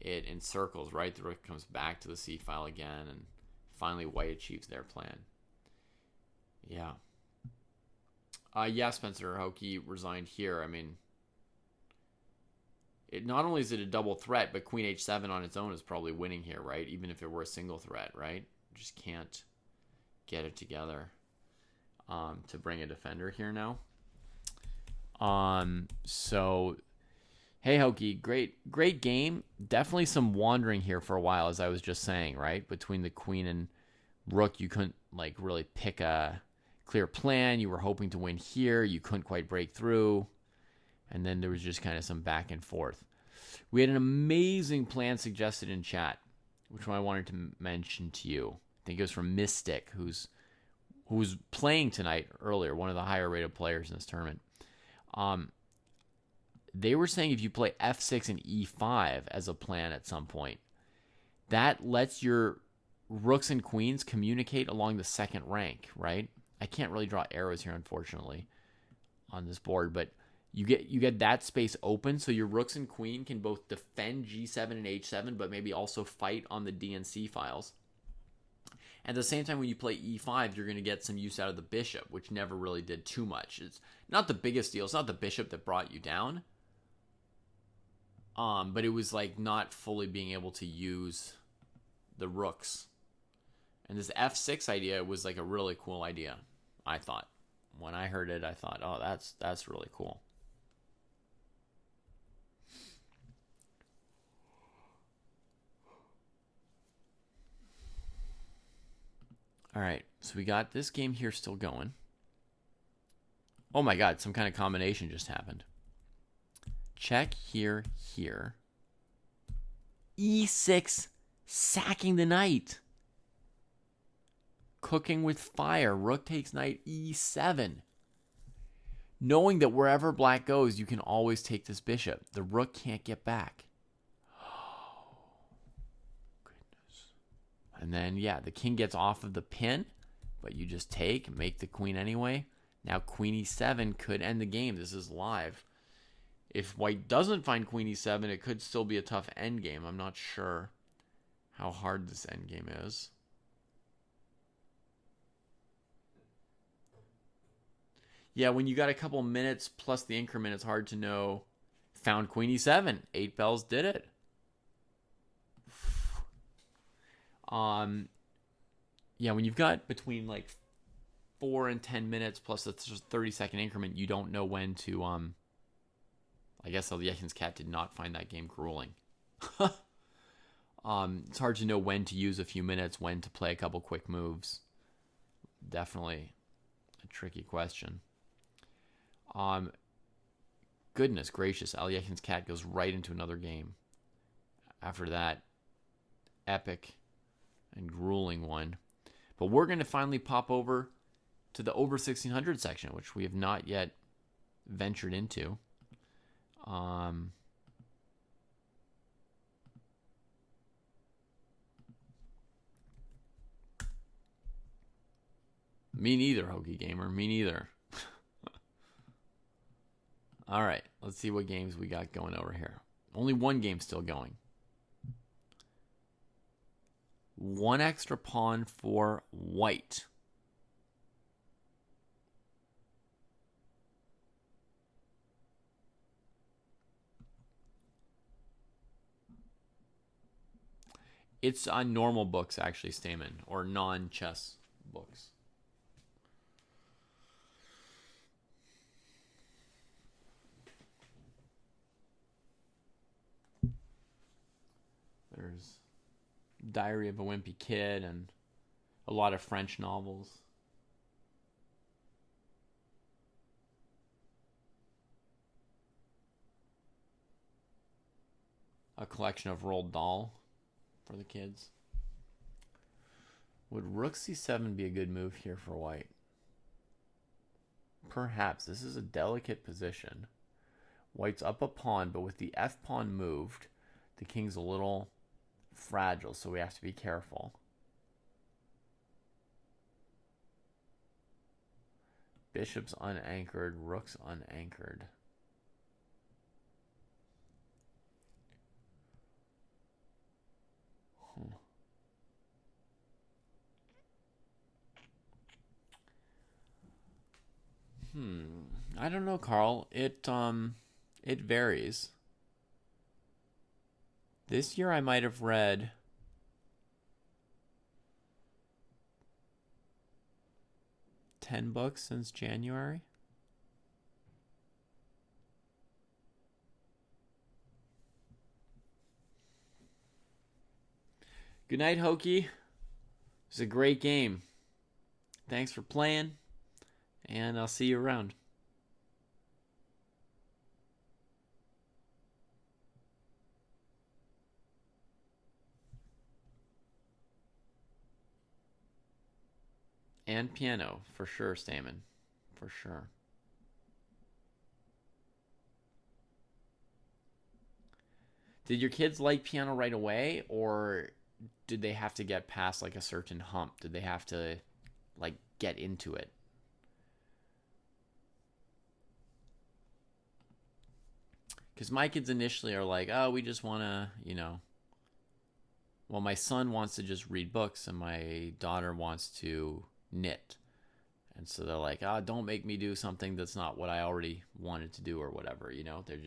it in circles, right? The rook comes back to the c file again, and finally white achieves their plan. Yeah. Yeah, Spencer Hoki resigned here. I mean, it not only is it a double threat, but queen h7 on its own is probably winning here, right? Even if it were a single threat, right? Just can't get it together to bring a defender here now. So, hey, Hokie, great game. Definitely some wandering here for a while, as I was just saying, right? Between the queen and rook, you couldn't like really pick a clear plan. You were hoping to win here. You couldn't quite break through. And then there was just kind of some back and forth. We had an amazing plan suggested in chat, which one I wanted to mention to you. I think it was from Mystic, who's playing tonight earlier, one of the higher rated players in this tournament. They were saying if you play f6 and e5 as a plan at some point, that lets your rooks and queens communicate along the second rank, right? I can't really draw arrows here, unfortunately, on this board, but you get that space open, so your rooks and queen can both defend g7 and h7, but maybe also fight on the d and c files. At the same time, when you play e5, you're going to get some use out of the bishop, which never really did too much. It's not the biggest deal. It's not the bishop that brought you down. But it was like not fully being able to use the rooks. And this f6 idea was like a really cool idea, I thought. When I heard it, I thought, oh, that's really cool. All right, so we got this game here still going. Oh my god, some kind of combination just happened. Check here. E6, sacking the knight. Cooking with fire. Rook takes knight e7. Knowing that wherever black goes, you can always take this bishop. The rook can't get back. Oh, goodness. And then, yeah, the king gets off of the pin, but you just take, make the queen anyway. Now queen e7 could end the game. This is live. If white doesn't find queen e7, it could still be a tough endgame. I'm not sure how hard this endgame is. Yeah, when you got a couple minutes plus the increment, it's hard to know. Found queen e7. 8 bells did it. Yeah, when you've got between like 4 and 10 minutes plus a 30-second increment, you don't know when to I guess Alyekin's cat did not find that game grueling. It's hard to know when to use a few minutes, when to play a couple quick moves. Definitely a tricky question. Goodness gracious, Alyekin's cat goes right into another game. After that epic and grueling one. But we're going to finally pop over to the over 1600 section, which we have not yet ventured into. Me neither, Hokie Gamer. Me neither. All right, let's see what games we got going over here. Only one game still going. One extra pawn for white. It's on normal books, actually, Stamen, or non-chess books. There's Diary of a Wimpy Kid and a lot of French novels. A collection of Roald Dahl for the kids. Would rook c7 be a good move here for white? Perhaps. This is a delicate position. White's up a pawn, but with the f pawn moved, the king's a little fragile, so we have to be careful. Bishop's unanchored, rook's unanchored. I don't know, Carl. It varies. This year I might have read 10 books since January. Good night, Hokie. It was a great game. Thanks for playing, and I'll see you around. And piano, for sure, Stamen. For sure. Did your kids like piano right away, or did they have to get past like a certain hump? Did they have to like get into it? Because my kids initially are like, oh, we just want to, you know. Well, my son wants to just read books, and my daughter wants to knit. And so they're like, oh, don't make me do something that's not what I already wanted to do or whatever, you know. They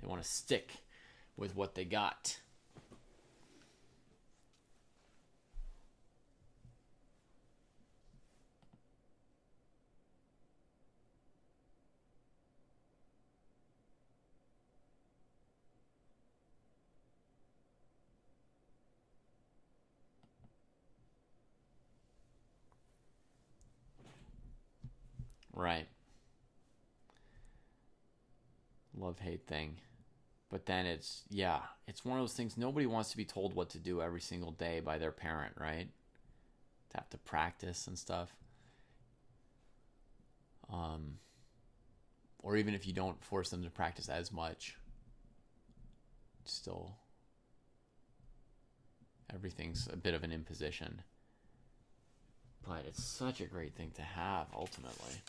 want to stick with what they got. Right. Love-hate thing. But then it's one of those things, nobody wants to be told what to do every single day by their parent, right? To have to practice and stuff. Or even if you don't force them to practice as much, still everything's a bit of an imposition. But it's such a great thing to have, ultimately.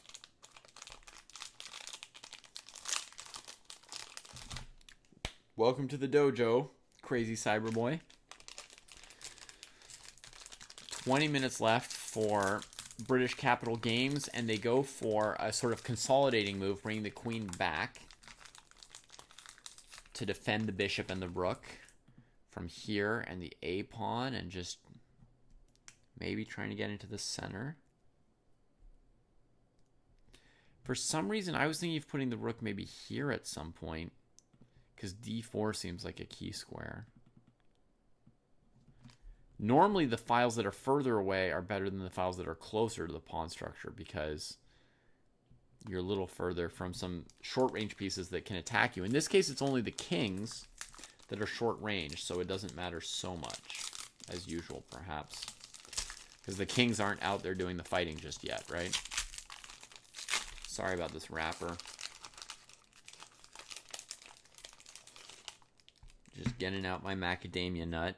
Welcome to the dojo, crazy cyberboy. 20 minutes left for British Capital Games, and they go for a sort of consolidating move, bringing the queen back to defend the bishop and the rook from here and the A pawn, and just maybe trying to get into the center. For some reason, I was thinking of putting the rook maybe here at some point, because D4 seems like a key square. Normally, the files that are further away are better than the files that are closer to the pawn structure, because you're a little further from some short-range pieces that can attack you. In this case, it's only the kings that are short-range, so it doesn't matter so much, as usual, perhaps. Because the kings aren't out there doing the fighting just yet, right? Sorry about this wrapper. Just getting out my macadamia nut.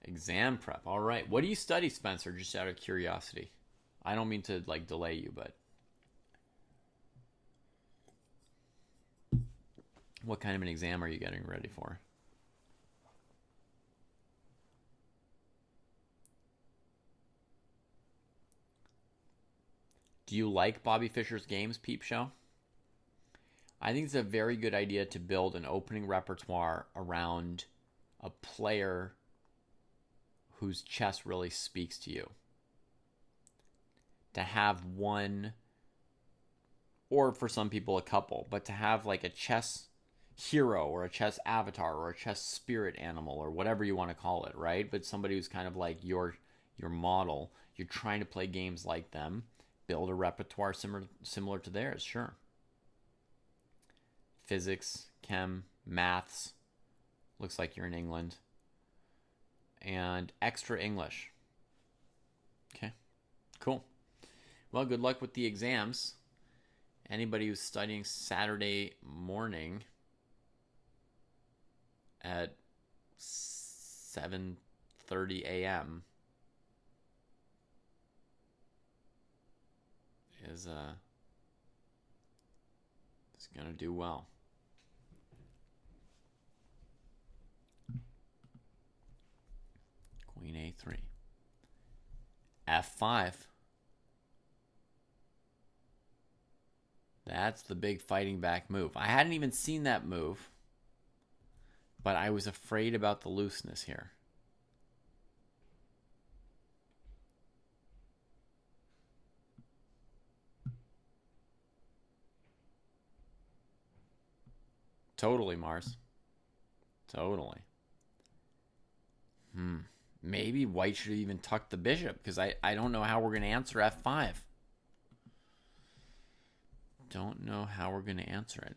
Exam prep. All right. What do you study, Spencer? Just out of curiosity. I don't mean to like delay you, but what kind of an exam are you getting ready for? Do you like Bobby Fischer's games, Peep Show? I think it's a very good idea to build an opening repertoire around a player whose chess really speaks to you. To have one, or for some people a couple, but to have like a chess hero or a chess avatar or a chess spirit animal or whatever you want to call it, right? But somebody who's kind of like your model. You're trying to play games like them. Build a repertoire similar to theirs, sure. Physics, chem, maths. Looks like you're in England. And extra English. Okay, cool. Well, good luck with the exams. Anybody who's studying Saturday morning at 7:30 a.m. is going to do well. Queen A3. F5. That's the big fighting back move. I hadn't even seen that move, but I was afraid about the looseness here. Totally, Mars. Totally. Maybe white should have even tucked the bishop, because I don't know how we're going to answer f5. Don't know how we're going to answer it.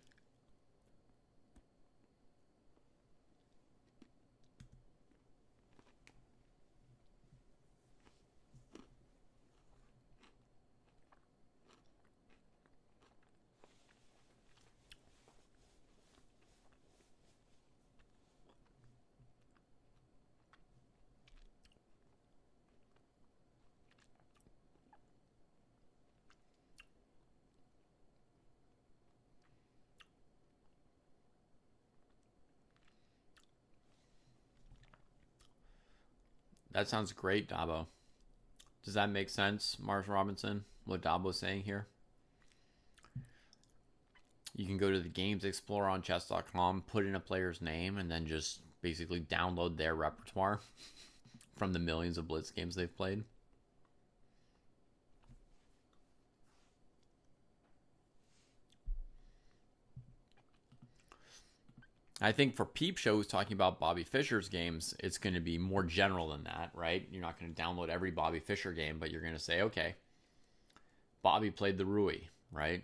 That sounds great, Dabo. Does that make sense, Mars Robinson, what Dabo's saying here? You can go to the Games Explorer on chess.com, put in a player's name, and then just basically download their repertoire from the millions of Blitz games they've played. I think for Peep Show, who's talking about Bobby Fischer's games, it's going to be more general than that, right? You're not going to download every Bobby Fischer game, but you're going to say, okay, Bobby played the Rui, right?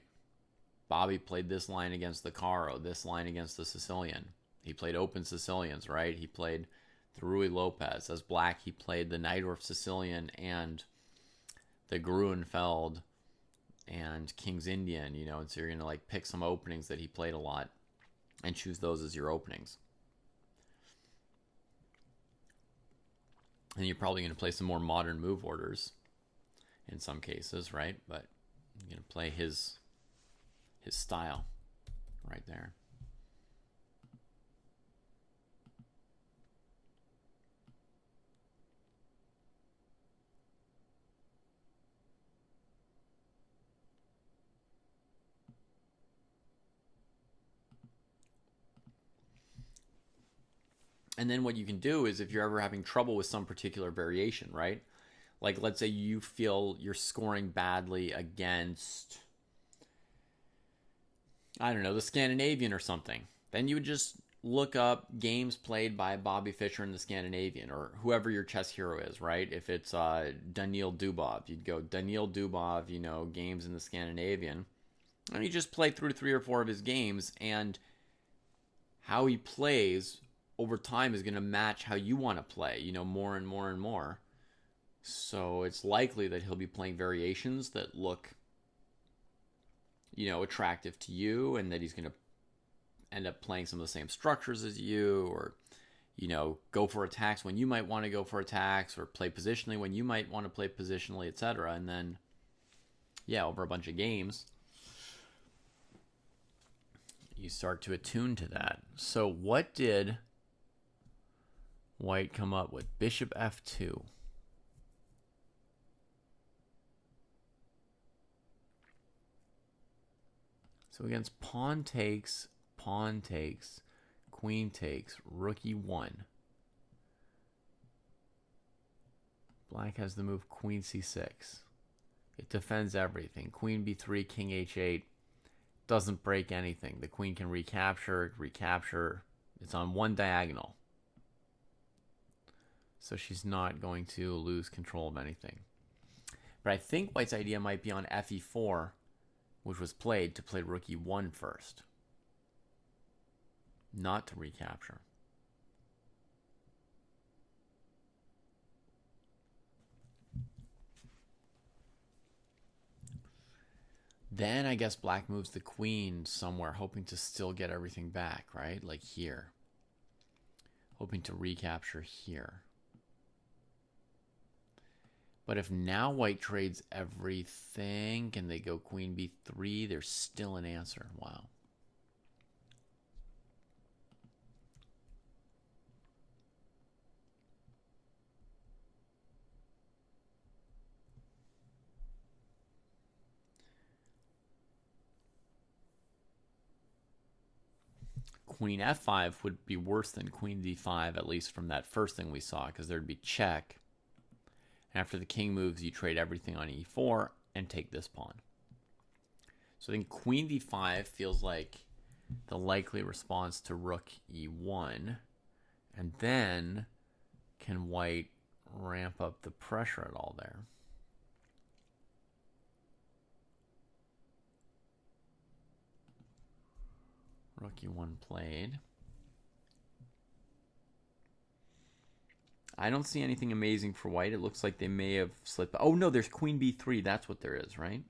Bobby played this line against the Caro, this line against the Sicilian. He played open Sicilians, right? He played the Rui Lopez. As black, he played the Najdorf Sicilian and the Gruenfeld and King's Indian, you know, and so you're going to like pick some openings that he played a lot and choose those as your openings. And you're probably going to play some more modern move orders in some cases, right? But you're going to play his style right there. And then what you can do is if you're ever having trouble with some particular variation, right? Like let's say you feel you're scoring badly against, I don't know, the Scandinavian or something. Then you would just look up games played by Bobby Fischer in the Scandinavian or whoever your chess hero is, right? If it's Daniil Dubov, you'd go Daniil Dubov, you know, games in the Scandinavian. And you just play through 3 or 4 of his games, and how he plays over time is going to match how you want to play, you know, more and more and more. So it's likely that he'll be playing variations that look, you know, attractive to you, and that he's going to end up playing some of the same structures as you, or, you know, go for attacks when you might want to go for attacks, or play positionally when you might want to play positionally, etc. And then, yeah, over a bunch of games, you start to attune to that. So what did white come up with? Bishop f2. So against pawn takes, queen takes, rook e1. Black has the move queen c6. It defends everything. Queen b3, king h8. Doesn't break anything. The queen can recapture. It's on one diagonal. So she's not going to lose control of anything. But I think white's idea might be on fe4, which was played to play rook e1 first, not to recapture. Then I guess black moves the queen somewhere, hoping to still get everything back, right? Like here. Hoping to recapture here. But if now white trades everything, can they go queen b3? There's still an answer. Wow. queen f5 would be worse than queen d5, at least from that first thing we saw, because there'd be check. After the king moves, you trade everything on e4 and take this pawn. So I think queen d5 feels like the likely response to rook e1. And then can white ramp up the pressure at all there? Rook e1 played. I don't see anything amazing for white. It looks like they may have slipped. Oh, no, there's queen b3. That's what there is, right?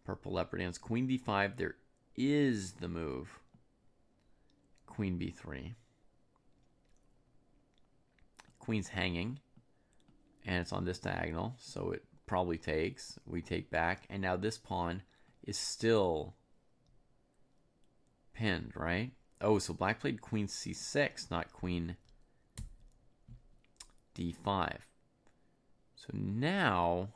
Purple leopard ends queen d5. There is the move. Queen b3. Queen's hanging. And it's on this diagonal, so it probably takes. We take back. And now this pawn is still pinned, right? Oh, so black played queen c6, not queen d5. So now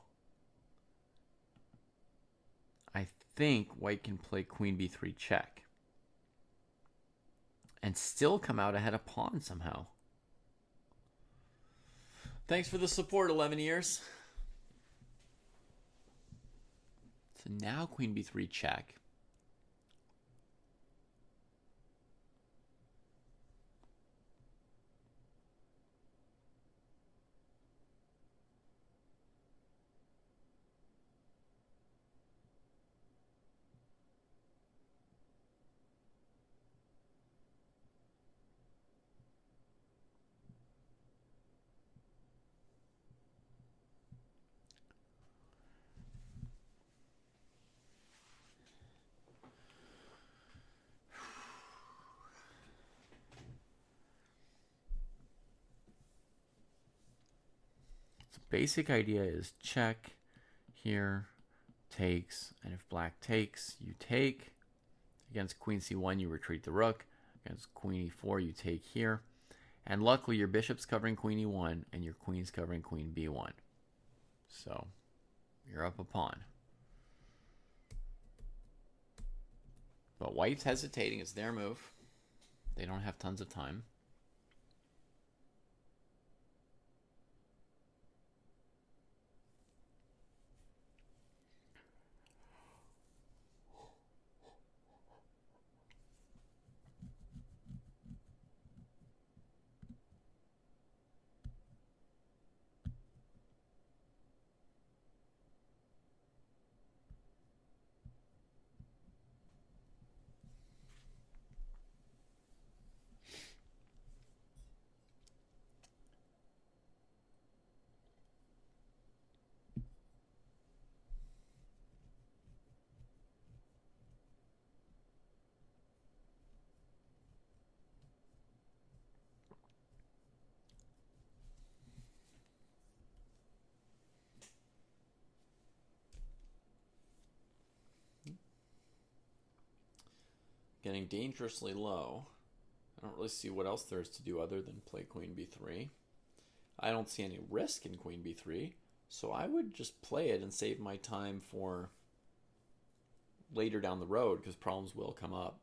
I think white can play queen b3 check and still come out ahead of pawn somehow. Thanks for the support, 11 years. So now queen b3 check. Basic idea is check here, takes, and if black takes, you take. Against queen c1, you retreat the rook. Against queen e4, you take here. And luckily, your bishop's covering queen e1, and your queen's covering queen b1. So, you're up a pawn. But white's hesitating. It's their move. They don't have tons of time. Getting dangerously low. I don't really see what else there is to do other than play queen b3. I don't see any risk in queen b3, so I would just play it and save my time for later down the road, because problems will come up.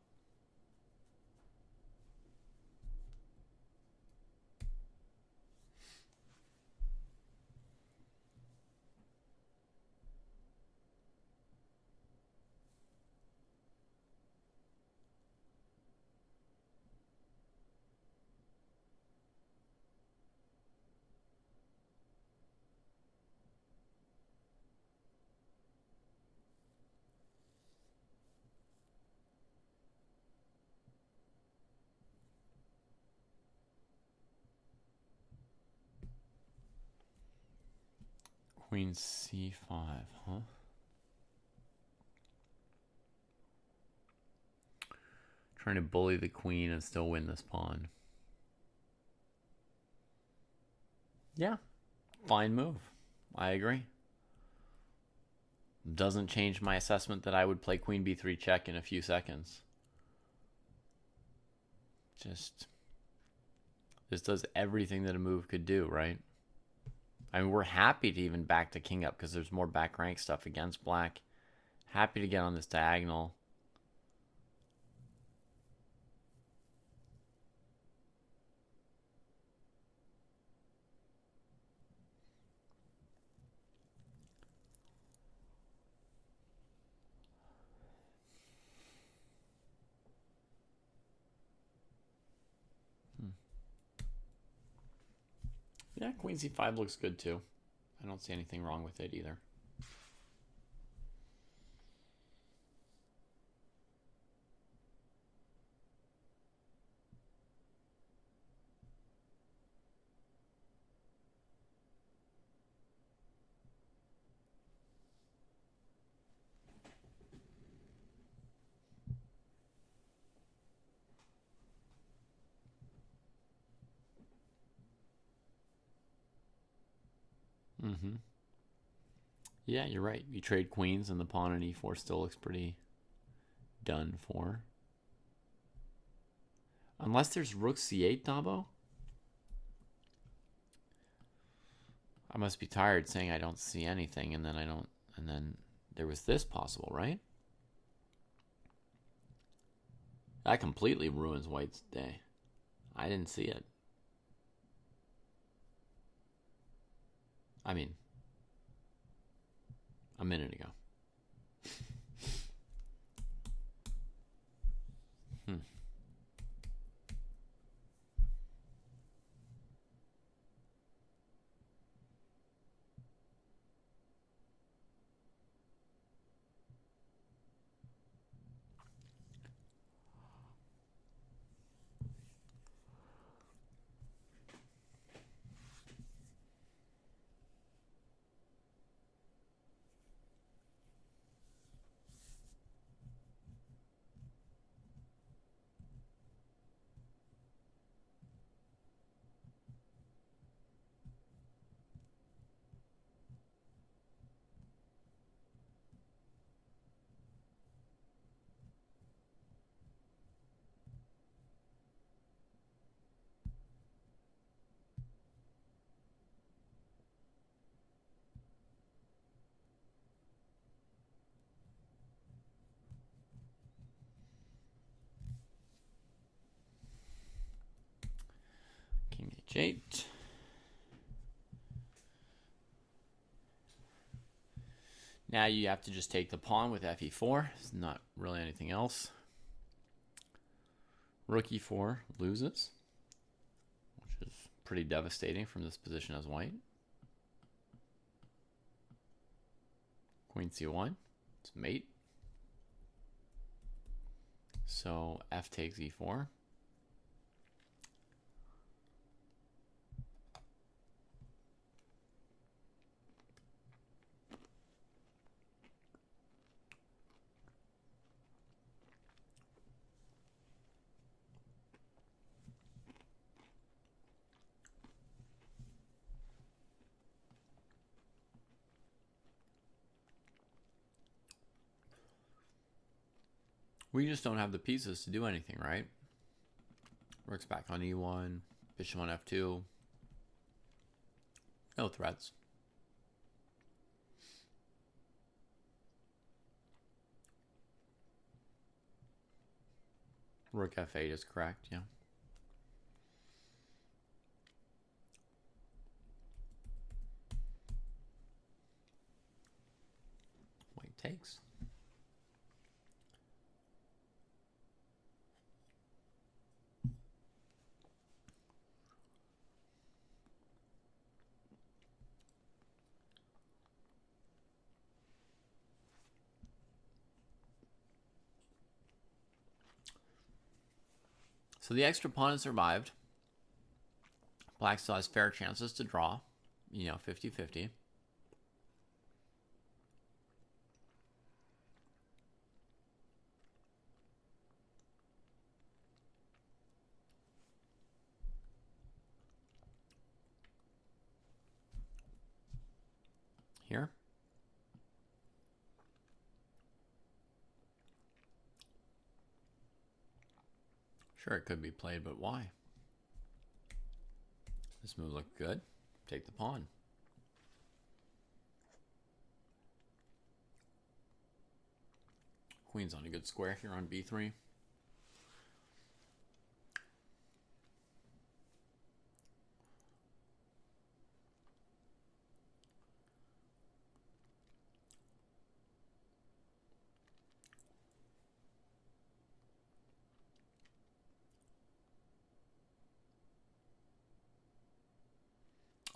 Queen c5, huh? Trying to bully the queen and still win this pawn. Yeah, fine move. I agree. Doesn't change my assessment that I would play queen b3 check in a few seconds. Just, this does everything that a move could do, right? I mean, we're happy to even back the king up because there's more back rank stuff against black. Happy to get on this diagonal. Yeah, queen c5 looks good too. I don't see anything wrong with it either. Mm-hmm. Yeah, you're right. You trade queens and the pawn on e4 still looks pretty done for. Unless there's rook c8, Dabo. I must be tired saying I don't see anything, and then I don't, and then there was this possible, right? That completely ruins white's day. I didn't see it. I mean, a minute ago. King h8. Now you have to just take the pawn with fe4. It's not really anything else. Rook e4 loses, which is pretty devastating from this position as white. Queen c1. It's mate. So f takes e4. We just don't have the pieces to do anything, right? Rook's back on e1, bishop on f2. No threats. Rook f8 is correct, yeah. White takes. So the extra pawn has survived. Black still has fair chances to draw, 50-50. Here. Sure, it could be played, but why? This move looked good. Take the pawn. Queen's on a good square here on b3.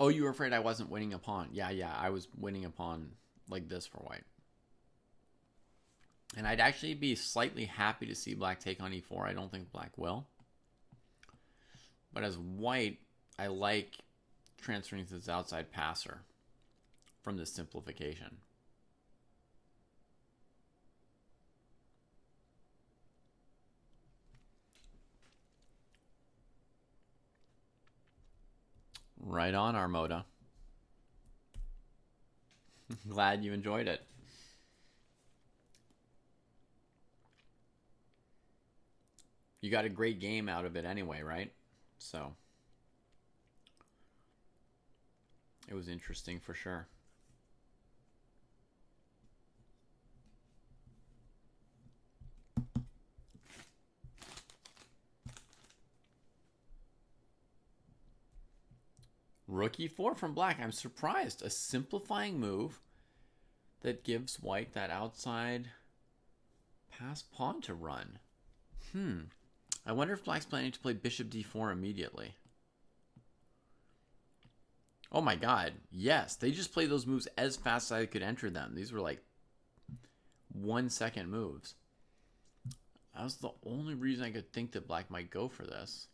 Oh, you were afraid I wasn't winning a pawn. Yeah, I was winning a pawn like this for white. And I'd actually be slightly happy to see black take on e4. I don't think black will. But as white, I like transferring to this outside passer from this simplification. Right on, Armoda. Glad you enjoyed it. You got a great game out of it anyway, right? So it was interesting for sure. Rook e4 from black. I'm surprised. A simplifying move that gives white that outside pass pawn to run. I wonder if black's planning to play bishop d4 immediately. Oh my god. Yes, they just played those moves as fast as I could enter them. These were like 1 second moves. That was the only reason I could think that black might go for this.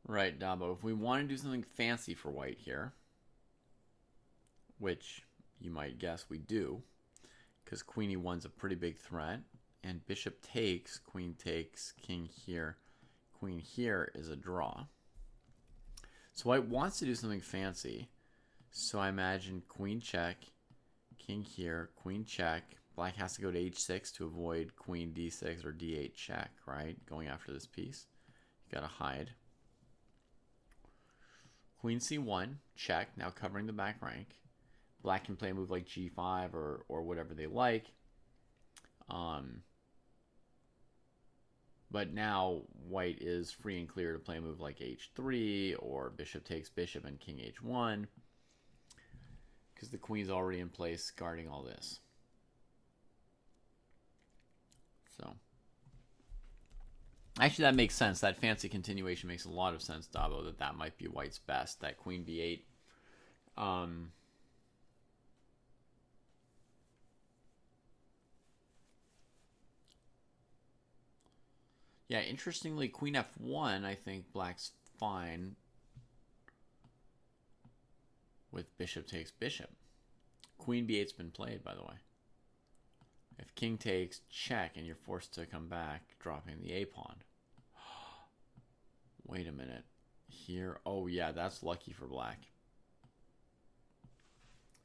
Right, Dabo. If we want to do something fancy for white here, which you might guess we do, because queen e1's a pretty big threat, and bishop takes, queen takes, king here, queen here is a draw. So white wants to do something fancy, so I imagine queen check, king here, queen check. Black has to go to h6 to avoid queen d6 or d8 check, right? Going after this piece. You gotta hide. Queen c1, check, now covering the back rank. Black can play a move like g5 or whatever they like. But now white is free and clear to play a move like h3 or bishop takes bishop and king h1 because the queen's already in place guarding all this. So actually that makes sense. That fancy continuation makes a lot of sense, Dabo, that might be white's best. That queen b8. Yeah, interestingly, queen f1, I think black's fine with bishop takes bishop. Queen b8's been played, by the way. If king takes, check, and you're forced to come back, dropping the a pawn. Wait a minute. Here, oh yeah, that's lucky for black.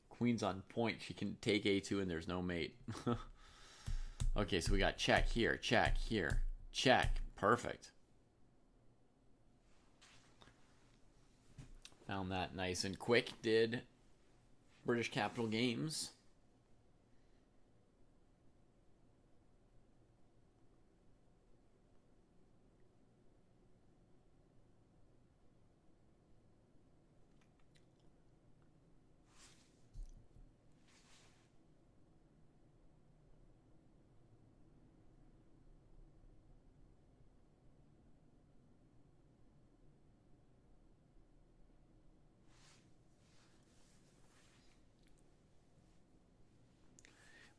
Queen's on point. She can take a2 and there's no mate. Okay, so we got check here, check here. Check. Perfect. Found that nice and quick. Did British Capital Games.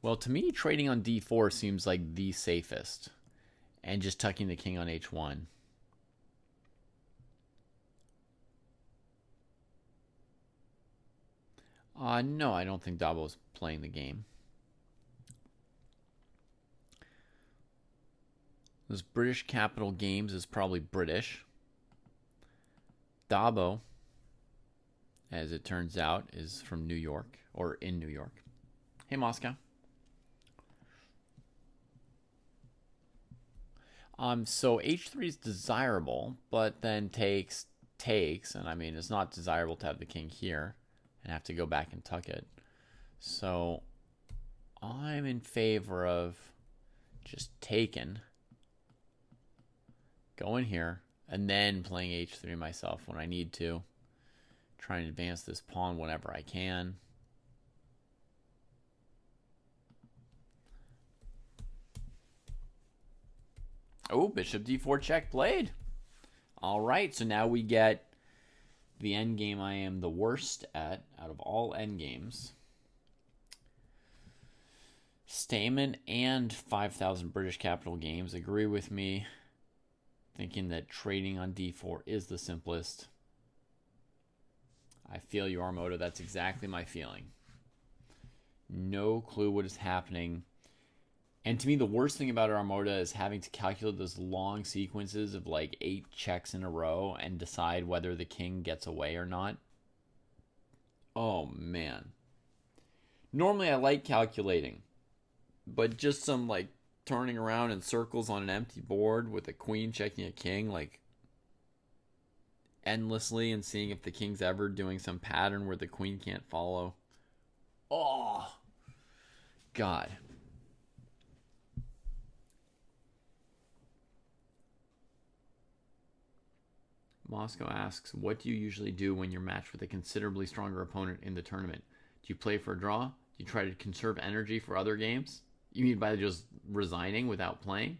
Well, to me, trading on d4 seems like the safest. And just tucking the king on h1. No, I don't think Dabo's playing the game. This British Capital Games is probably British. Dabo, as it turns out, is from New York, or in New York. Hey, Moscow. So h3 is desirable, but then takes, and I mean, it's not desirable to have the king here and have to go back and tuck it. So I'm in favor of just taking, going here, and then playing h3 myself when I need to. Trying to advance this pawn whenever I can. Oh, bishop d4 check played. All right, so now we get the endgame I am the worst at out of all endgames. Stamen and 5,000 British Capital Games agree with me, thinking that trading on d4 is the simplest. I feel you, Armoda. That's exactly my feeling. No clue what is happening. And to me, the worst thing about Armoda is having to calculate those long sequences of like 8 checks in a row and decide whether the king gets away or not. Oh, man. Normally, I like calculating. But just some like turning around in circles on an empty board with a queen checking a king, like endlessly, and seeing if the king's ever doing some pattern where the queen can't follow. Oh, God. Moscow asks, what do you usually do when you're matched with a considerably stronger opponent in the tournament? Do you play for a draw? Do you try to conserve energy for other games? You mean by just resigning without playing?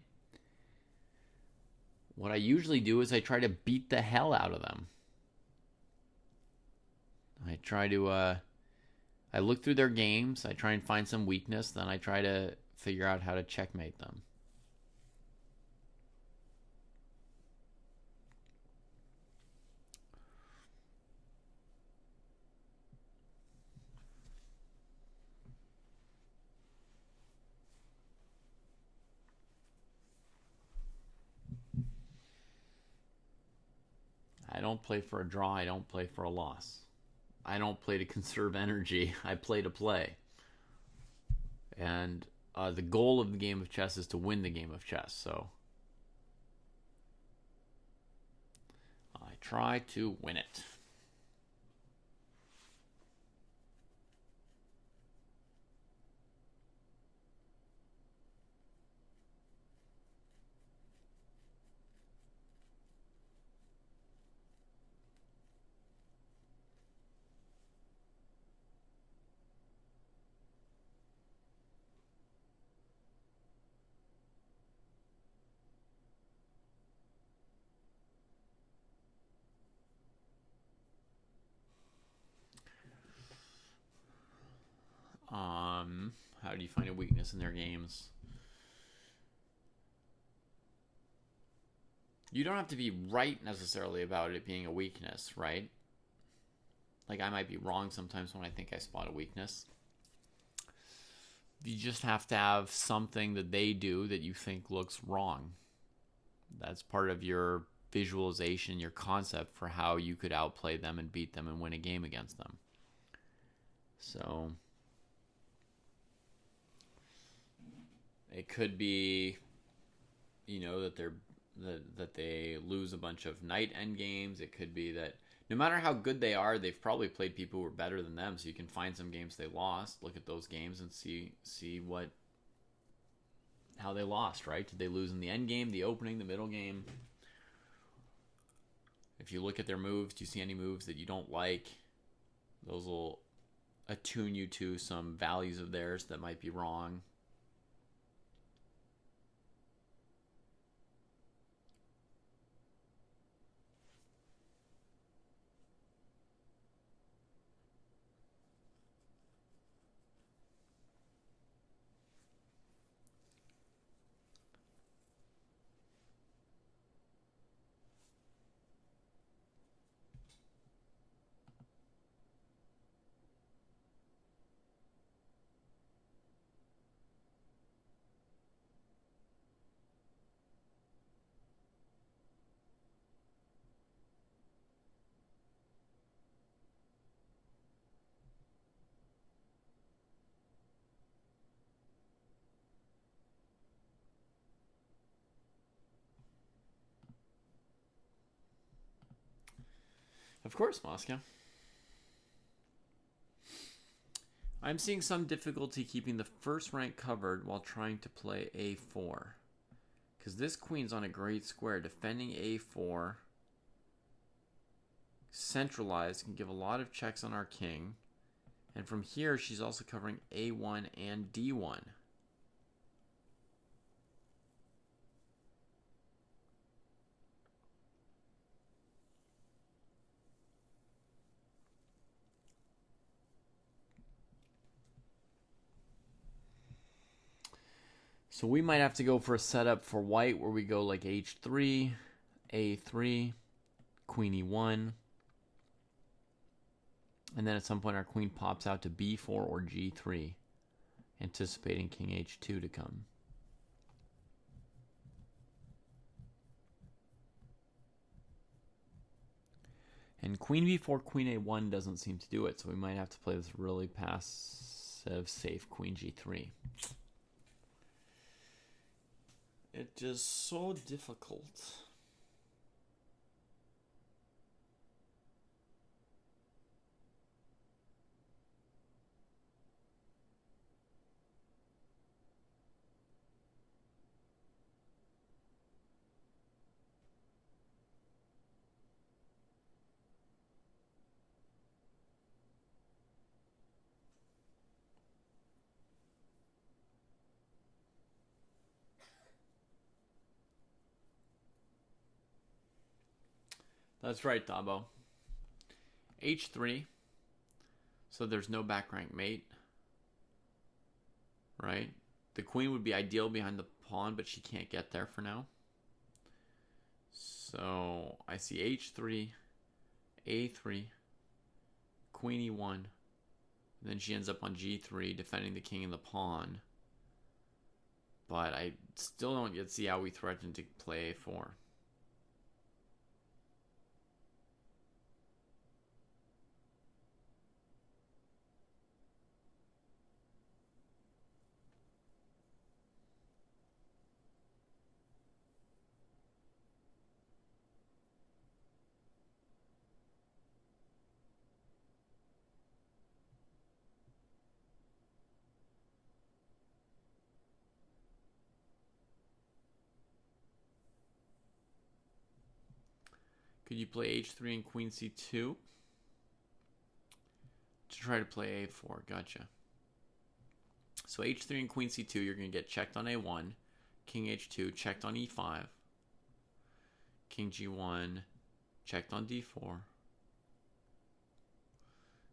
What I usually do is I try to beat the hell out of them. I try to, I look through their games, I try and find some weakness, then I try to figure out how to checkmate them. I don't play for a draw, I don't play for a loss. I don't play to conserve energy, I play to play. And the goal of the game of chess is to win the game of chess, so I try to win it. How do you find a weakness in their games? You don't have to be right necessarily about it being a weakness, right? Like, I might be wrong sometimes when I think I spot a weakness. You just have to have something that they do that you think looks wrong. That's part of your visualization, your concept for how you could outplay them and beat them and win a game against them. So it could be, that they lose a bunch of knight endgames. It could be that no matter how good they are, they've probably played people who are better than them. So you can find some games they lost, look at those games, and see how they lost. Right? Did they lose in the end game, the opening, the middle game? If you look at their moves, do you see any moves that you don't like? Those will attune you to some values of theirs that might be wrong. Of course, Moscow. I'm seeing some difficulty keeping the first rank covered while trying to play a4. Because this queen's on a great square. Defending a4, centralized, can give a lot of checks on our king. And from here, she's also covering a1 and d1. So we might have to go for a setup for white where we go like h3, a3, queen e1. And then at some point our queen pops out to b4 or g3, anticipating king h2 to come. And queen b4, queen a1 doesn't seem to do it, so we might have to play this really passive, safe queen g3. It is so difficult. That's right, Dabo. h3. So there's no back rank mate. Right? The queen would be ideal behind the pawn, but she can't get there for now. So I see h3, a3, queen e1. Then she ends up on g3, defending the king and the pawn. But I still don't yet see how we threaten to play a4. Could you play h3 and queen c2 to try to play a4? Gotcha. So h3 and queen c2, you're going to get checked on a1. King h2, checked on e5. King g1, checked on d4.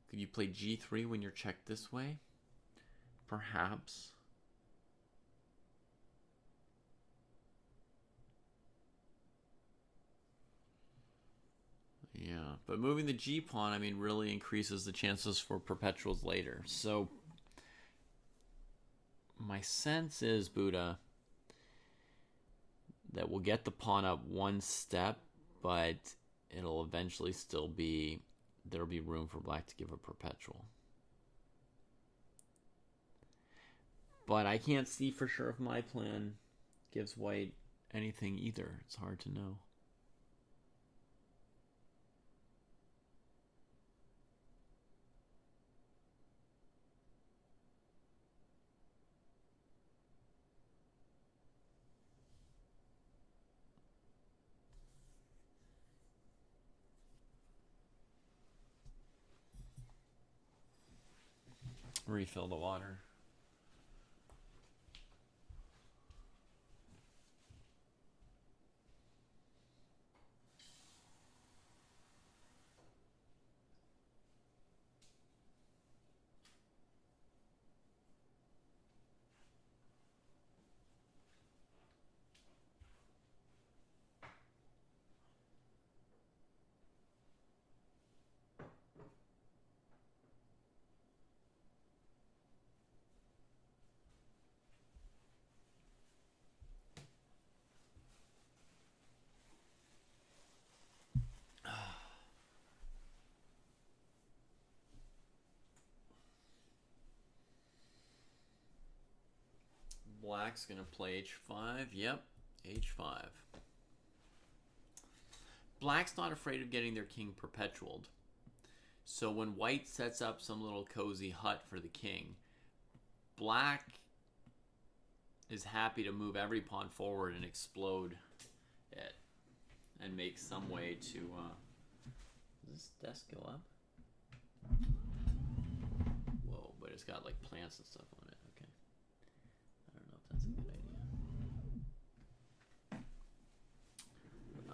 Could you play g3 when you're checked this way? Perhaps. Yeah, but moving the g-pawn, I mean, really increases the chances for perpetuals later. So my sense is, Buddha, that we'll get the pawn up one step, but it'll eventually still be, there'll be room for black to give a perpetual. But I can't see for sure if my plan gives white anything either. It's hard to know. Refill the water. Black's going to play h5. Yep, h5. Black's not afraid of getting their king perpetualed. So when white sets up some little cozy hut for the king, black is happy to move every pawn forward and explode it and make some way to... does this desk go up? Whoa, but it's got like plants and stuff on it. Okay. I don't know if that's a good idea.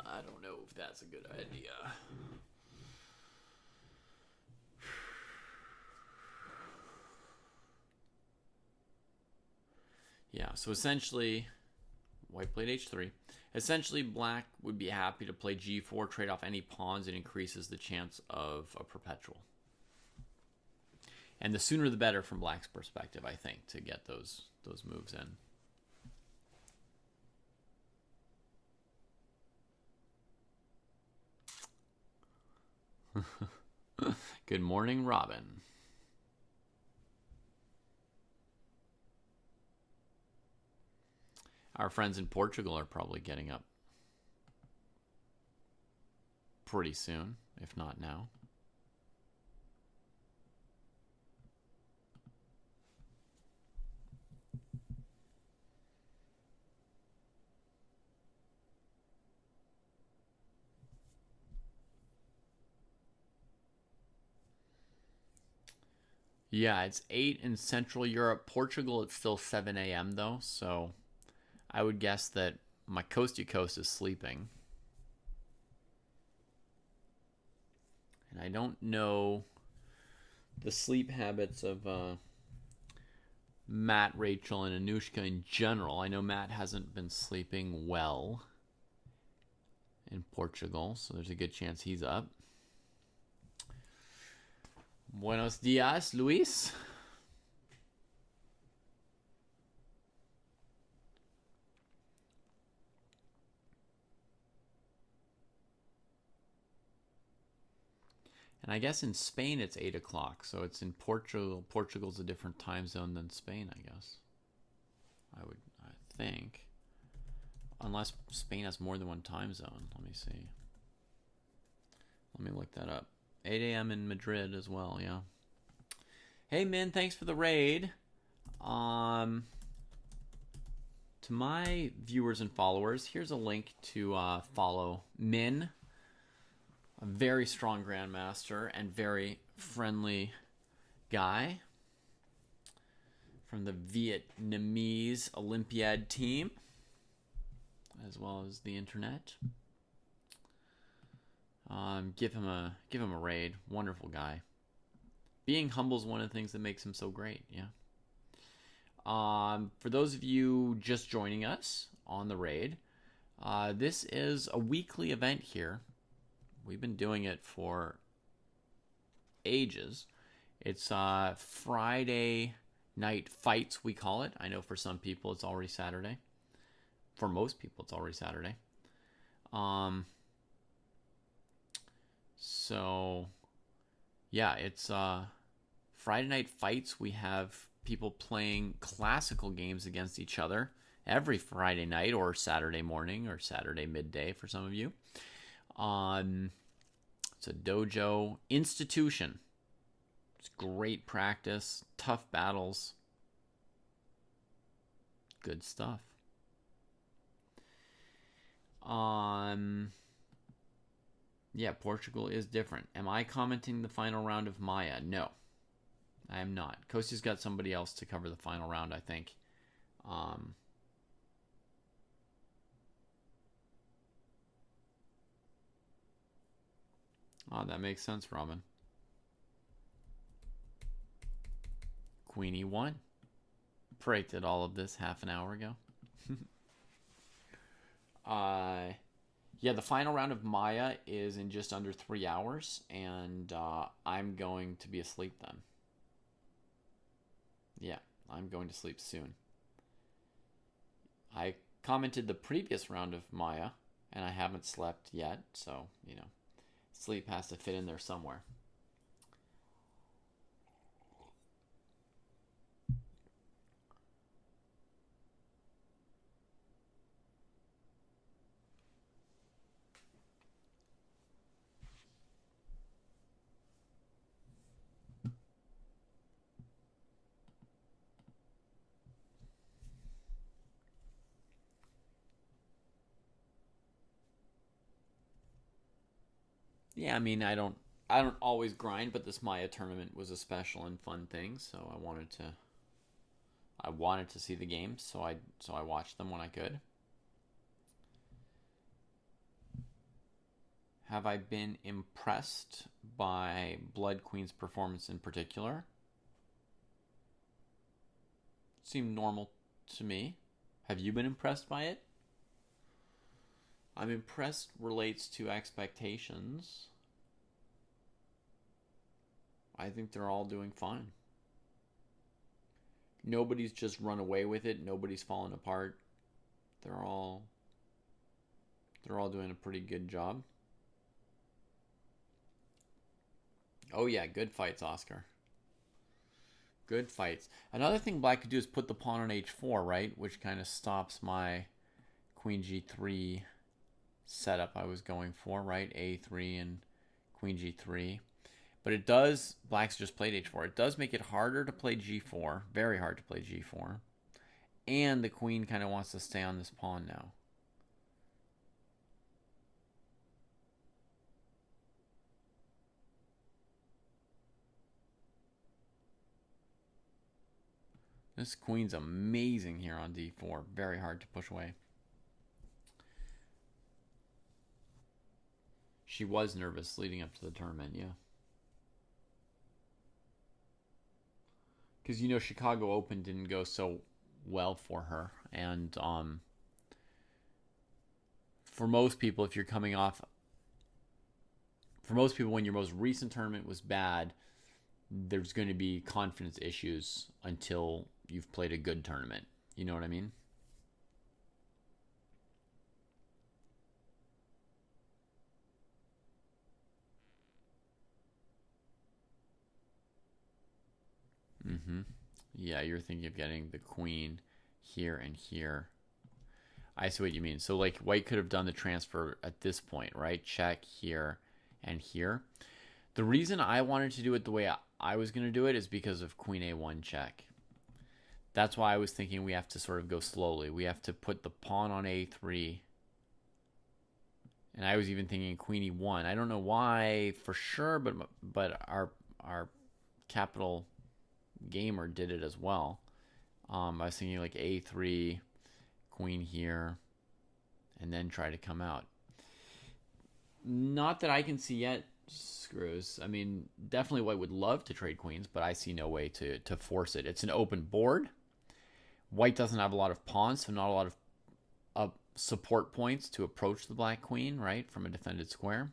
I don't know if that's a good idea. Yeah, so essentially, white played h3. Essentially, black would be happy to play g4, trade off any pawns. It increases the chance of a perpetual. And the sooner the better from black's perspective, I think, to get those moves in. Good morning, Robin. Our friends in Portugal are probably getting up pretty soon, if not now. Yeah, it's 8 in Central Europe. Portugal, it's still 7 a.m. though, so I would guess that my Kostya coast is sleeping. And I don't know the sleep habits of Matt, Rachel, and Anushka in general. I know Matt hasn't been sleeping well in Portugal, so there's a good chance he's up. Buenos dias, Luis. And I guess in Spain it's 8 o'clock, so it's in Portugal. Portugal's a different time zone than Spain, I guess. I think. Unless Spain has more than one time zone. Let me see. Let me look that up. 8 a.m. in Madrid as well, yeah. Hey, Min, thanks for the raid. To my viewers and followers, here's a link to follow Min, a very strong grandmaster and very friendly guy from the Vietnamese Olympiad team, as well as the internet. Give him a raid. Wonderful guy. Being humble is one of the things that makes him so great. Yeah. For those of you just joining us on the raid, this is a weekly event here. We've been doing it for ages. It's Friday night fights, we call it. I know for some people it's already Saturday. For most people, it's already Saturday. So, yeah, it's Friday night fights. We have people playing classical games against each other every Friday night or Saturday morning or Saturday midday for some of you. It's a dojo institution. It's great practice, tough battles, good stuff. Yeah, Portugal is different. Am I commenting the final round of Maya? No, I am not. Kostya's got somebody else to cover the final round, I think. Oh, that makes sense, Robin. Queen E1. Predicted all of this half an hour ago. Yeah, the final round of Maya is in just under 3 hours, and I'm going to be asleep then. Yeah, I'm going to sleep soon. I commented the previous round of Maya, and I haven't slept yet, so, you know, sleep has to fit in there somewhere. Yeah, I mean, I don't always grind, but this Maya tournament was a special and fun thing, so I wanted to see the games, so I watched them when I could. Have I been impressed by Blood Queen's performance in particular? Seemed normal to me. Have you been impressed by it? I'm impressed relates to expectations. I think they're all doing fine. Nobody's just run away with it. Nobody's fallen apart. They're all doing a pretty good job. Oh yeah, good fights, Oscar. Good fights. Another thing black could do is put the pawn on h4, right? Which kind of stops my queen g3 setup I was going for, right? a3 and queen g3. But it does, black's just played h4. It does make it harder to play g4, very hard to play g4. And the queen kind of wants to stay on this pawn now. This queen's amazing here on d4. Very hard to push away. She was nervous leading up to the tournament, yeah. Because, Chicago Open didn't go so well for her. And for most people, if you're coming off... For most people, when your most recent tournament was bad, there's going to be confidence issues until you've played a good tournament. You know what I mean? Mm-hmm. Yeah, you're thinking of getting the queen here and here. I see what you mean. So, like, white could have done the transfer at this point, right? Check here and here. The reason I wanted to do it the way I was going to do it is because of queen a1 check. That's why I was thinking we have to sort of go slowly. We have to put the pawn on a3. And I was even thinking queen e1. I don't know why for sure, but our capital gamer did it as well. I was thinking like a3, queen here, and then try to come out. Not that I can see yet, Screws. I mean, definitely white would love to trade queens, but I see no way to force it. It's an open board. White doesn't have a lot of pawns, so not a lot of support points to approach the black queen, right, from a defended square.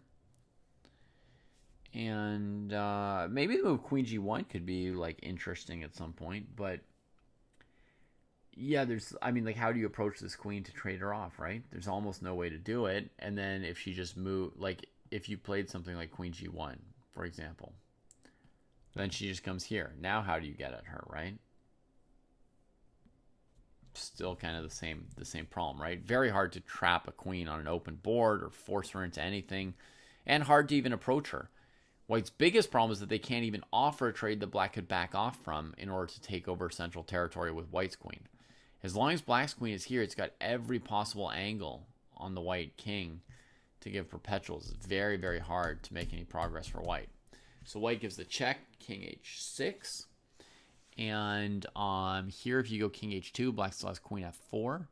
And maybe the move queen g1 could be like interesting at some point, but yeah, like, how do you approach this queen to trade her off, right? There's almost no way to do it. And then if she just moved, like, if you played something like queen g1, for example, then she just comes here. Now how do you get at her, right? Still kind of the same problem, right? Very hard to trap a queen on an open board or force her into anything, and hard to even approach her. White's biggest problem is that they can't even offer a trade that black could back off from in order to take over central territory with white's queen. As long as black's queen is here, it's got every possible angle on the white king to give perpetuals. It's very, very hard to make any progress for white. So white gives the check, king h6. And here, if you go king h2, black still has queen f4.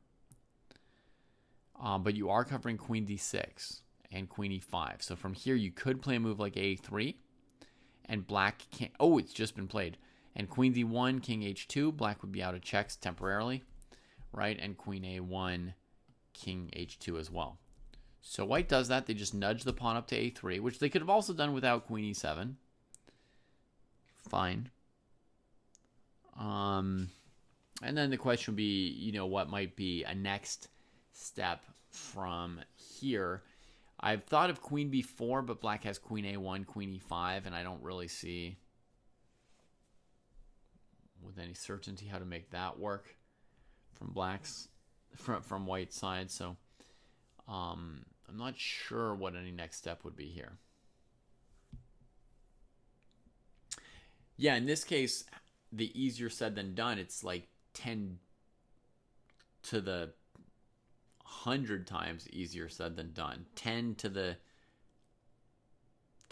But you are covering queen d6 and queen e5. So from here, you could play a move like a3. And black can't... Oh, it's just been played. And queen d1, king h2. Black would be out of checks temporarily, right? And queen a1, king h2 as well. So white does that. They just nudge the pawn up to a3, which they could have also done without queen e7. Fine. And then the question would be, what might be a next step from here. I've thought of queen b4, but black has queen a1, queen e5, and I don't really see with any certainty how to make that work from white's side. So I'm not sure what any next step would be here. Yeah, in this case, the easier said than done. It's like 10 to the 100 times easier said than done. 10 to the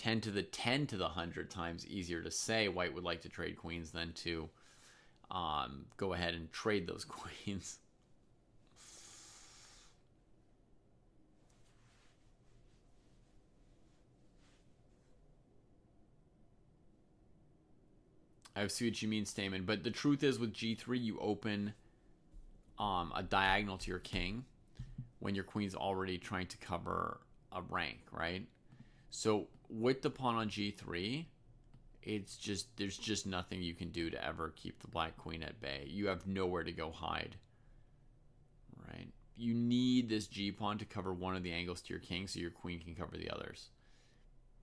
10 to the 10 to the 100 times easier to say white would like to trade queens than to go ahead and trade those queens. I see what you mean, Stamen, but the truth is with G3 you open a diagonal to your king when your queen's already trying to cover a rank, right? So with the pawn on G3, it's just, there's just nothing you can do to ever keep the black queen at bay. You have nowhere to go hide, right? You need this G pawn to cover one of the angles to your king so your queen can cover the others.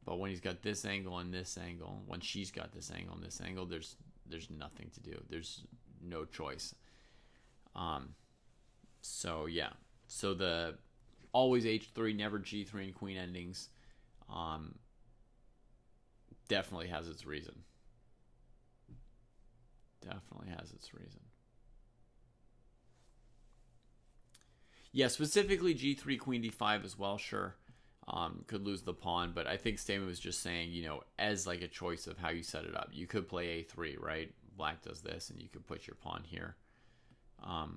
But when he's got this angle and this angle, when she's got this angle and this angle, there's nothing to do. There's no choice. So yeah. So the always H3, never G3 and queen endings definitely has its reason. Definitely has its reason. Yeah, specifically G3, queen D5 as well, sure. Could lose the pawn, but I think Stamen was just saying, you know, as like a choice of how you set it up. You could play A3, right? Black does this, and you could put your pawn here. Sorry,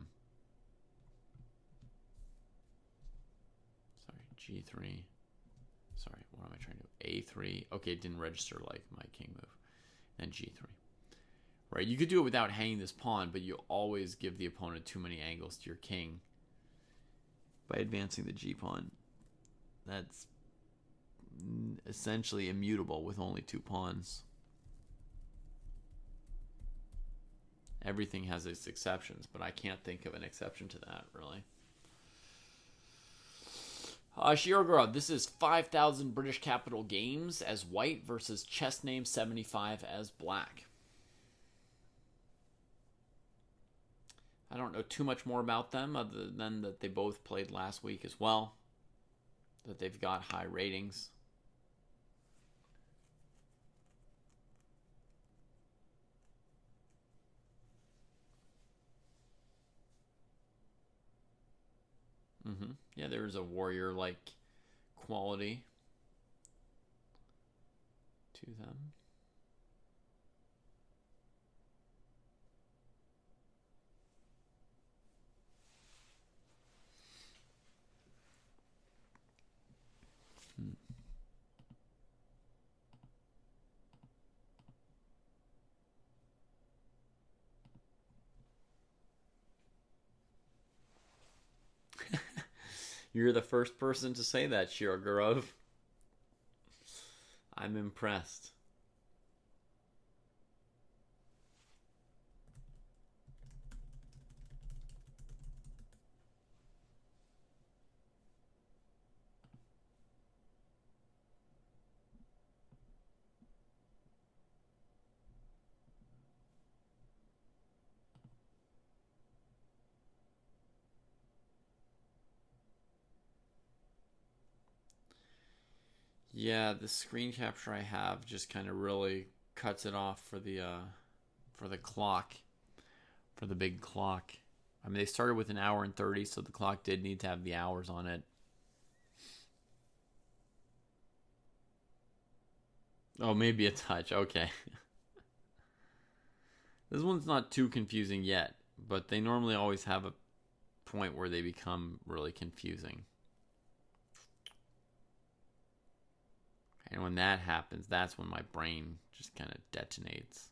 G3. Sorry, what am I trying to do? A3. Okay, it didn't register like my king move. Then G3. Right, you could do it without hanging this pawn, but you always give the opponent too many angles to your king by advancing the G pawn. That's essentially immutable with only two pawns. Everything has its exceptions, but I can't think of an exception to that, really. Shiogura, this is 5,000 British Capital Games as white versus Chess Name 75 as black. I don't know too much more about them other than that they both played last week as well. That they've got high ratings. Yeah, there is a warrior-like quality to them. You're the first person to say that, Shirogurov. I'm impressed. Yeah, the screen capture I have just kind of really cuts it off for the clock, for the big clock. I mean, they started with an hour and 30, so the clock did need to have the hours on it. Oh, maybe a touch. Okay. This one's not too confusing yet, but they normally always have a point where they become really confusing. And when that happens, that's when my brain just kind of detonates.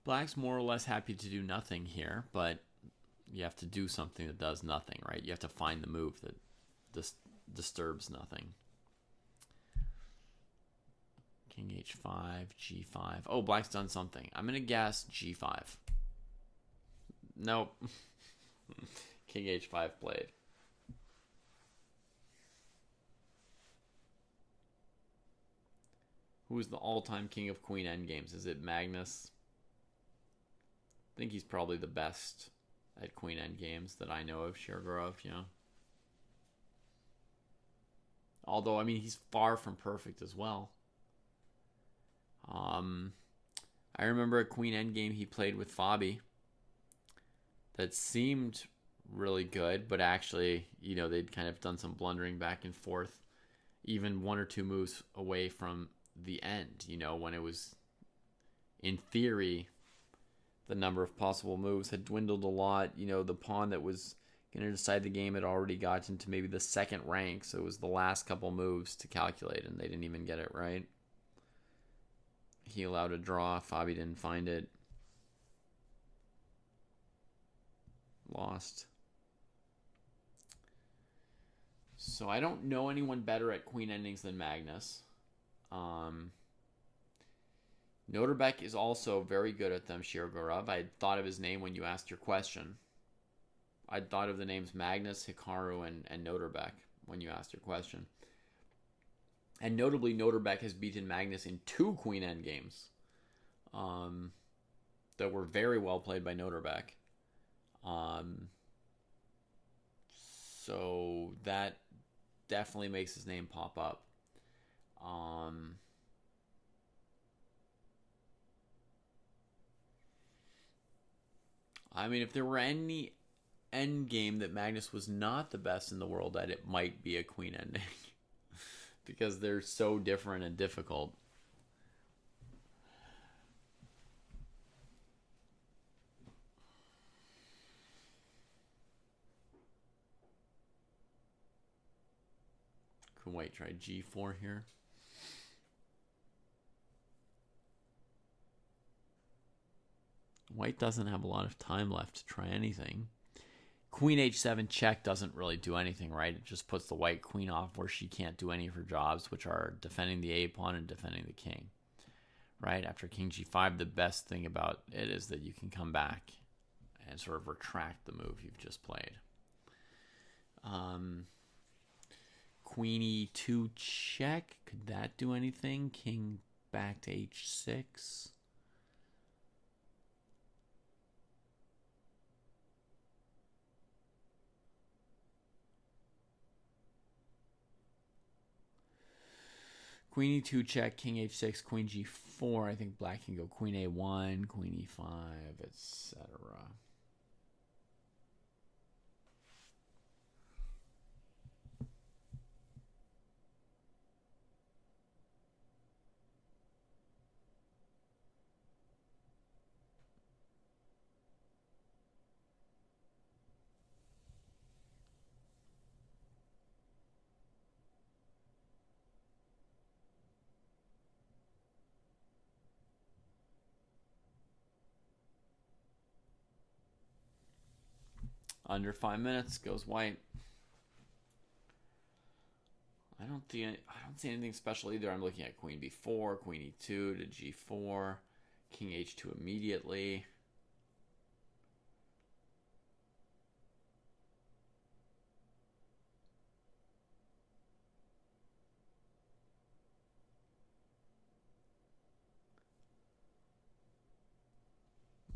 Black's more or less happy to do nothing here, but you have to do something that does nothing, right? You have to find the move that disturbs nothing. King H5, G5. Oh, Black's done something. I'm going to guess G5. Nope. King H5 played. Who is the all-time king of queen endgames? Is it Magnus? I think he's probably the best at queen endgames that I know of. Shirogurov, yeah. Although, I mean, he's far from perfect as well. I remember a queen endgame he played with Fabi. that seemed really good, but actually, they'd kind of done some blundering back and forth, even one or two moves away from the end, when it was, in theory, the number of possible moves had dwindled a lot. The pawn that was going to decide the game had already gotten to maybe the second rank, so it was the last couple moves to calculate, and they didn't even get it right. He allowed a draw. Fabi didn't find it. Lost. So I don't know anyone better at queen endings than Magnus. Noterbeck is also very good at them, Shirogorov. I thought of his name when you asked your question. I thought of the names Magnus, Hikaru, and Noterbeck when you asked your question. And notably, Noterbeck has beaten Magnus in 2 queen endgames that were very well played by Noterbeck. So that definitely makes his name pop up. I mean, if there were any endgame that Magnus was not the best in the world at, it might be a queen ending. Because they're so different and difficult. Can White try G4 here? White doesn't have a lot of time left to try anything. Queen H7 check doesn't really do anything, right? It just puts the white queen off where she can't do any of her jobs, which are defending the A pawn and defending the king, right? After King G5, the best thing about it is that you can come back and sort of retract the move you've just played. Queen E2 check. Could that do anything? King back to H6. Queen E2 check, King H6, Queen G4. I think black can go Queen A1, Queen E5, etc. Under 5 minutes goes white. I don't see anything special either. I'm looking at Queen B4, Queen E2 to G4, King H2 immediately.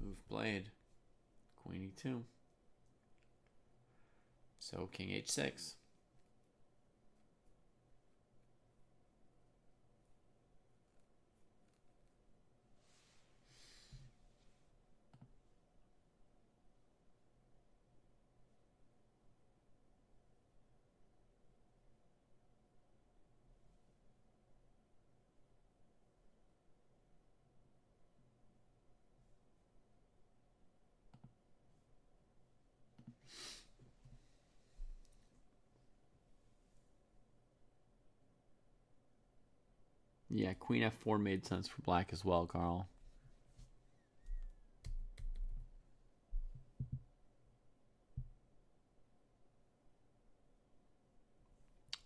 Move blade, Queen E2. So King H6. Yeah, Queen F4 made sense for black as well, Carl.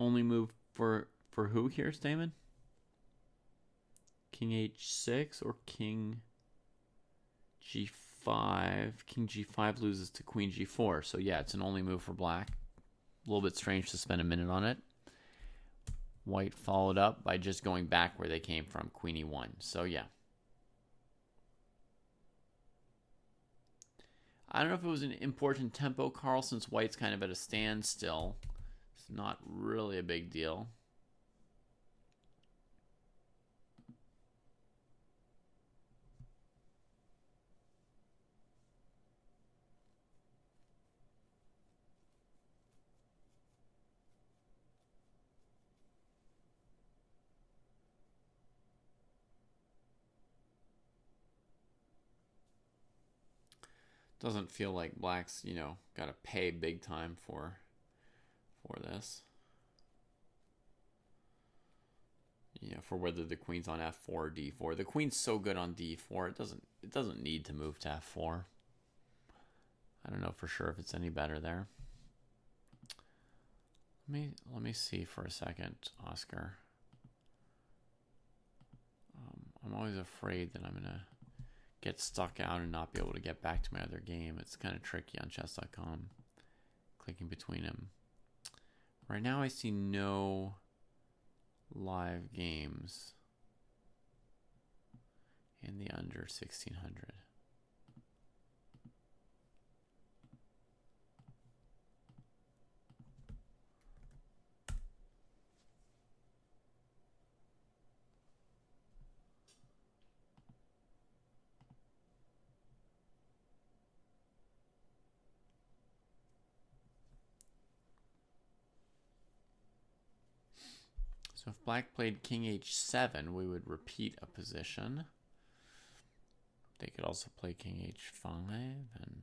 Only move for who here, Stamen? King H6 or King G5? King G5 loses to Queen G4. So yeah, it's an only move for black. A little bit strange to spend a minute on it. White followed up by just going back where they came from, Queen E1. So yeah. I don't know if it was an important tempo, Carl, since white's kind of at a standstill. It's not really a big deal. Doesn't feel like black's, you know, got to pay big time for this. You know, for whether the queen's on f4 or d4. The queen's so good on d4, it doesn't need to move to f4. I don't know for sure if it's any better there. Let me see for a second, Oscar. I'm always afraid that I'm gonna get stuck out and not be able to get back to my other game. It's kind of tricky on chess.com, clicking between them. Right now I see no live games in the under 1600. So if black played king h7, we would repeat a position. They could also play king h5 and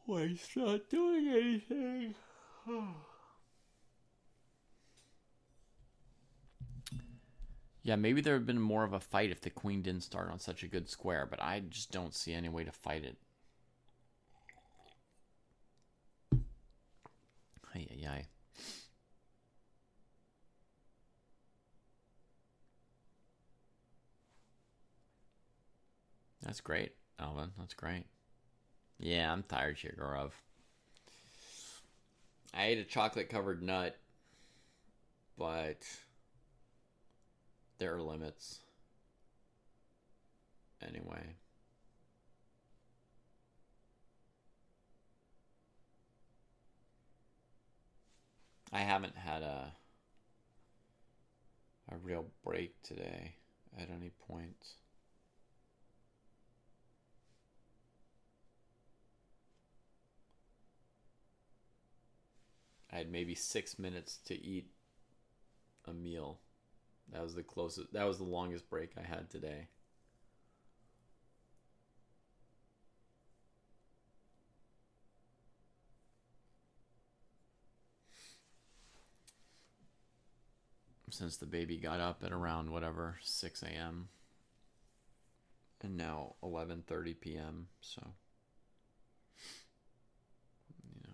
white's not doing anything. Yeah, maybe there would have been more of a fight if the queen didn't start on such a good square, but I just don't see any way to fight it. Ay, ay, ay. That's great, Alvin. That's great. Yeah, I'm tired, Yegorov. I ate a chocolate-covered nut, but there are limits. Anyway. I haven't had a real break today at any point. I had maybe 6 minutes to eat a meal. That was the longest break I had today. Since the baby got up at around whatever 6 a.m. and now 11:30 p.m. So, you know,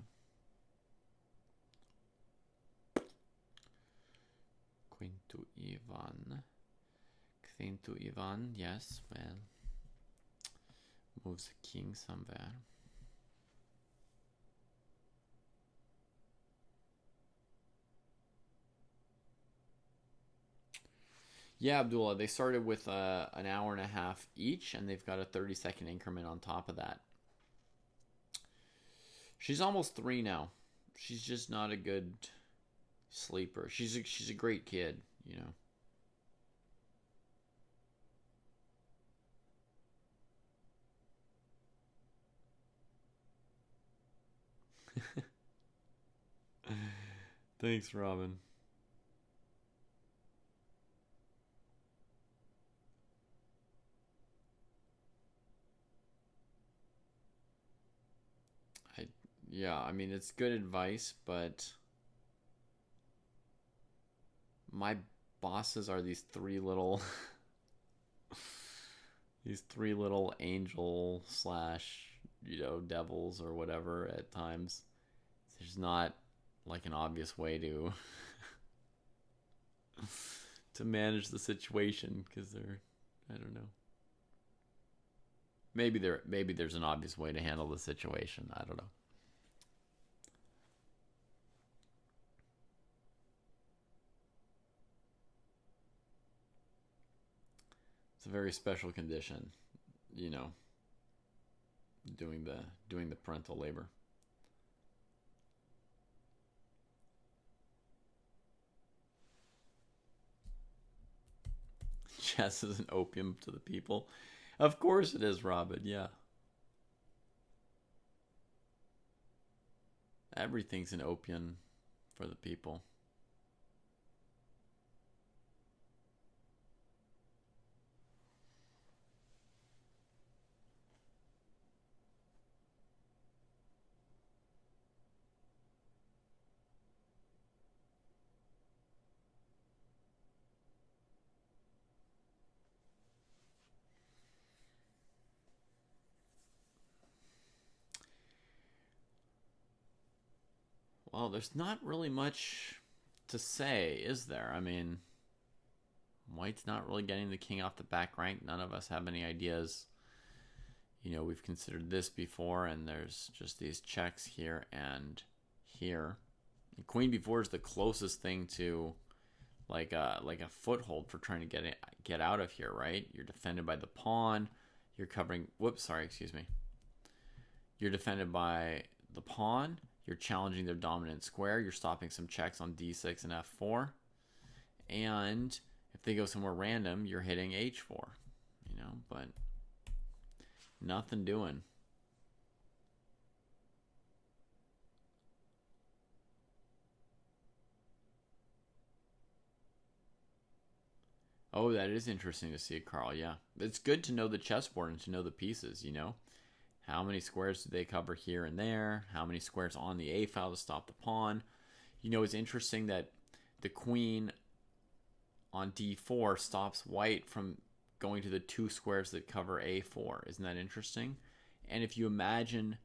queen to Ivan, queen to Ivan. Yes, well, moves the king somewhere. Yeah, Abdullah, they started with an hour and a half each, and they've got a 30-second increment on top of that. She's almost 3 now. She's just not a good sleeper. She's a great kid, you know. Thanks, Robin. Yeah, I mean, it's good advice, but my bosses are these 3 little these 3 little angel / you know, devils or whatever at times. There's not like an obvious way to to manage the situation because they're, I don't know. Maybe there's an obvious way to handle the situation. I don't know. It's a very special condition, you know, doing the parental labor. Chess is an opium to the people. Of course it is, Robin. Yeah. Everything's an opium for the people. Well, there's not really much to say, is there? I mean, White's not really getting the king off the back rank. None of us have any ideas. You know, we've considered this before, and there's just these checks here and here. And Queen b4 is the closest thing to like a foothold for trying to get out of here, right? You're defended by the pawn. You're covering. Whoops, sorry, excuse me. You're defended by the pawn. You're challenging their dominant square. You're stopping some checks on d6 and f4. And if they go somewhere random, you're hitting h4. You know, but nothing doing. Oh, that is interesting to see, Carl. Yeah. It's good to know the chessboard and to know the pieces, you know. How many squares do they cover here and there? How many squares on the A file to stop the pawn? You know, it's interesting that the queen on d4 stops white from going to the 2 squares that cover a4. Isn't that interesting? And if you imagine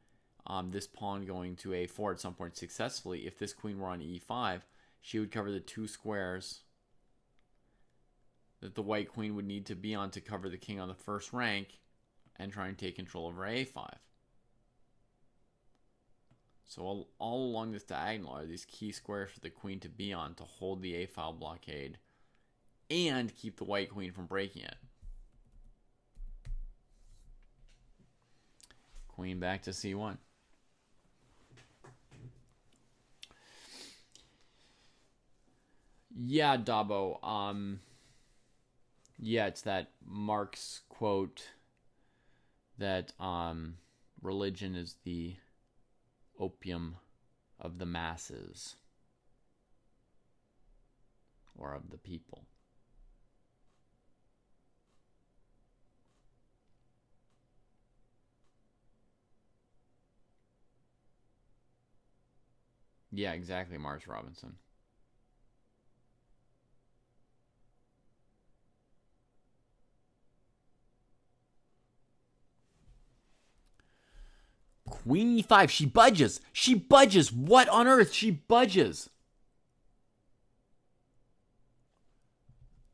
this pawn going to a4 at some point successfully, if this queen were on e5, she would cover the 2 squares that the white queen would need to be on to cover the king on the first rank and try and take control over a5. So all along this diagonal are these key squares for the queen to be on to hold the a-file blockade and keep the white queen from breaking it. Queen back to c1. Yeah, Dabo. Yeah, it's that Marx quote that religion is the opium of the masses or of the people. Yeah, exactly, Mars Robinson. Queen e5. She budges. She budges. What on earth? She budges.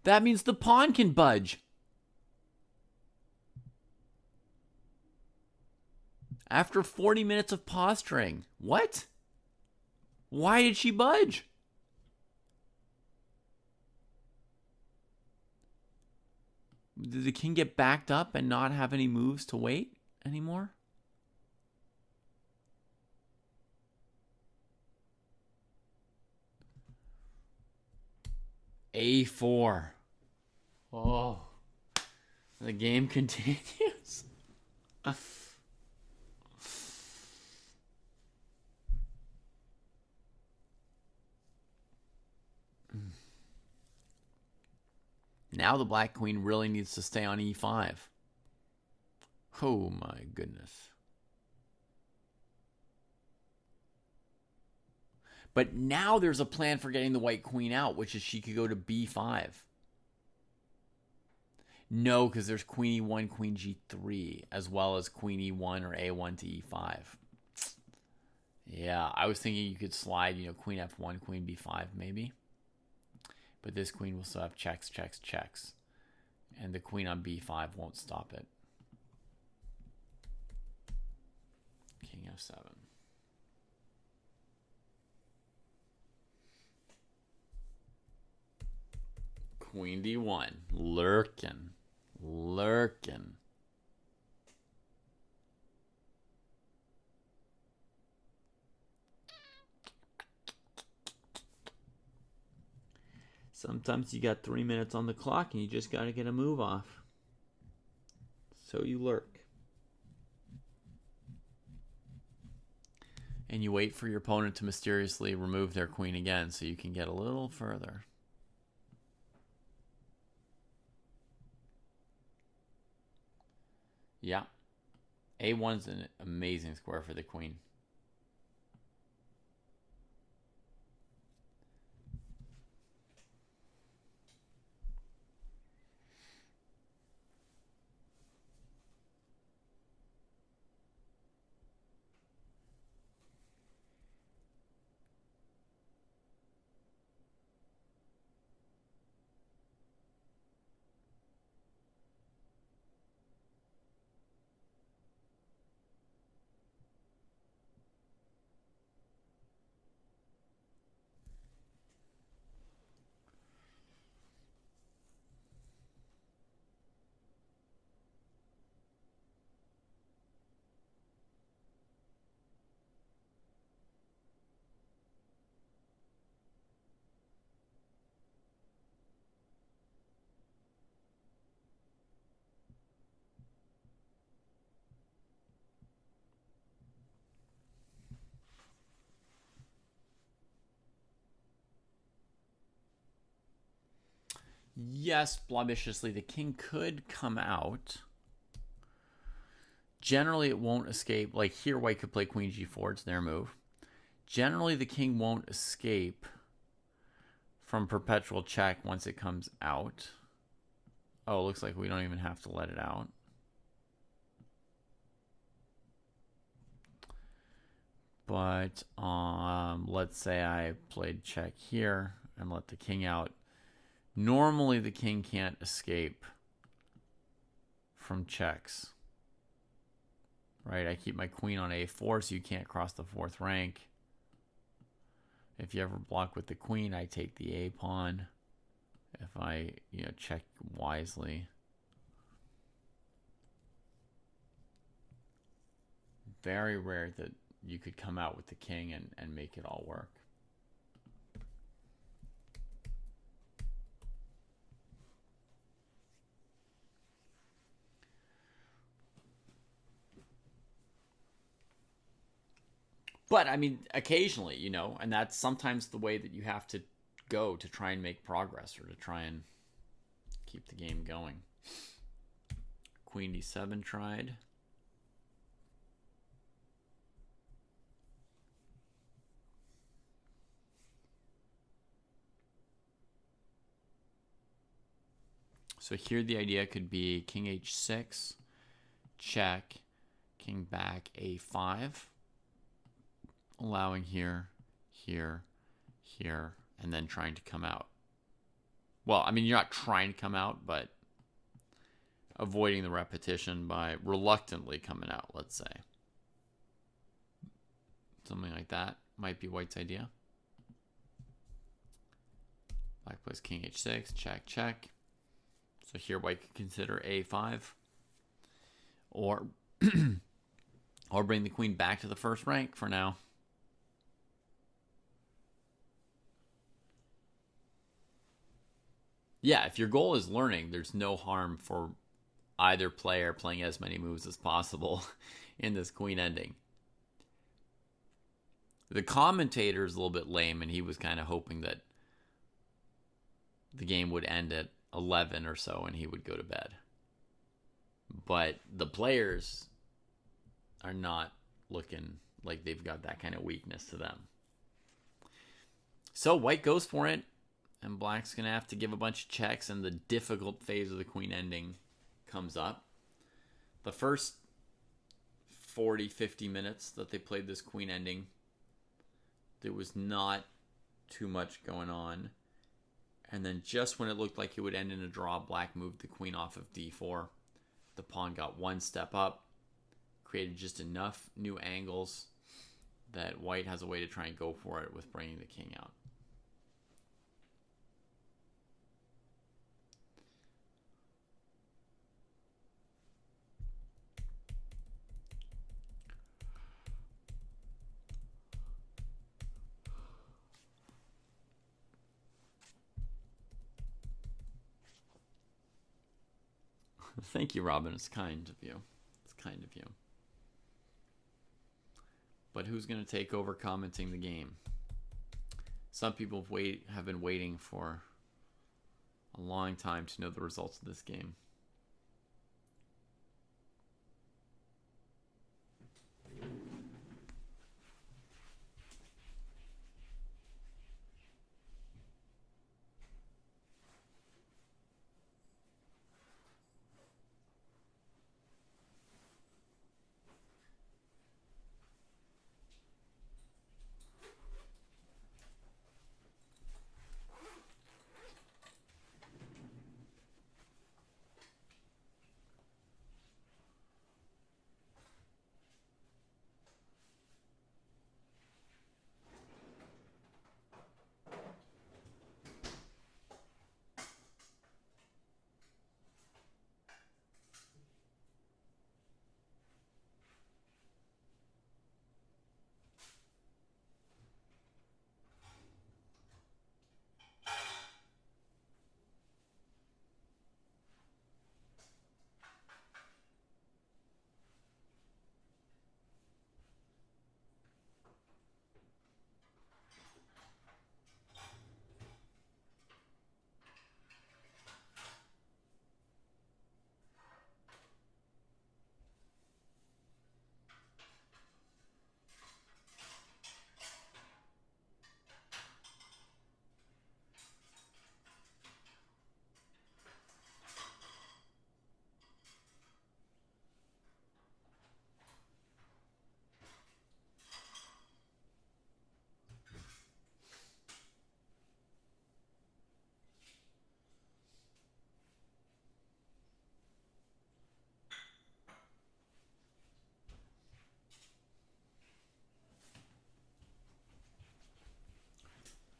That means the pawn can budge. After 40 minutes of posturing. What? Why did she budge? Did the king get backed up and not have any moves to wait anymore? A4. Oh. The game continues. Now the black queen really needs to stay on e5. Oh my goodness. But now there's a plan for getting the white queen out, which is she could go to b5. No, because there's queen e1, queen g3, as well as queen e1 or a1 to e5. Yeah, I was thinking you could slide, you know, queen f1, queen b5 maybe. But this queen will still have checks, checks, checks. And the queen on b5 won't stop it. King f7. Queen d1. Lurking. Lurking. Sometimes you got 3 minutes on the clock and you just got to get a move off. So you lurk. And you wait for your opponent to mysteriously remove their queen again so you can get a little further. Yeah. A1's an amazing square for the queen. Yes, blobishiously, the king could come out. Generally, it won't escape. Like here, white could play queen g4. It's their move. Generally, the king won't escape from perpetual check once it comes out. Oh, it looks like we don't even have to let it out. But let's say I played check here and let the king out. Normally, the king can't escape from checks. Right? I keep my queen on a4 so you can't cross the fourth rank. If you ever block with the queen, I take the a pawn. If I, check wisely. Very rare that you could come out with the king and make it all work. But, I mean, occasionally, and that's sometimes the way that you have to go to try and make progress or to try and keep the game going. Queen d7 tried. So here the idea could be king h6, check, king back a5. Allowing here, here, here, and then trying to come out. Well, I mean, you're not trying to come out, but avoiding the repetition by reluctantly coming out, let's say. Something like that might be white's idea. Black plays king h6, check, check. So here white could consider a5. Or, or bring the queen back to the first rank for now. Yeah, if your goal is learning, there's no harm for either player playing as many moves as possible in this queen ending. The commentator is a little bit lame, and he was kind of hoping that the game would end at 11 or so and he would go to bed. But the players are not looking like they've got that kind of weakness to them. So white goes for it. And black's going to have to give a bunch of checks, and the difficult phase of the queen ending comes up. The first 40, 50 minutes that they played this queen ending, there was not too much going on. And then just when it looked like it would end in a draw, black moved the queen off of d4. The pawn got one step up, created just enough new angles that white has a way to try and go for it with bringing the king out. Thank you, Robin. It's kind of you. It's kind of you. but who's going to take over commenting the game? Some people have been waiting for a long time to know the results of this game.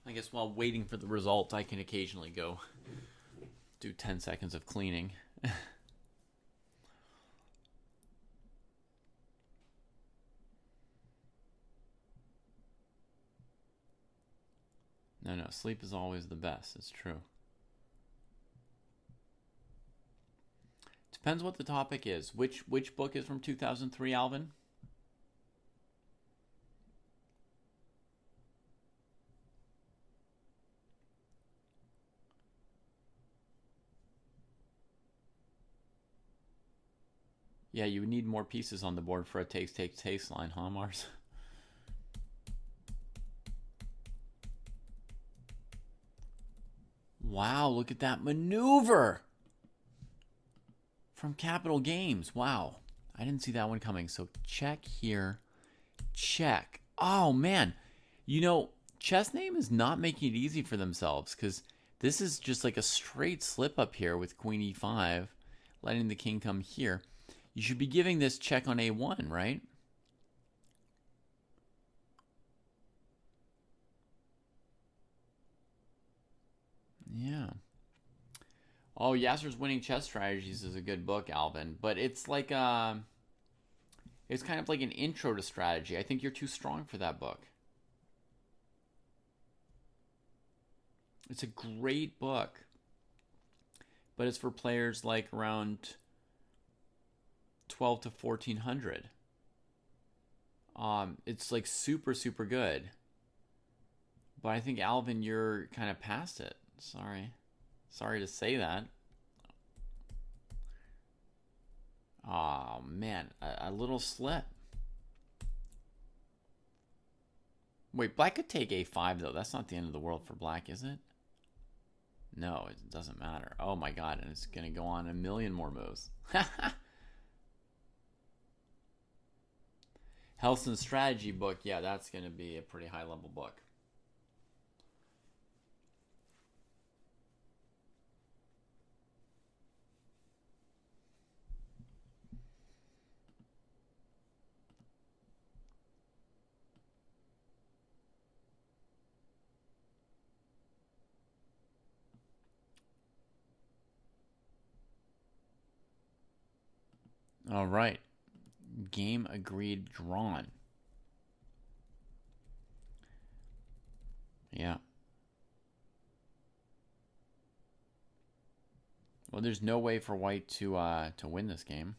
I guess while waiting for the result, I can occasionally go do 10 seconds of cleaning. No, sleep is always the best. It's true. Depends what the topic is. Which book is from 2003, Alvin? Yeah, you would need more pieces on the board for a takes line, huh, Mars? Wow, look at that maneuver from Capital Games. Wow, I didn't see that one coming. So check here, check. Oh, man. You know, Chess Name is not making it easy for themselves because this is just like a straight slip up here with Queen E5, letting the king come here. You should be giving this check on A1, right? Yeah. Oh, Yasser's Winning Chess Strategies is a good book, Alvin, but it's like it's kind of like an intro to strategy. I think you're too strong for that book. It's a great book, but it's for players like around 12 to 1400. It's like super good, but I think Alvin, you're kind of past it. Sorry to say that. Oh man, a little slip. Wait, black could take A5 though. That's not the end of the world for black, is it? No, it doesn't matter. Oh my god, and it's gonna go on a million more moves. Helson's strategy book, yeah, that's going to be a pretty high level book. All right. Game agreed, drawn. Yeah. Well, there's no way for white to win this game.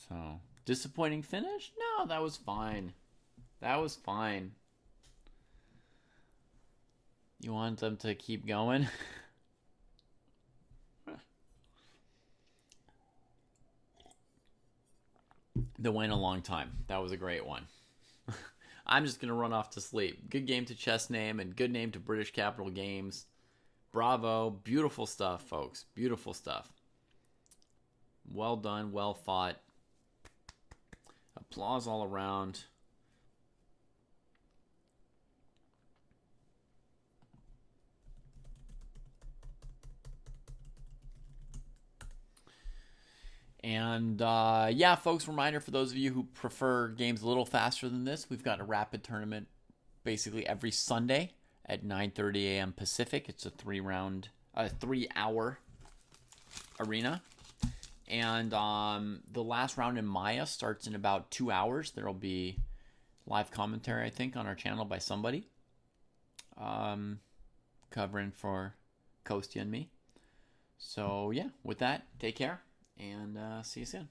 So, disappointing finish? No, that was fine. That was fine. You want them to keep going? They went a long time. That was a great one. I'm just going to run off to sleep. Good game to Chess Name and good name to British Capital Games. Bravo. Beautiful stuff, folks. Beautiful stuff. Well done. Well fought. Applause all around. And yeah, folks, reminder for those of you who prefer games a little faster than this, we've got a rapid tournament basically every Sunday at 9:30 a.m. Pacific. It's a 3-hour arena. And the last round in Maya starts in about 2 hours. There'll be live commentary, I think, on our channel by somebody covering for Kostya and me. So yeah, with that, take care and see you soon.